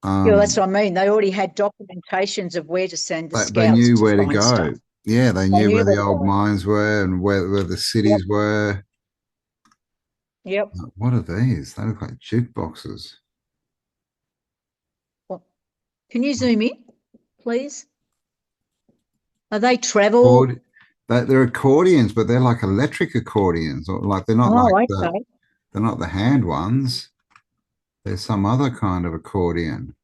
[SPEAKER 1] Yeah, that's
[SPEAKER 2] Um,
[SPEAKER 1] what I mean. They already had documentations of where to send the
[SPEAKER 2] they
[SPEAKER 1] scouts
[SPEAKER 2] knew
[SPEAKER 1] to
[SPEAKER 2] where to
[SPEAKER 1] find
[SPEAKER 2] go.
[SPEAKER 1] stuff.
[SPEAKER 2] Yeah, they
[SPEAKER 1] They
[SPEAKER 2] knew
[SPEAKER 1] knew
[SPEAKER 2] where
[SPEAKER 1] where
[SPEAKER 2] the
[SPEAKER 1] to
[SPEAKER 2] old
[SPEAKER 1] go.
[SPEAKER 2] mines were and where the
[SPEAKER 1] Yep.
[SPEAKER 2] cities were.
[SPEAKER 1] Yep.
[SPEAKER 2] What are these? They look like jukeboxes.
[SPEAKER 1] Well, can you zoom in, please? Are they travel?
[SPEAKER 2] Accord- they're accordions, but they're like electric accordions, or like
[SPEAKER 1] Oh, okay.
[SPEAKER 2] they're not the hand ones. They're some other kind of accordion.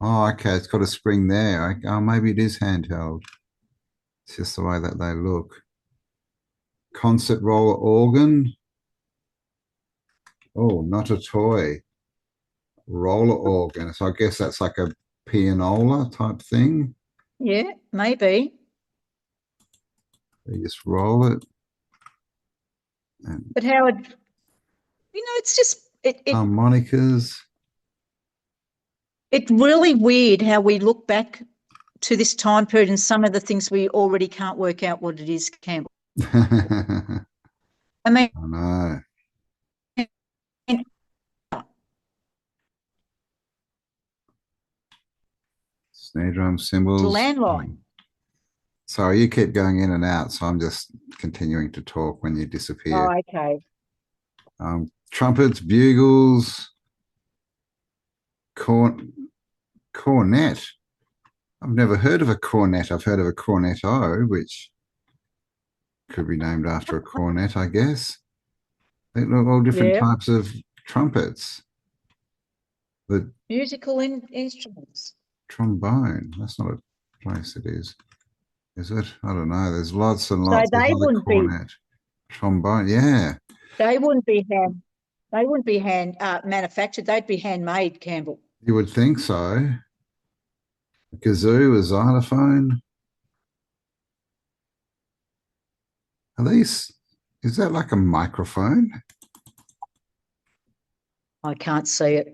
[SPEAKER 2] Oh, okay. It's got a spring there. Oh, maybe it is handheld. It's just the way that they look. Concert roller organ. Oh, not a toy. Roller organ. So I guess that's like a pianola type thing.
[SPEAKER 1] Yeah, maybe.
[SPEAKER 2] You just roll it. And
[SPEAKER 1] But Howard, it's just it
[SPEAKER 2] harmonicas.
[SPEAKER 1] It's really weird how we look back to this time period and some of the things we already can't work out what it is, Campbell.
[SPEAKER 2] I
[SPEAKER 1] I mean,
[SPEAKER 2] know. Snare drum symbols.
[SPEAKER 1] landline.
[SPEAKER 2] Sorry, you keep going in and out, so I'm just continuing to talk when you disappear.
[SPEAKER 1] Oh, okay.
[SPEAKER 2] Trumpets, bugles, cornet. I've never heard of a cornet. I've heard of a cornetto, which could be named after a cornet, I guess. They look all different
[SPEAKER 1] Yeah.
[SPEAKER 2] types of trumpets. The
[SPEAKER 1] Musical instruments.
[SPEAKER 2] trombone. That's not a place it is it? I don't know. There's lots and
[SPEAKER 1] So
[SPEAKER 2] lots. There's
[SPEAKER 1] they
[SPEAKER 2] other
[SPEAKER 1] wouldn't be
[SPEAKER 2] cornet. Trombone, yeah.
[SPEAKER 1] they wouldn't be hand manufactured. They'd be handmade, Campbell.
[SPEAKER 2] You would think so. A kazoo, a xylophone. Are these, is that like a microphone?
[SPEAKER 1] I can't see it.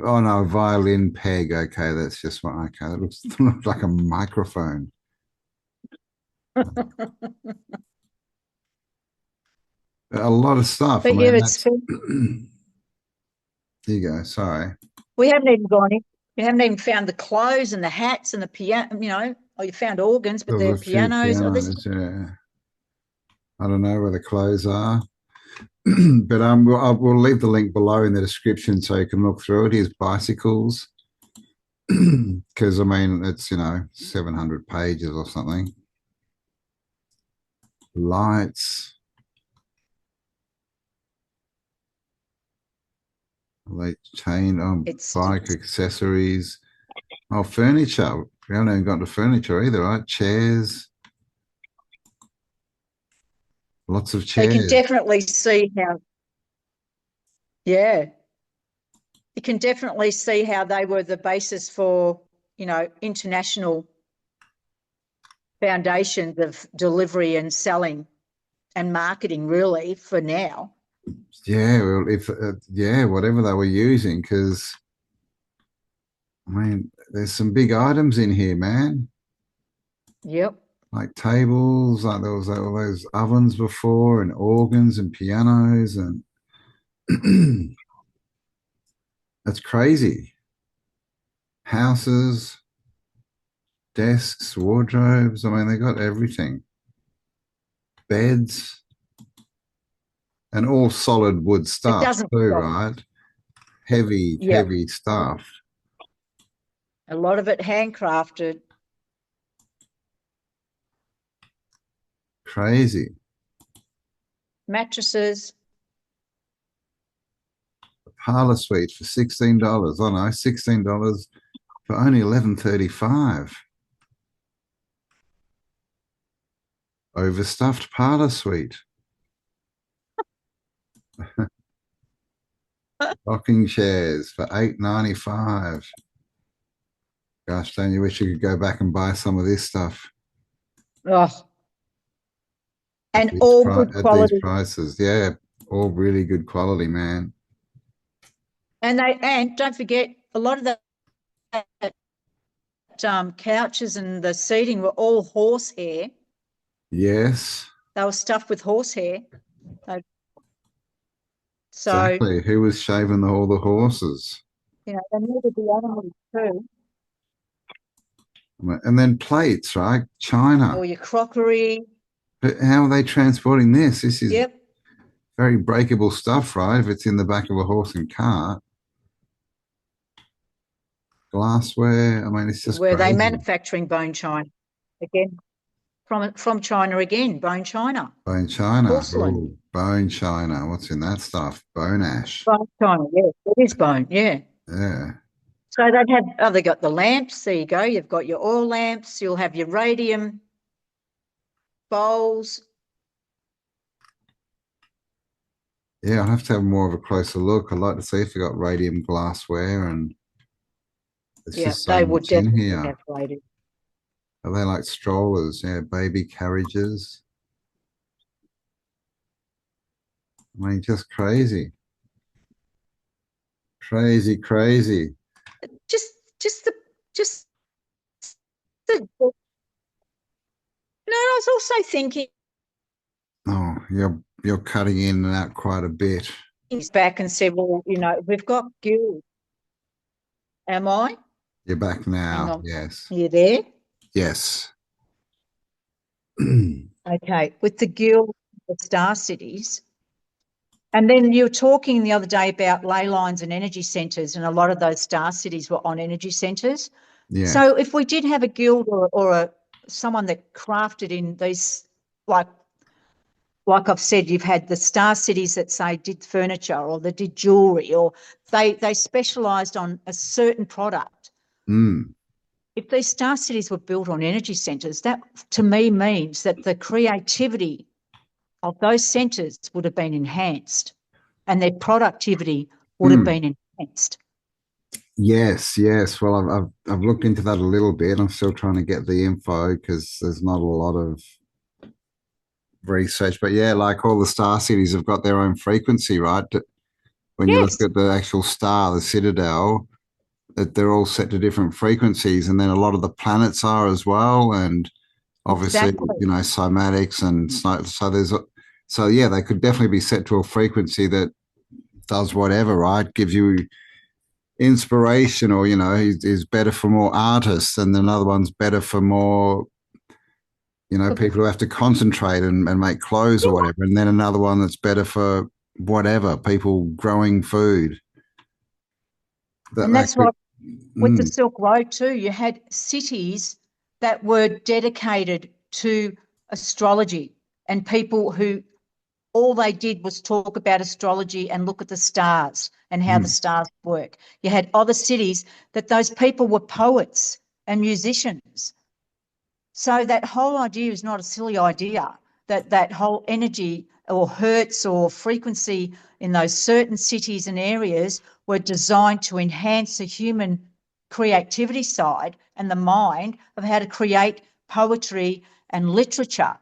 [SPEAKER 2] Oh no, violin peg. Okay, that's just one. Okay, that looks like a microphone. A lot of stuff.
[SPEAKER 1] But
[SPEAKER 2] I
[SPEAKER 1] yeah,
[SPEAKER 2] mean,
[SPEAKER 1] it's
[SPEAKER 2] that's. There you go. Sorry.
[SPEAKER 1] we haven't even gone in. We haven't even found the clothes and the hats and the piano. You know, oh, you found organs, but
[SPEAKER 2] There
[SPEAKER 1] they're
[SPEAKER 2] were a few
[SPEAKER 1] pianos. Oh, this.
[SPEAKER 2] pianos. Yeah. I don't know where the clothes are. But we'll leave the link below in the description so you can look through it. Here's bicycles, because I mean it's 700 pages or something. Lights, late chain, bike accessories, furniture. We haven't even got to furniture either, right? Chairs, lots of
[SPEAKER 1] They can
[SPEAKER 2] chairs.
[SPEAKER 1] definitely see how. Yeah, you can definitely see how they were the basis for international foundations of delivery and selling and marketing, really, for now.
[SPEAKER 2] Yeah, well, if whatever they were using, because I mean, there's some big items in here, man.
[SPEAKER 1] Yep.
[SPEAKER 2] Like tables, like there was all those ovens before, and organs and pianos, and that's crazy. Houses, desks, wardrobes. I mean, they got everything. Beds, and all solid wood
[SPEAKER 1] It
[SPEAKER 2] stuff
[SPEAKER 1] doesn't
[SPEAKER 2] too,
[SPEAKER 1] stop.
[SPEAKER 2] right? Heavy,
[SPEAKER 1] Yep.
[SPEAKER 2] heavy stuff.
[SPEAKER 1] A lot of it handcrafted.
[SPEAKER 2] Crazy.
[SPEAKER 1] Mattresses.
[SPEAKER 2] Parlor suite for $16. Oh no, $16 for only $11.35. Overstuffed parlor suite. Rocking chairs for $8.95. Gosh, don't you wish you could go back and buy some of this stuff?
[SPEAKER 1] Oh. And all good
[SPEAKER 2] at these
[SPEAKER 1] quality.
[SPEAKER 2] prices? Yeah, all really good quality, man.
[SPEAKER 1] And don't forget, a lot of the couches and the seating were all horsehair.
[SPEAKER 2] Yes.
[SPEAKER 1] They were stuffed with horsehair. So,
[SPEAKER 2] Exactly. Who was shaving all the horses?
[SPEAKER 1] they needed the animals too.
[SPEAKER 2] And then plates, right? China.
[SPEAKER 1] Or your crockery.
[SPEAKER 2] But how are they transporting this? This is
[SPEAKER 1] Yep.
[SPEAKER 2] very breakable stuff, right? If it's in the back of a horse and cart. Glassware. I mean, it's just
[SPEAKER 1] Were they
[SPEAKER 2] crazy.
[SPEAKER 1] manufacturing bone china again? From China again, bone china.
[SPEAKER 2] Bone china.
[SPEAKER 1] Porcelain.
[SPEAKER 2] Ooh, bone china. What's in that stuff? Bone ash.
[SPEAKER 1] Bone china, yeah. It is bone, yeah.
[SPEAKER 2] Yeah.
[SPEAKER 1] So they'd have, they got the lamps. There you go. You've got your oil lamps. You'll have your radium bowls.
[SPEAKER 2] Yeah, I'll have to have more of a closer look. I'd like to see if they got radium glassware, and it's just so
[SPEAKER 1] they would
[SPEAKER 2] much in
[SPEAKER 1] definitely
[SPEAKER 2] here.
[SPEAKER 1] have radium.
[SPEAKER 2] Are they like strollers? Yeah, baby carriages. I mean, just crazy. Crazy, crazy.
[SPEAKER 1] Just, just the, just the. No, I was also thinking
[SPEAKER 2] Oh, you're cutting in and out quite a bit.
[SPEAKER 1] back and said, well, we've got guild. Am I?
[SPEAKER 2] You're back
[SPEAKER 1] Hang
[SPEAKER 2] now.
[SPEAKER 1] on.
[SPEAKER 2] Yes.
[SPEAKER 1] Are you there?
[SPEAKER 2] Yes.
[SPEAKER 1] Okay. With the guild, the star cities. And then you were talking the other day about ley lines and energy centres, and a lot of those star cities were on energy centres.
[SPEAKER 2] Yeah.
[SPEAKER 1] So if we did have a guild or someone that crafted in these, like I've said, you've had the star cities that say did furniture or they did jewelry, or they specialised on a certain product.
[SPEAKER 2] Mm.
[SPEAKER 1] If these star cities were built on energy centres, that to me means that the creativity of those centres would have been enhanced and their productivity would have
[SPEAKER 2] Mm.
[SPEAKER 1] been enhanced.
[SPEAKER 2] Yes, yes. Well, I've looked into that a little bit. I'm still trying to get the info because there's not a lot of research. But yeah, like all the star cities have got their own frequency, right? When you look
[SPEAKER 1] Yes,
[SPEAKER 2] at the actual star, the citadel, that they're all set to different frequencies, and then a lot of the planets are as well, and obviously,
[SPEAKER 1] exactly.
[SPEAKER 2] cymatics and so there's so yeah, they could definitely be set to a frequency that does whatever, right? Gives you inspiration, or is better for more artists, and another one's better for more people who have to concentrate and make clothes or whatever, and then another one that's better for whatever, people growing food that
[SPEAKER 1] And
[SPEAKER 2] they
[SPEAKER 1] that's
[SPEAKER 2] could.
[SPEAKER 1] what with the Silk Road too, you had cities that were dedicated to astrology and people who all they did was talk about astrology and look at the stars and how the
[SPEAKER 2] Mm,
[SPEAKER 1] stars work. You had other cities that those people were poets and musicians. So that whole idea is not a silly idea, that whole energy or hertz or frequency in those certain cities and areas were designed to enhance the human creativity side and the mind of how to create poetry and literature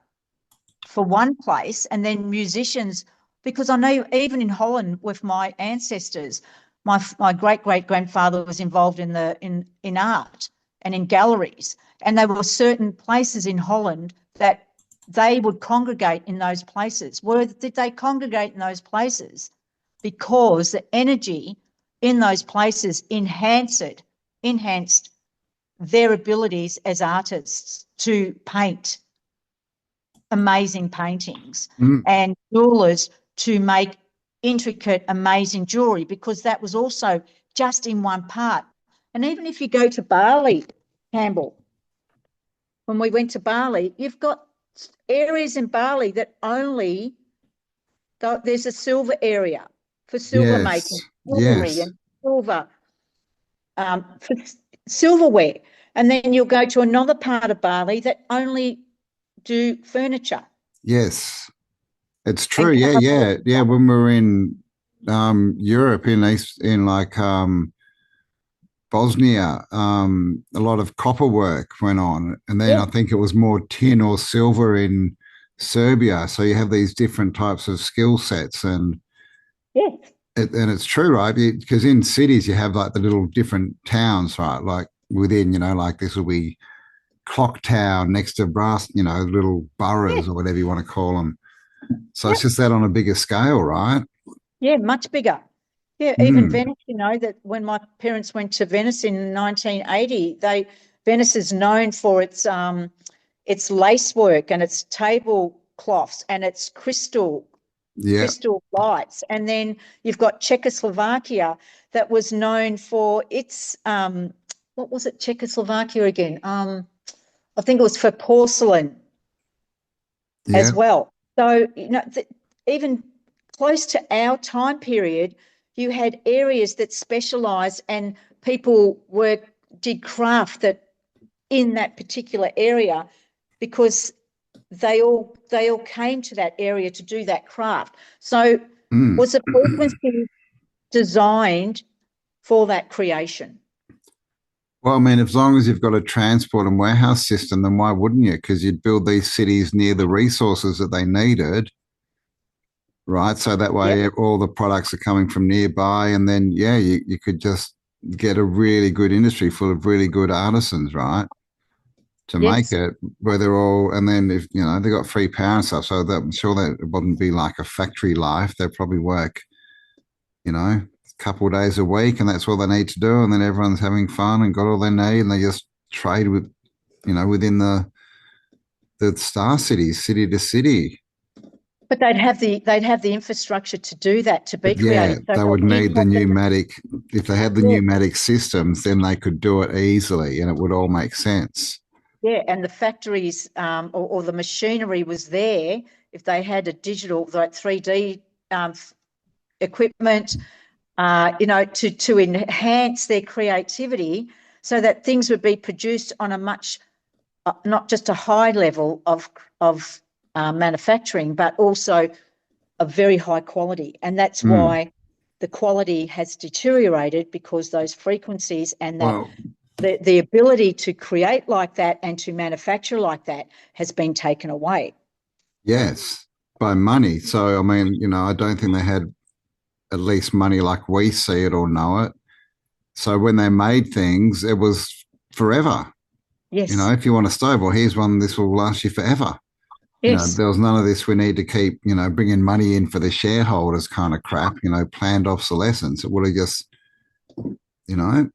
[SPEAKER 1] for one place, and then musicians, because I know even in Holland with my ancestors, my great great grandfather was involved in art and in galleries, and there were certain places in Holland that they would congregate in those places. Where did they congregate in those places? Because the energy in those places enhanced their abilities as artists to paint amazing paintings
[SPEAKER 2] mm.
[SPEAKER 1] and jewelers to make intricate, amazing jewelry, because that was also just in one part. And even if you go to Bali, Campbell, when we went to Bali, you've got areas in Bali that only there's a silver area for silver
[SPEAKER 2] Yes,
[SPEAKER 1] making, jewelry
[SPEAKER 2] yes,
[SPEAKER 1] and silver for silverware. And then you'll go to another part of Bali that only do furniture
[SPEAKER 2] yes. It's true.
[SPEAKER 1] and
[SPEAKER 2] Yeah,
[SPEAKER 1] chemical.
[SPEAKER 2] yeah, yeah. When we were in Europe, in like Bosnia, a lot of copper work went on, and then
[SPEAKER 1] Yeah,
[SPEAKER 2] I think it was more tin or silver in Serbia. So you have these different types of skill sets, and
[SPEAKER 1] yeah,
[SPEAKER 2] and it's true, right? Because in cities you have like the little different towns, right? Like within, like this will be Clock Town next to Brass, little
[SPEAKER 1] yeah,
[SPEAKER 2] boroughs or whatever you want to call them. So
[SPEAKER 1] yeah,
[SPEAKER 2] it's just that on a bigger scale, right?
[SPEAKER 1] yeah, much bigger. Yeah, even
[SPEAKER 2] Mm.
[SPEAKER 1] Venice, that when my parents went to Venice in 1980, Venice is known for its lace work and its tablecloths and its
[SPEAKER 2] Yeah.
[SPEAKER 1] crystal lights. And then you've got Czechoslovakia that was known for its what was it, Czechoslovakia again? I think it was for porcelain
[SPEAKER 2] Yeah.
[SPEAKER 1] as well. So, even close to our time period, you had areas that specialised and people did craft that in that particular area because they all came to that area to do that craft. So
[SPEAKER 2] Mm.
[SPEAKER 1] was the frequency designed for that creation?
[SPEAKER 2] Well, I mean, as long as you've got a transport and warehouse system, then why wouldn't you? Because you'd build these cities near the resources that they needed. right? So that
[SPEAKER 1] Yep.
[SPEAKER 2] way all the products are coming from nearby, and then yeah, you could just get a really good industry full of really good artisans, right? To make
[SPEAKER 1] Yes.
[SPEAKER 2] it where they're all, and then if you know they got free power and stuff, so that I'm sure that it wouldn't be like a factory life. They'd probably work, you know, a couple of days a week, and that's all they need to do, and then everyone's having fun and got all they need, and they just trade with, you know, within the star cities, city to city.
[SPEAKER 1] But they'd have the infrastructure to do that, to be
[SPEAKER 2] But yeah,
[SPEAKER 1] creative. So
[SPEAKER 2] they would
[SPEAKER 1] that you'd
[SPEAKER 2] need the
[SPEAKER 1] have the
[SPEAKER 2] pneumatic. If they had the
[SPEAKER 1] yeah,
[SPEAKER 2] pneumatic systems, then they could do it easily, and it would all make sense.
[SPEAKER 1] yeah, and the factories or the machinery was there. If they had a digital, like 3D equipment, to enhance their creativity, so that things would be produced on a much not just a high level of manufacturing, but also a very high quality. And that's
[SPEAKER 2] Mm.
[SPEAKER 1] why the quality has deteriorated, because those frequencies and that
[SPEAKER 2] Well,
[SPEAKER 1] the ability to create like that and to manufacture like that has been taken away.
[SPEAKER 2] yes, by money. So I mean, you know, I don't think they had at least money like we see it or know it. So when they made things, it was forever. You know,
[SPEAKER 1] Yes,
[SPEAKER 2] if you want a stove, well, here's one. This will last you forever. You know,
[SPEAKER 1] yes,
[SPEAKER 2] there was none of this. We need to keep, you know, bringing money in for the shareholders kind of crap. You know, planned obsolescence. It would have just, you know,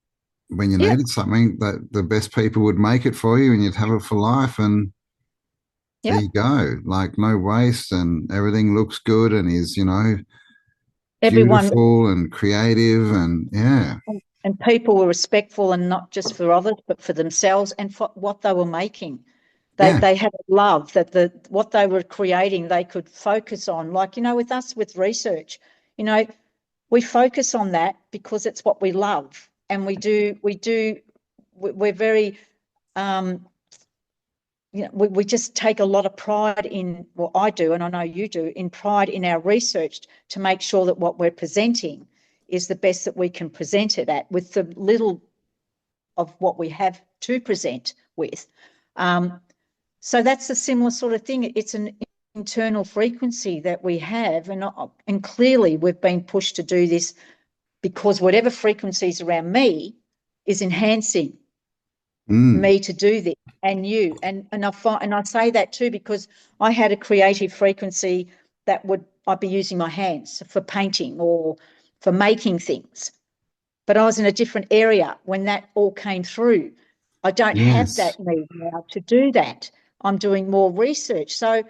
[SPEAKER 2] when you
[SPEAKER 1] yeah,
[SPEAKER 2] needed something, that the best people would make it for you, and you'd have it for life. And there
[SPEAKER 1] yeah.
[SPEAKER 2] you go. Like no waste, and everything looks good, and is, you know,
[SPEAKER 1] Everyone
[SPEAKER 2] beautiful and creative, and yeah,
[SPEAKER 1] and people were respectful, and not just for others, but for themselves and for what they were making. They
[SPEAKER 2] yeah,
[SPEAKER 1] they had a love that what they were creating they could focus on. Like, with us with research, you know, we focus on that because it's what we love, and we're very um, we just take a lot of pride in, well, I do, and I know you do, in pride in our research to make sure that what we're presenting is the best that we can present it at, with the little of what we have to present with. Um, so that's a similar sort of thing. It's an internal frequency that we have, and clearly we've been pushed to do this because whatever frequencies around me is enhancing
[SPEAKER 2] mm,
[SPEAKER 1] me to do this, and you, and I say that too because I had a creative frequency that I'd be using my hands for painting or for making things, but I was in a different area when that all came through. I don't have
[SPEAKER 2] yes,
[SPEAKER 1] that need now to do that. I'm doing more research. So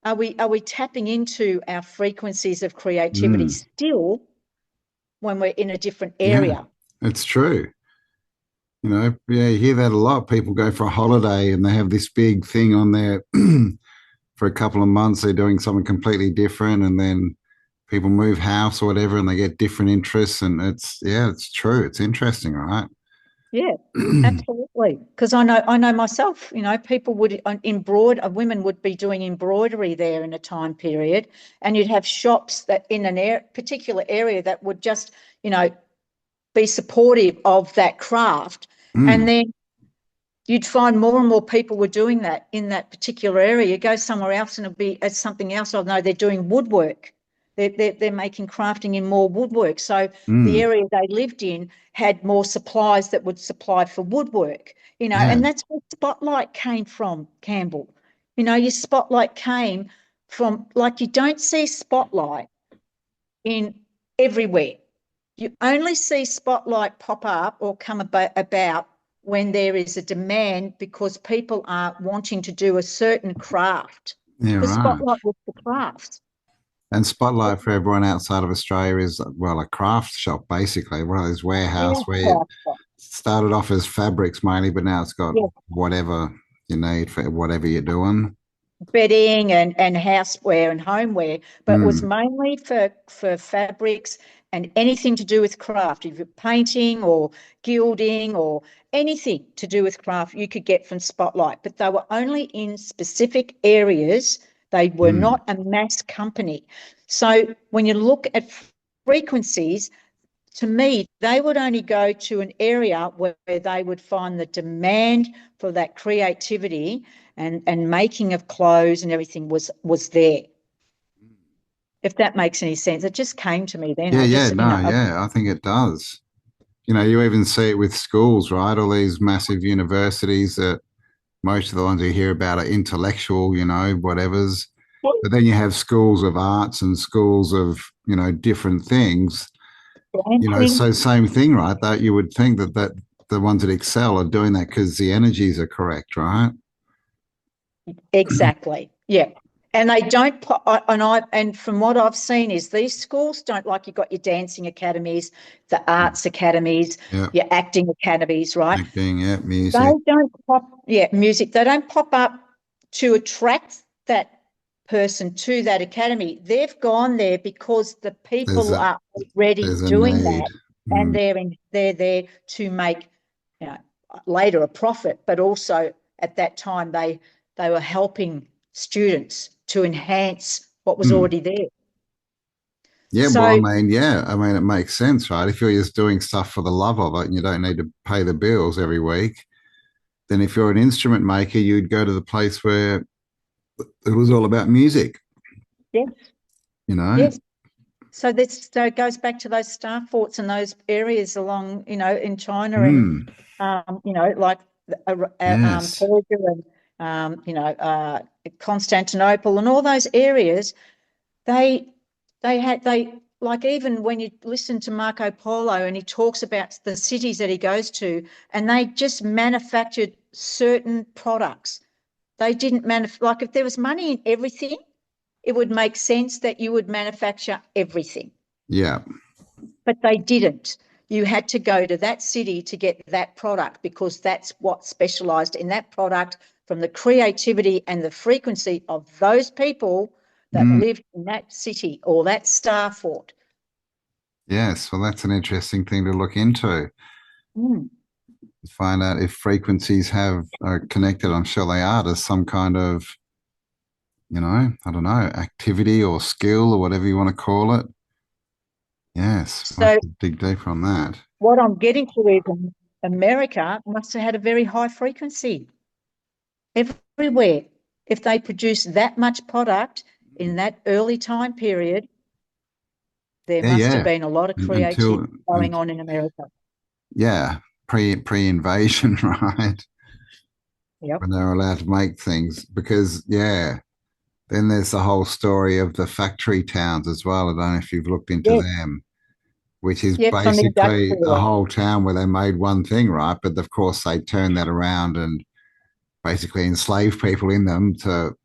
[SPEAKER 1] are we tapping into our frequencies of creativity
[SPEAKER 2] mm,
[SPEAKER 1] still when we're in a different
[SPEAKER 2] yeah,
[SPEAKER 1] area?
[SPEAKER 2] it's true. You know, yeah, you hear that a lot. People go for a holiday and they have this big thing on there for a couple of months. They're doing something completely different, and then people move house or whatever, and they get different interests. And it's yeah, it's true. It's interesting, right?
[SPEAKER 1] Yeah, absolutely. Because I know myself, people would embroider, women would be doing embroidery there in a time period, and you'd have shops that in particular area that would just, you know, be supportive of that craft. And
[SPEAKER 2] Mm,
[SPEAKER 1] then you'd find more and more people were doing that in that particular area. You go somewhere else and it'll be something else. I know they're doing woodwork. They're making crafting in more woodwork. So the
[SPEAKER 2] mm,
[SPEAKER 1] area they lived in had more supplies that would supply for woodwork,
[SPEAKER 2] yeah,
[SPEAKER 1] and that's where Spotlight came from, Campbell. Your Spotlight came from, like, you don't see Spotlight in everywhere. You only see Spotlight pop up or come about when there is a demand because people are wanting to do a certain craft.
[SPEAKER 2] yeah,
[SPEAKER 1] Because
[SPEAKER 2] right.
[SPEAKER 1] Spotlight was the craft.
[SPEAKER 2] And Spotlight for everyone outside of Australia is, well, a craft shop, basically, one of those
[SPEAKER 1] Yeah,
[SPEAKER 2] warehouse where it
[SPEAKER 1] craft.
[SPEAKER 2] started off as fabrics mainly, but now it's got
[SPEAKER 1] Yeah,
[SPEAKER 2] whatever you need for whatever you're doing.
[SPEAKER 1] bedding and houseware and homeware, but it was
[SPEAKER 2] Mm,
[SPEAKER 1] mainly for fabrics and anything to do with craft. If you're painting or gilding or anything to do with craft, you could get from Spotlight, but they were only in specific areas. They were
[SPEAKER 2] mm,
[SPEAKER 1] not a mass company. So when you look at frequencies, to me, they would only go to an area where they would find the demand for that creativity and making of clothes and everything was there. if that makes any sense. It just came to me then.
[SPEAKER 2] Yeah,
[SPEAKER 1] I
[SPEAKER 2] yeah,
[SPEAKER 1] just,
[SPEAKER 2] no, yeah, I think it does. You know, you even see it with schools, right? All these massive universities that most of the ones you hear about are intellectual, you know, whatever's. But then you have schools of arts and schools of, you know, different things. You know,
[SPEAKER 1] dancing.
[SPEAKER 2] so same thing, right? That you would think that the ones that excel are doing that because the energies are correct, right?
[SPEAKER 1] Exactly. Yeah. And they don't and from what I've seen is these schools don't, like, you've got your dancing academies, the arts academies,
[SPEAKER 2] Yeah,
[SPEAKER 1] your acting academies, right?
[SPEAKER 2] acting, yeah,
[SPEAKER 1] They
[SPEAKER 2] music.
[SPEAKER 1] don't music. They don't pop up to attract that person to that academy. They've gone there because the
[SPEAKER 2] There's
[SPEAKER 1] people
[SPEAKER 2] a
[SPEAKER 1] are already
[SPEAKER 2] there's a
[SPEAKER 1] doing
[SPEAKER 2] need.
[SPEAKER 1] that, and
[SPEAKER 2] Mm.
[SPEAKER 1] they're there to make, you know, later a profit, but also at that time they were helping students to enhance what was
[SPEAKER 2] Mm.
[SPEAKER 1] already there.
[SPEAKER 2] Yeah, well,
[SPEAKER 1] So
[SPEAKER 2] I mean, it makes sense, right? If you're just doing stuff for the love of it and you don't need to pay the bills every week, then if you're an instrument maker, you'd go to the place where it was all about music,
[SPEAKER 1] yes,
[SPEAKER 2] you know?
[SPEAKER 1] yes. So it goes back to those star forts and those areas along, you know, in China and,
[SPEAKER 2] Mm.
[SPEAKER 1] you know, like
[SPEAKER 2] Yes,
[SPEAKER 1] Persia and, you know, Constantinople and all those areas. They they like, even when you listen to Marco Polo and he talks about the cities that he goes to, and they just manufactured certain products. They didn't like, if there was money in everything, it would make sense that you would manufacture everything.
[SPEAKER 2] yeah.
[SPEAKER 1] But they didn't. You had to go to that city to get that product because that's what specialized in that product, from the creativity and the frequency of those people that
[SPEAKER 2] Mm.
[SPEAKER 1] lived in that city or that star fort.
[SPEAKER 2] Yes, well, that's an interesting thing to look into.
[SPEAKER 1] Mm.
[SPEAKER 2] Find out if frequencies have are connected. I'm sure they are to some kind of, you know, I don't know, activity or skill or whatever you want to call it. Yes, we'll have
[SPEAKER 1] So
[SPEAKER 2] to dig deeper on that.
[SPEAKER 1] what I'm getting to is, America must have had a very high frequency everywhere. If they produce that much product in that early time period, there
[SPEAKER 2] Yeah,
[SPEAKER 1] must have
[SPEAKER 2] yeah.
[SPEAKER 1] been a lot of creativity
[SPEAKER 2] Until,
[SPEAKER 1] going on in America.
[SPEAKER 2] yeah, pre invasion, right?
[SPEAKER 1] Yep.
[SPEAKER 2] When they were allowed to make things, because yeah, then there's the whole story of the factory towns as well. I don't know if you've looked into
[SPEAKER 1] Yes.
[SPEAKER 2] them, which is
[SPEAKER 1] Yep. From
[SPEAKER 2] basically a
[SPEAKER 1] industrial.
[SPEAKER 2] whole town where they made one thing, right? But of course, they turned that around and basically enslave people in them to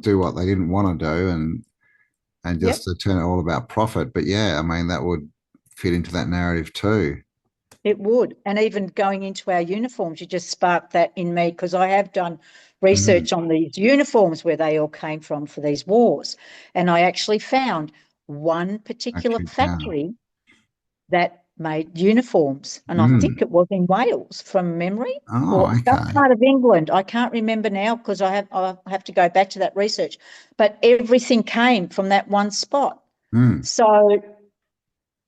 [SPEAKER 2] do what they didn't want to do and just
[SPEAKER 1] Yep.
[SPEAKER 2] to turn it all about profit. But yeah, I mean that would fit into that narrative too.
[SPEAKER 1] It would. And even going into our uniforms, you just sparked that in me, because I have done
[SPEAKER 2] Mm,
[SPEAKER 1] research on these uniforms, where they all came from for these wars. And I actually found one particular
[SPEAKER 2] factory town.
[SPEAKER 1] factory that made uniforms. And I
[SPEAKER 2] Mm.
[SPEAKER 1] think it was in Wales from memory,
[SPEAKER 2] Oh,
[SPEAKER 1] or some
[SPEAKER 2] okay.
[SPEAKER 1] part of England. I can't remember now because I have to go back to that research. But everything came from that one spot.
[SPEAKER 2] Mm.
[SPEAKER 1] So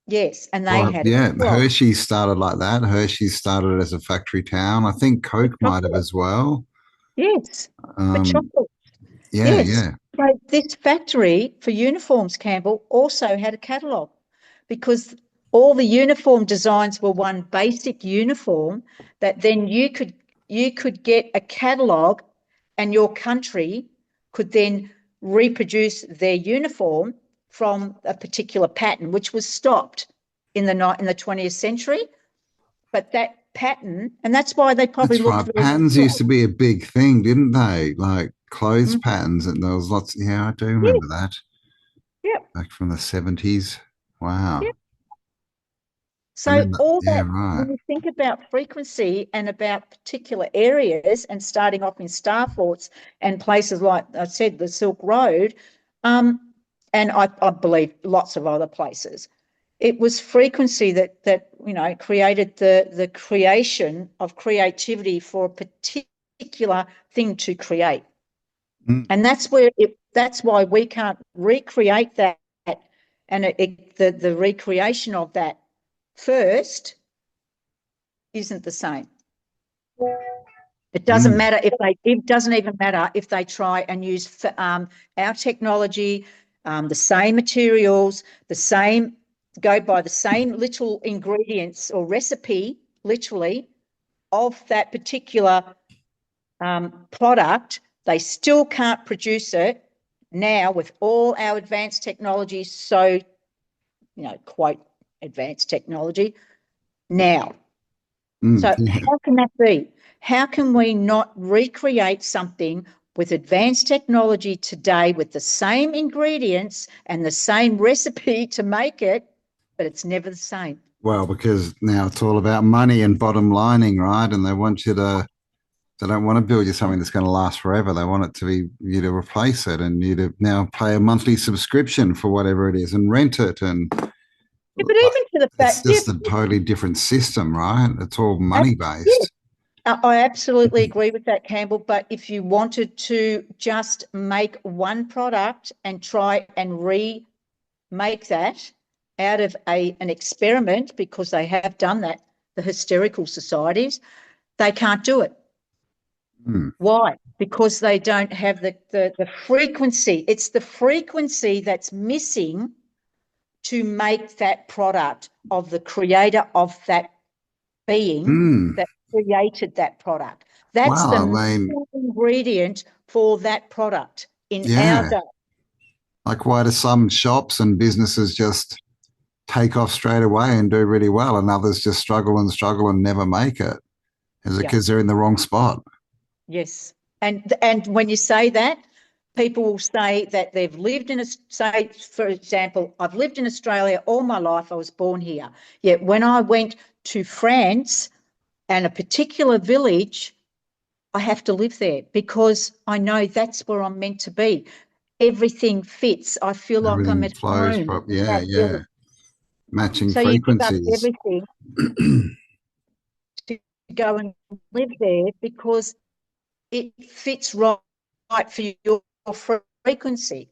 [SPEAKER 1] yes, and they
[SPEAKER 2] Well,
[SPEAKER 1] had a
[SPEAKER 2] yeah,
[SPEAKER 1] catalog.
[SPEAKER 2] Hershey started like that. Hershey started as a factory town. I think
[SPEAKER 1] For
[SPEAKER 2] Coke might have
[SPEAKER 1] chocolate.
[SPEAKER 2] as well.
[SPEAKER 1] Yes, for
[SPEAKER 2] Um,
[SPEAKER 1] chocolate.
[SPEAKER 2] yeah,
[SPEAKER 1] Yes.
[SPEAKER 2] yeah.
[SPEAKER 1] So this factory for uniforms, Campbell, also had a catalogue, because all the uniform designs were one basic uniform that then you could get a catalogue, and your country could then reproduce their uniform from a particular pattern, which was stopped in the 20th century. But that pattern, and that's why they probably
[SPEAKER 2] That's
[SPEAKER 1] looked
[SPEAKER 2] right.
[SPEAKER 1] very
[SPEAKER 2] Patterns
[SPEAKER 1] similar.
[SPEAKER 2] used to be a big thing, didn't they? Like clothes
[SPEAKER 1] Mhm.
[SPEAKER 2] patterns, and there was lots. Yeah, I do
[SPEAKER 1] Yes,
[SPEAKER 2] remember that
[SPEAKER 1] yep,
[SPEAKER 2] back from the 70s. Wow.
[SPEAKER 1] yep.
[SPEAKER 2] And
[SPEAKER 1] So
[SPEAKER 2] then,
[SPEAKER 1] all
[SPEAKER 2] yeah,
[SPEAKER 1] that,
[SPEAKER 2] right.
[SPEAKER 1] when you think about frequency and about particular areas, and starting off in star forts and places like I said, the Silk Road, um, and I believe lots of other places, it was frequency that created the creation of creativity for a particular thing to create.
[SPEAKER 2] Mm.
[SPEAKER 1] And that's why we can't recreate that. And the recreation of that first isn't the same. It doesn't
[SPEAKER 2] Mm.
[SPEAKER 1] matter if they. It doesn't even matter if they try and use our technology, the same materials, go by the same literal ingredients or recipe, literally, of that particular product, they still can't produce it now with all our advanced technology. So, quote, advanced technology now. So how can that be? How can we not recreate something with advanced technology today with the same ingredients and the same recipe to make it, but it's never the same?
[SPEAKER 2] Well, because now it's all about money and bottom lining, right? And they don't want to build you something that's going to last forever. They want it to be you to replace it and you to now pay a monthly subscription for whatever it is and rent it. And
[SPEAKER 1] yeah, but even to the fact,
[SPEAKER 2] it's just a totally different system, right? It's all money based.
[SPEAKER 1] I absolutely agree with that, Campbell. But if you wanted to just make one product and try and remake that out of an experiment, because they have done that, the hysterical societies, they can't do it. Why? Because they don't have the frequency. It's the frequency that's missing to make that product of the creator of that being that created that product. That's the main ingredient for that product in our day.
[SPEAKER 2] Like, why do some shops and businesses just take off straight away and do really well and others just struggle and never make it? Is it because they're in the wrong spot?
[SPEAKER 1] Yes. And when you say that, people will say that they've lived in, say, for example, I've lived in Australia all my life. I was born here. Yet when I went to France and a particular village, I have to live there because I know that's where I'm meant to be. Everything fits. I feel like I'm at home.
[SPEAKER 2] Matching
[SPEAKER 1] so
[SPEAKER 2] frequencies.
[SPEAKER 1] You give up everything to go and live there because it fits right for your frequency.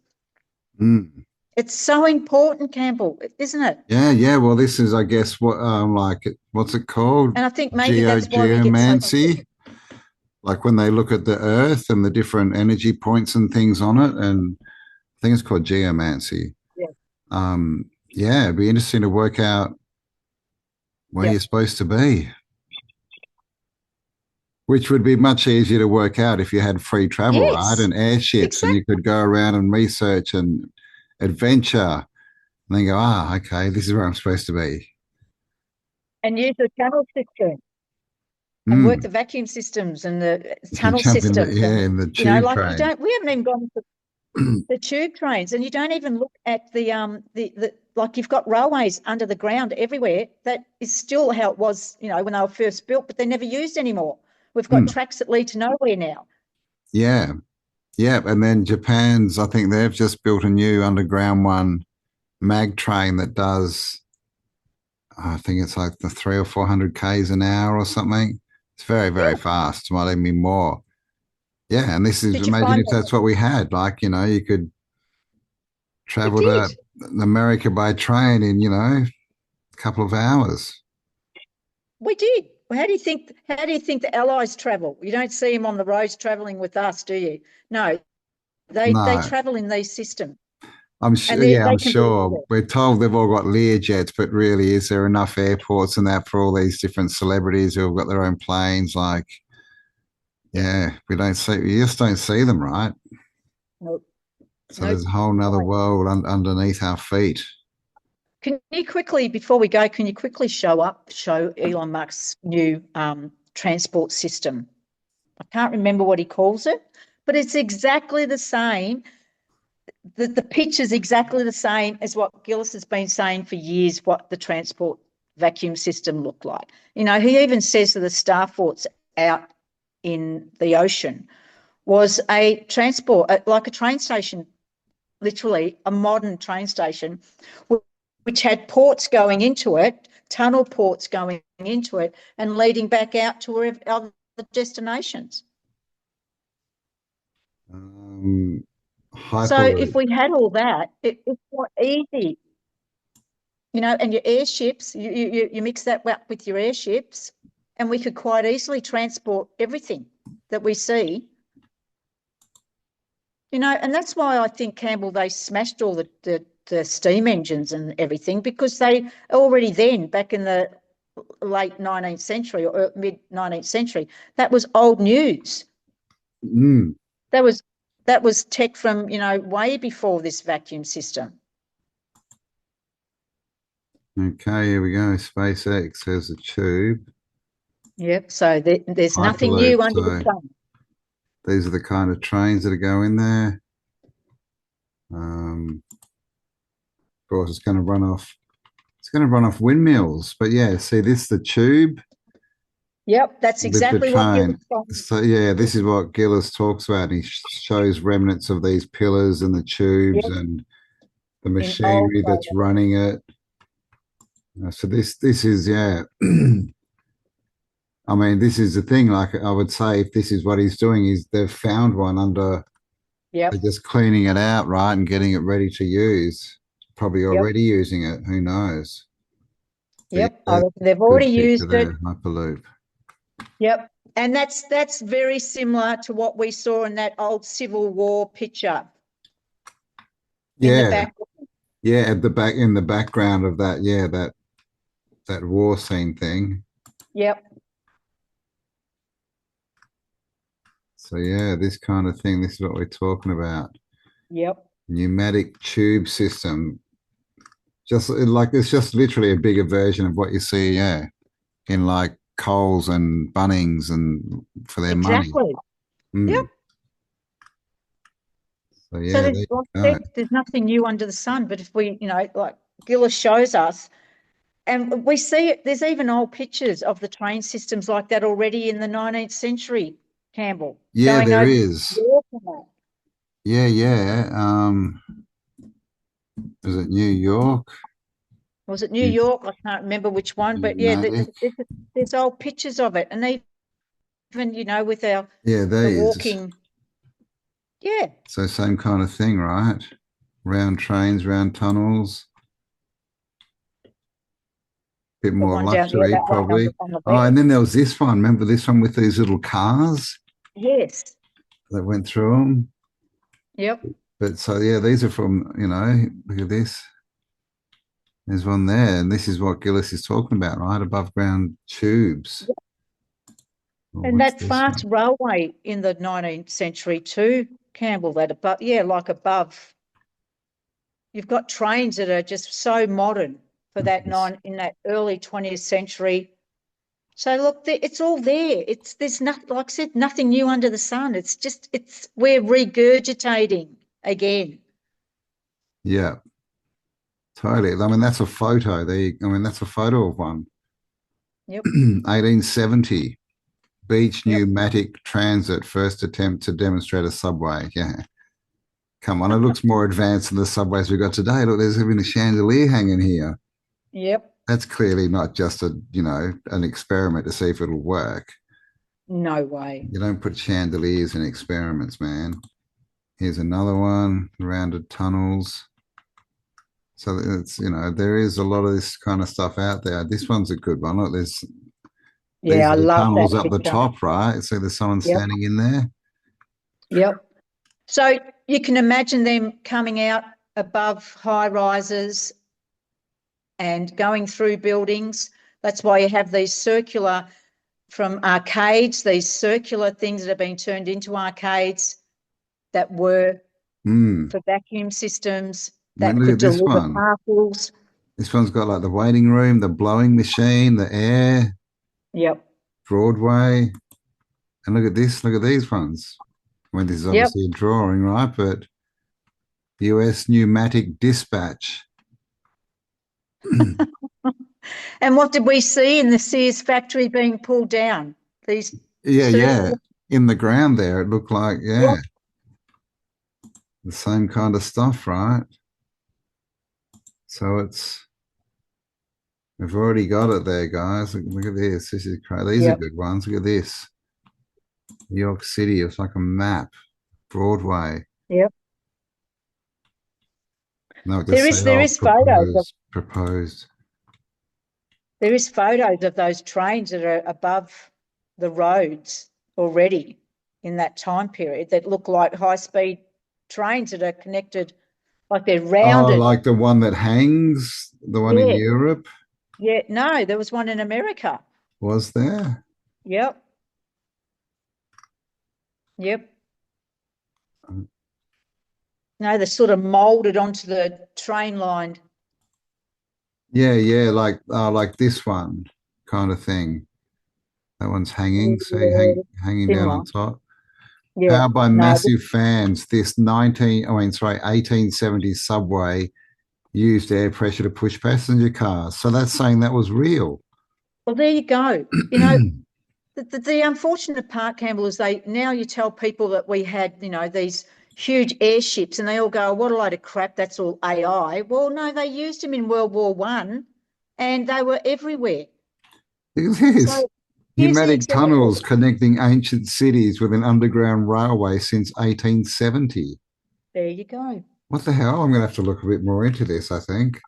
[SPEAKER 1] It's so important, Campbell, isn't it?
[SPEAKER 2] Yeah. Well, this is, I guess, what what's it called?
[SPEAKER 1] And I think maybe that's why we get so
[SPEAKER 2] like when they look at the Earth and the different energy points and things on it, and I think it's called geomancy.
[SPEAKER 1] Yeah.
[SPEAKER 2] It'd be interesting to work out where you're supposed to be. Which would be much easier to work out if you had free travel, right? And airships, and you could go around and research and adventure, and then go, okay, this is where I'm supposed to be.
[SPEAKER 1] And use the tunnel system, and work the vacuum systems and the tunnel systems.
[SPEAKER 2] In the tube train.
[SPEAKER 1] We haven't even gone to the tube trains, and you don't even look at the like you've got railways under the ground everywhere. That is still how it was, when they were first built, but they're never used anymore. We've got tracks that lead to nowhere now.
[SPEAKER 2] Yeah. And then Japan's, I think they've just built a new underground mag train that does, I think it's like the 300 or 400 Ks an hour or something. It's very, very fast. It might even be more. Yeah. And this is, imagine if that's what we had, you could travel to America by train in, a couple of hours.
[SPEAKER 1] We did. How do you think the Allies travel? You don't see them on the roads traveling with us, do you? No, they travel in these systems.
[SPEAKER 2] I'm sure. We're told they've all got Learjets, but really, is there enough airports and that for all these different celebrities who have got their own planes? We just don't see them, right?
[SPEAKER 1] Nope.
[SPEAKER 2] So there's a whole nother world underneath our feet.
[SPEAKER 1] Can you quickly, before we go, show Elon Musk's new transport system? I can't remember what he calls it, but it's exactly the same. The picture's exactly the same as what Gillis has been saying for years, what the transport vacuum system looked like. He even says that the star forts out in the ocean was a transport, like a train station, literally a modern train station, which had ports going into it, tunnel ports going into it, and leading back out to other destinations. So if we had all that, it's more easy, and your airships, you mix that up with your airships, and we could quite easily transport everything that we see. And that's why I think, Campbell, they smashed all the steam engines and everything, because they already then, back in the late 19th century or mid 19th century, that was old news.
[SPEAKER 2] Mm.
[SPEAKER 1] That was tech from, way before this vacuum system.
[SPEAKER 2] Okay, here we go. SpaceX has a tube.
[SPEAKER 1] Yep. So there's nothing
[SPEAKER 2] Hyperloop.
[SPEAKER 1] new under the
[SPEAKER 2] So
[SPEAKER 1] sun.
[SPEAKER 2] these are the kind of trains that go in there. Of course, it's going to run off. It's going to run off windmills. But yeah, see, this is the tube
[SPEAKER 1] Yep, that's
[SPEAKER 2] with the
[SPEAKER 1] exactly what
[SPEAKER 2] train.
[SPEAKER 1] you're
[SPEAKER 2] So yeah, this is what Gillis talks about. He shows remnants of these pillars and the tubes
[SPEAKER 1] yep,
[SPEAKER 2] and the
[SPEAKER 1] in old
[SPEAKER 2] machinery that's
[SPEAKER 1] photos.
[SPEAKER 2] running it. So this is yeah. I mean, this is the thing. Like I would say, if this is what he's doing, is they've found one under.
[SPEAKER 1] Yep,
[SPEAKER 2] They're just cleaning it out, right, and getting it ready to use. Probably
[SPEAKER 1] yep,
[SPEAKER 2] already using it. Who knows? But
[SPEAKER 1] yep. I
[SPEAKER 2] yeah,
[SPEAKER 1] reckon they've
[SPEAKER 2] good
[SPEAKER 1] already
[SPEAKER 2] picture
[SPEAKER 1] used it.
[SPEAKER 2] there, Hyperloop.
[SPEAKER 1] Yep. And that's very similar to what we saw in that old Civil War picture in the
[SPEAKER 2] Yeah,
[SPEAKER 1] back.
[SPEAKER 2] yeah, at the back in the background of that, yeah, that war scene thing.
[SPEAKER 1] Yep,
[SPEAKER 2] So yeah, this kind of thing. This is what we're talking about.
[SPEAKER 1] yep.
[SPEAKER 2] Pneumatic tube system. Just like it's just literally a bigger version of what you see, yeah, in like Coles and Bunnings and for their money.
[SPEAKER 1] Exactly. Yep.
[SPEAKER 2] Mm. So
[SPEAKER 1] So
[SPEAKER 2] yeah,
[SPEAKER 1] there's,
[SPEAKER 2] there you
[SPEAKER 1] like I
[SPEAKER 2] go.
[SPEAKER 1] said, there's nothing new under the sun. But if we, like Gillis shows us, and we see it, there's even old pictures of the train systems like that already in the 19th century, Campbell,
[SPEAKER 2] Yeah,
[SPEAKER 1] going
[SPEAKER 2] there
[SPEAKER 1] over
[SPEAKER 2] is.
[SPEAKER 1] Europe and that.
[SPEAKER 2] Yeah, yeah. Is it New York?
[SPEAKER 1] Was it New York? I can't remember which one, but yeah,
[SPEAKER 2] Pneumatic.
[SPEAKER 1] there's old pictures of it, and even with
[SPEAKER 2] Yeah, there
[SPEAKER 1] the
[SPEAKER 2] is.
[SPEAKER 1] walking, yeah,
[SPEAKER 2] So same kind of thing, right? Round trains, round tunnels. Bit
[SPEAKER 1] the
[SPEAKER 2] more
[SPEAKER 1] one down, yeah,
[SPEAKER 2] luxury,
[SPEAKER 1] that one
[SPEAKER 2] probably.
[SPEAKER 1] on the
[SPEAKER 2] Oh, and
[SPEAKER 1] left.
[SPEAKER 2] then there was this one. Remember this one with these little cars
[SPEAKER 1] Yes,
[SPEAKER 2] that went through them?
[SPEAKER 1] yep,
[SPEAKER 2] But so yeah, these are from, look at this. There's one there, and this is what Gillis is talking about, right? Above ground tubes. Well,
[SPEAKER 1] and
[SPEAKER 2] what's
[SPEAKER 1] that
[SPEAKER 2] this
[SPEAKER 1] fast
[SPEAKER 2] one?
[SPEAKER 1] railway in the 19th century too, Campbell. That above, yeah, like above. You've got trains that are just so modern for that in that early 20th century. So look, it's all there. There's nothing, like I said, nothing new under the sun. We're regurgitating again.
[SPEAKER 2] Yeah, totally. I mean, that's a photo. I mean, that's a photo of one.
[SPEAKER 1] Yep,
[SPEAKER 2] 1870. Beach
[SPEAKER 1] yep.
[SPEAKER 2] pneumatic transit, first attempt to demonstrate a subway. Yeah. Come on, it looks more advanced than the subways we got today. Look, there's even a chandelier hanging here.
[SPEAKER 1] Yep.
[SPEAKER 2] That's clearly not just an experiment to see if it'll work.
[SPEAKER 1] No way.
[SPEAKER 2] You don't put chandeliers in experiments, man. Here's another one, rounded tunnels. So there is a lot of this kind of stuff out there. This one's a good one. Look, these
[SPEAKER 1] Yeah, I
[SPEAKER 2] are the
[SPEAKER 1] love that
[SPEAKER 2] tunnels up the
[SPEAKER 1] picture.
[SPEAKER 2] top, right? So there's someone
[SPEAKER 1] Yep.
[SPEAKER 2] standing in there.
[SPEAKER 1] Yep. So you can imagine them coming out above high rises and going through buildings. That's why you have these circular from arcades, these circular things that have been turned into arcades that were for vacuum systems
[SPEAKER 2] I mean,
[SPEAKER 1] that
[SPEAKER 2] look
[SPEAKER 1] could
[SPEAKER 2] at this
[SPEAKER 1] deliver
[SPEAKER 2] one.
[SPEAKER 1] parcels.
[SPEAKER 2] This one's got like the waiting room, the blowing machine, the air,
[SPEAKER 1] Yep.
[SPEAKER 2] Broadway. And look at this, look at these ones. I mean, this is
[SPEAKER 1] Yep.
[SPEAKER 2] obviously a drawing, right? But US pneumatic dispatch.
[SPEAKER 1] And what did we see in the Sears factory being pulled down? These
[SPEAKER 2] Yeah, yeah.
[SPEAKER 1] circular.
[SPEAKER 2] In the ground there, it looked like, yeah,
[SPEAKER 1] Yep.
[SPEAKER 2] the same kind of stuff, right? So we've already got it there, guys. Look at this. This is crazy. These are
[SPEAKER 1] Yep.
[SPEAKER 2] good ones. Look at this. New York City. It's like a map. Broadway.
[SPEAKER 1] Yep.
[SPEAKER 2] No,
[SPEAKER 1] There
[SPEAKER 2] just say,
[SPEAKER 1] is there
[SPEAKER 2] oh,
[SPEAKER 1] is photos of
[SPEAKER 2] proposed.
[SPEAKER 1] there is photos of those trains that are above the roads already in that time period that look like high speed trains that are connected, like they're
[SPEAKER 2] Oh,
[SPEAKER 1] rounded.
[SPEAKER 2] like the one that hangs, the one in
[SPEAKER 1] Yeah.
[SPEAKER 2] Europe?
[SPEAKER 1] Yeah, no, there was one in America.
[SPEAKER 2] Was there?
[SPEAKER 1] Yep. Yep. No, they're sort of molded onto the train line.
[SPEAKER 2] Yeah, like this one kind of thing. That one's hanging, see,
[SPEAKER 1] Yeah,
[SPEAKER 2] hanging down
[SPEAKER 1] similar.
[SPEAKER 2] on top.
[SPEAKER 1] Yeah.
[SPEAKER 2] Powered by
[SPEAKER 1] No,
[SPEAKER 2] massive fans, this 1870s subway used air pressure to push passenger cars. So that's saying that was real.
[SPEAKER 1] well, there you go. You know, the unfortunate part, Campbell, is now you tell people that we had, these huge airships, and they all go, "What a load of crap! That's all AI." Well, no, they used them in World War One, and they were everywhere.
[SPEAKER 2] Look at this.
[SPEAKER 1] So here's the
[SPEAKER 2] Pneumatic
[SPEAKER 1] example.
[SPEAKER 2] tunnels connecting ancient cities with an underground railway since 1870.
[SPEAKER 1] There you go.
[SPEAKER 2] What the hell? I'm going to have to look a bit more into this, I think.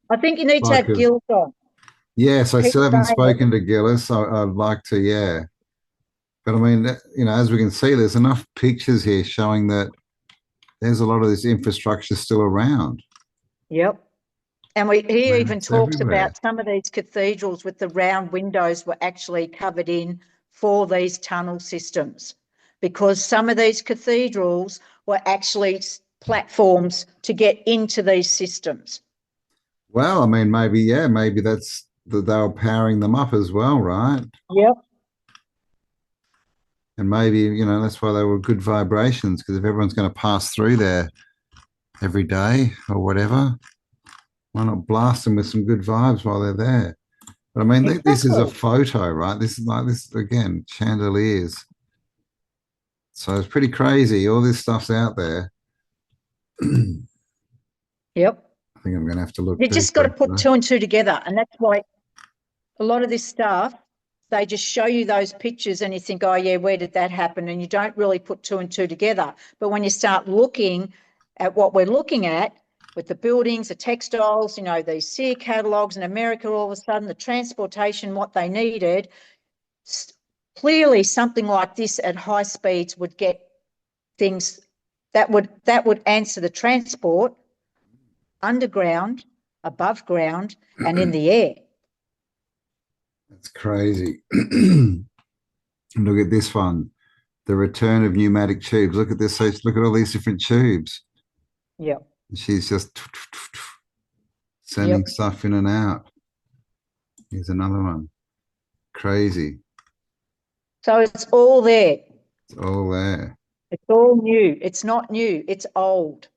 [SPEAKER 1] I think you need to
[SPEAKER 2] Like,
[SPEAKER 1] have guilt on.
[SPEAKER 2] yes, I
[SPEAKER 1] Keep
[SPEAKER 2] still haven't
[SPEAKER 1] saying it.
[SPEAKER 2] spoken to Gillis. I'd like to, yeah. But I mean, as we can see, there's enough pictures here showing that there's a lot of this infrastructure still around.
[SPEAKER 1] Yep. And he even
[SPEAKER 2] It's
[SPEAKER 1] talks
[SPEAKER 2] everywhere.
[SPEAKER 1] about some of these cathedrals with the round windows were actually covered in for these tunnel systems, because some of these cathedrals were actually platforms to get into these systems.
[SPEAKER 2] Well, I mean, maybe that's that they were powering them up as well, right?
[SPEAKER 1] Yep.
[SPEAKER 2] And maybe, that's why they were good vibrations, because if everyone's going to pass through there every day or whatever, why not blast them with some good vibes while they're there? But I mean, this is a
[SPEAKER 1] Exactly.
[SPEAKER 2] photo, right? This is like this again, chandeliers. So it's pretty crazy. All this stuff's out there. I
[SPEAKER 1] Yep.
[SPEAKER 2] think I'm going to have to look
[SPEAKER 1] You just got
[SPEAKER 2] deeper
[SPEAKER 1] to
[SPEAKER 2] into
[SPEAKER 1] put
[SPEAKER 2] that.
[SPEAKER 1] two and two together. And that's why a lot of this stuff, they just show you those pictures and you think, oh, yeah, where did that happen? And you don't really put two and two together. But when you start looking at what we're looking at with the buildings, the textiles, these Sear catalogues in America, all of a sudden the transportation, what they needed, clearly something like this at high speeds would get things that would answer the transport underground, above ground, and in the air.
[SPEAKER 2] That's crazy. Look at this one. The return of pneumatic tubes. Look at this. Look at all these different tubes.
[SPEAKER 1] Yep.
[SPEAKER 2] She's just sending
[SPEAKER 1] Yep.
[SPEAKER 2] stuff in and out. Here's another one. Crazy.
[SPEAKER 1] So it's all there.
[SPEAKER 2] It's all there.
[SPEAKER 1] It's all new. It's not new. It's old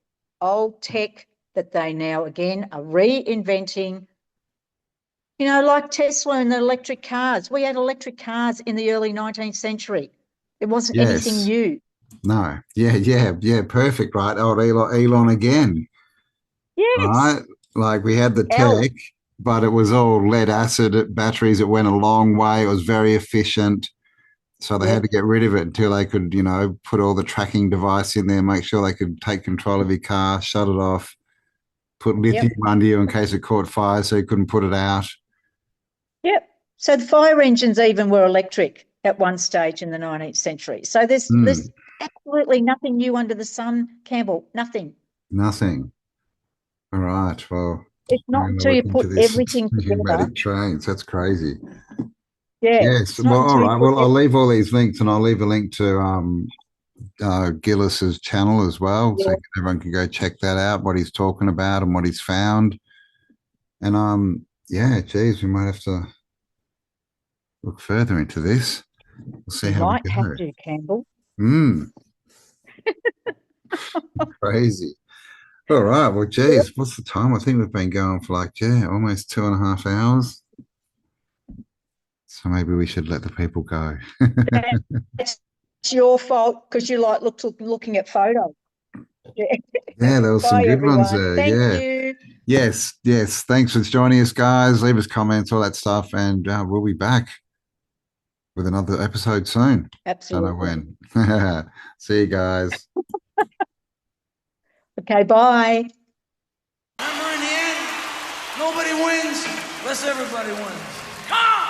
[SPEAKER 1] tech that they now again are reinventing. Like Tesla and the electric cars. We had electric cars in the early 19th century. It wasn't anything
[SPEAKER 2] Yes.
[SPEAKER 1] new.
[SPEAKER 2] No. Yeah. Perfect, right? Oh, Elon again.
[SPEAKER 1] Yes.
[SPEAKER 2] Right? Like we had the
[SPEAKER 1] L.
[SPEAKER 2] tech, but it was all lead acid batteries. It went a long way. It was very efficient. So they had to
[SPEAKER 1] Yep.
[SPEAKER 2] get rid of it until they could, put all the tracking device in there, make sure they could take control of your car, shut it off, put lithium
[SPEAKER 1] Yep.
[SPEAKER 2] under you in case it caught fire so you couldn't put it out.
[SPEAKER 1] Yep. So the fire engines even were electric at one stage in the 19th century. So there's absolutely nothing new under the sun, Campbell. Nothing.
[SPEAKER 2] Nothing. All right. Well,
[SPEAKER 1] It's
[SPEAKER 2] I'm
[SPEAKER 1] not
[SPEAKER 2] going to
[SPEAKER 1] until you
[SPEAKER 2] look
[SPEAKER 1] put
[SPEAKER 2] into this
[SPEAKER 1] everything together.
[SPEAKER 2] pneumatic trains. That's crazy.
[SPEAKER 1] Yeah.
[SPEAKER 2] Yes.
[SPEAKER 1] It's not
[SPEAKER 2] Well, all
[SPEAKER 1] until you
[SPEAKER 2] right.
[SPEAKER 1] put
[SPEAKER 2] Well, I'll leave all these links and I'll leave a link to Gillis's channel as well. So everyone can go check that out, what he's talking about and what he's found. And geez, we might have to look further into this. We'll see
[SPEAKER 1] you
[SPEAKER 2] how we
[SPEAKER 1] might have
[SPEAKER 2] go.
[SPEAKER 1] to, Campbell.
[SPEAKER 2] Crazy. All right. Well, geez, what's the time? I think we've been going for almost 2.5 hours. So maybe we should let the people go.
[SPEAKER 1] It's your fault because you like looking at photos.
[SPEAKER 2] Yeah, there was some
[SPEAKER 1] Bye,
[SPEAKER 2] good ones
[SPEAKER 1] everyone.
[SPEAKER 2] there.
[SPEAKER 1] Thank
[SPEAKER 2] Yeah.
[SPEAKER 1] you.
[SPEAKER 2] Yes. Thanks for joining us, guys. Leave us comments, all that stuff, and we'll be back with another episode soon.
[SPEAKER 1] Absolutely.
[SPEAKER 2] Don't know when. See you guys.
[SPEAKER 1] Okay, bye.
[SPEAKER 3] Remember, in the end, nobody wins unless everybody wins. Come on!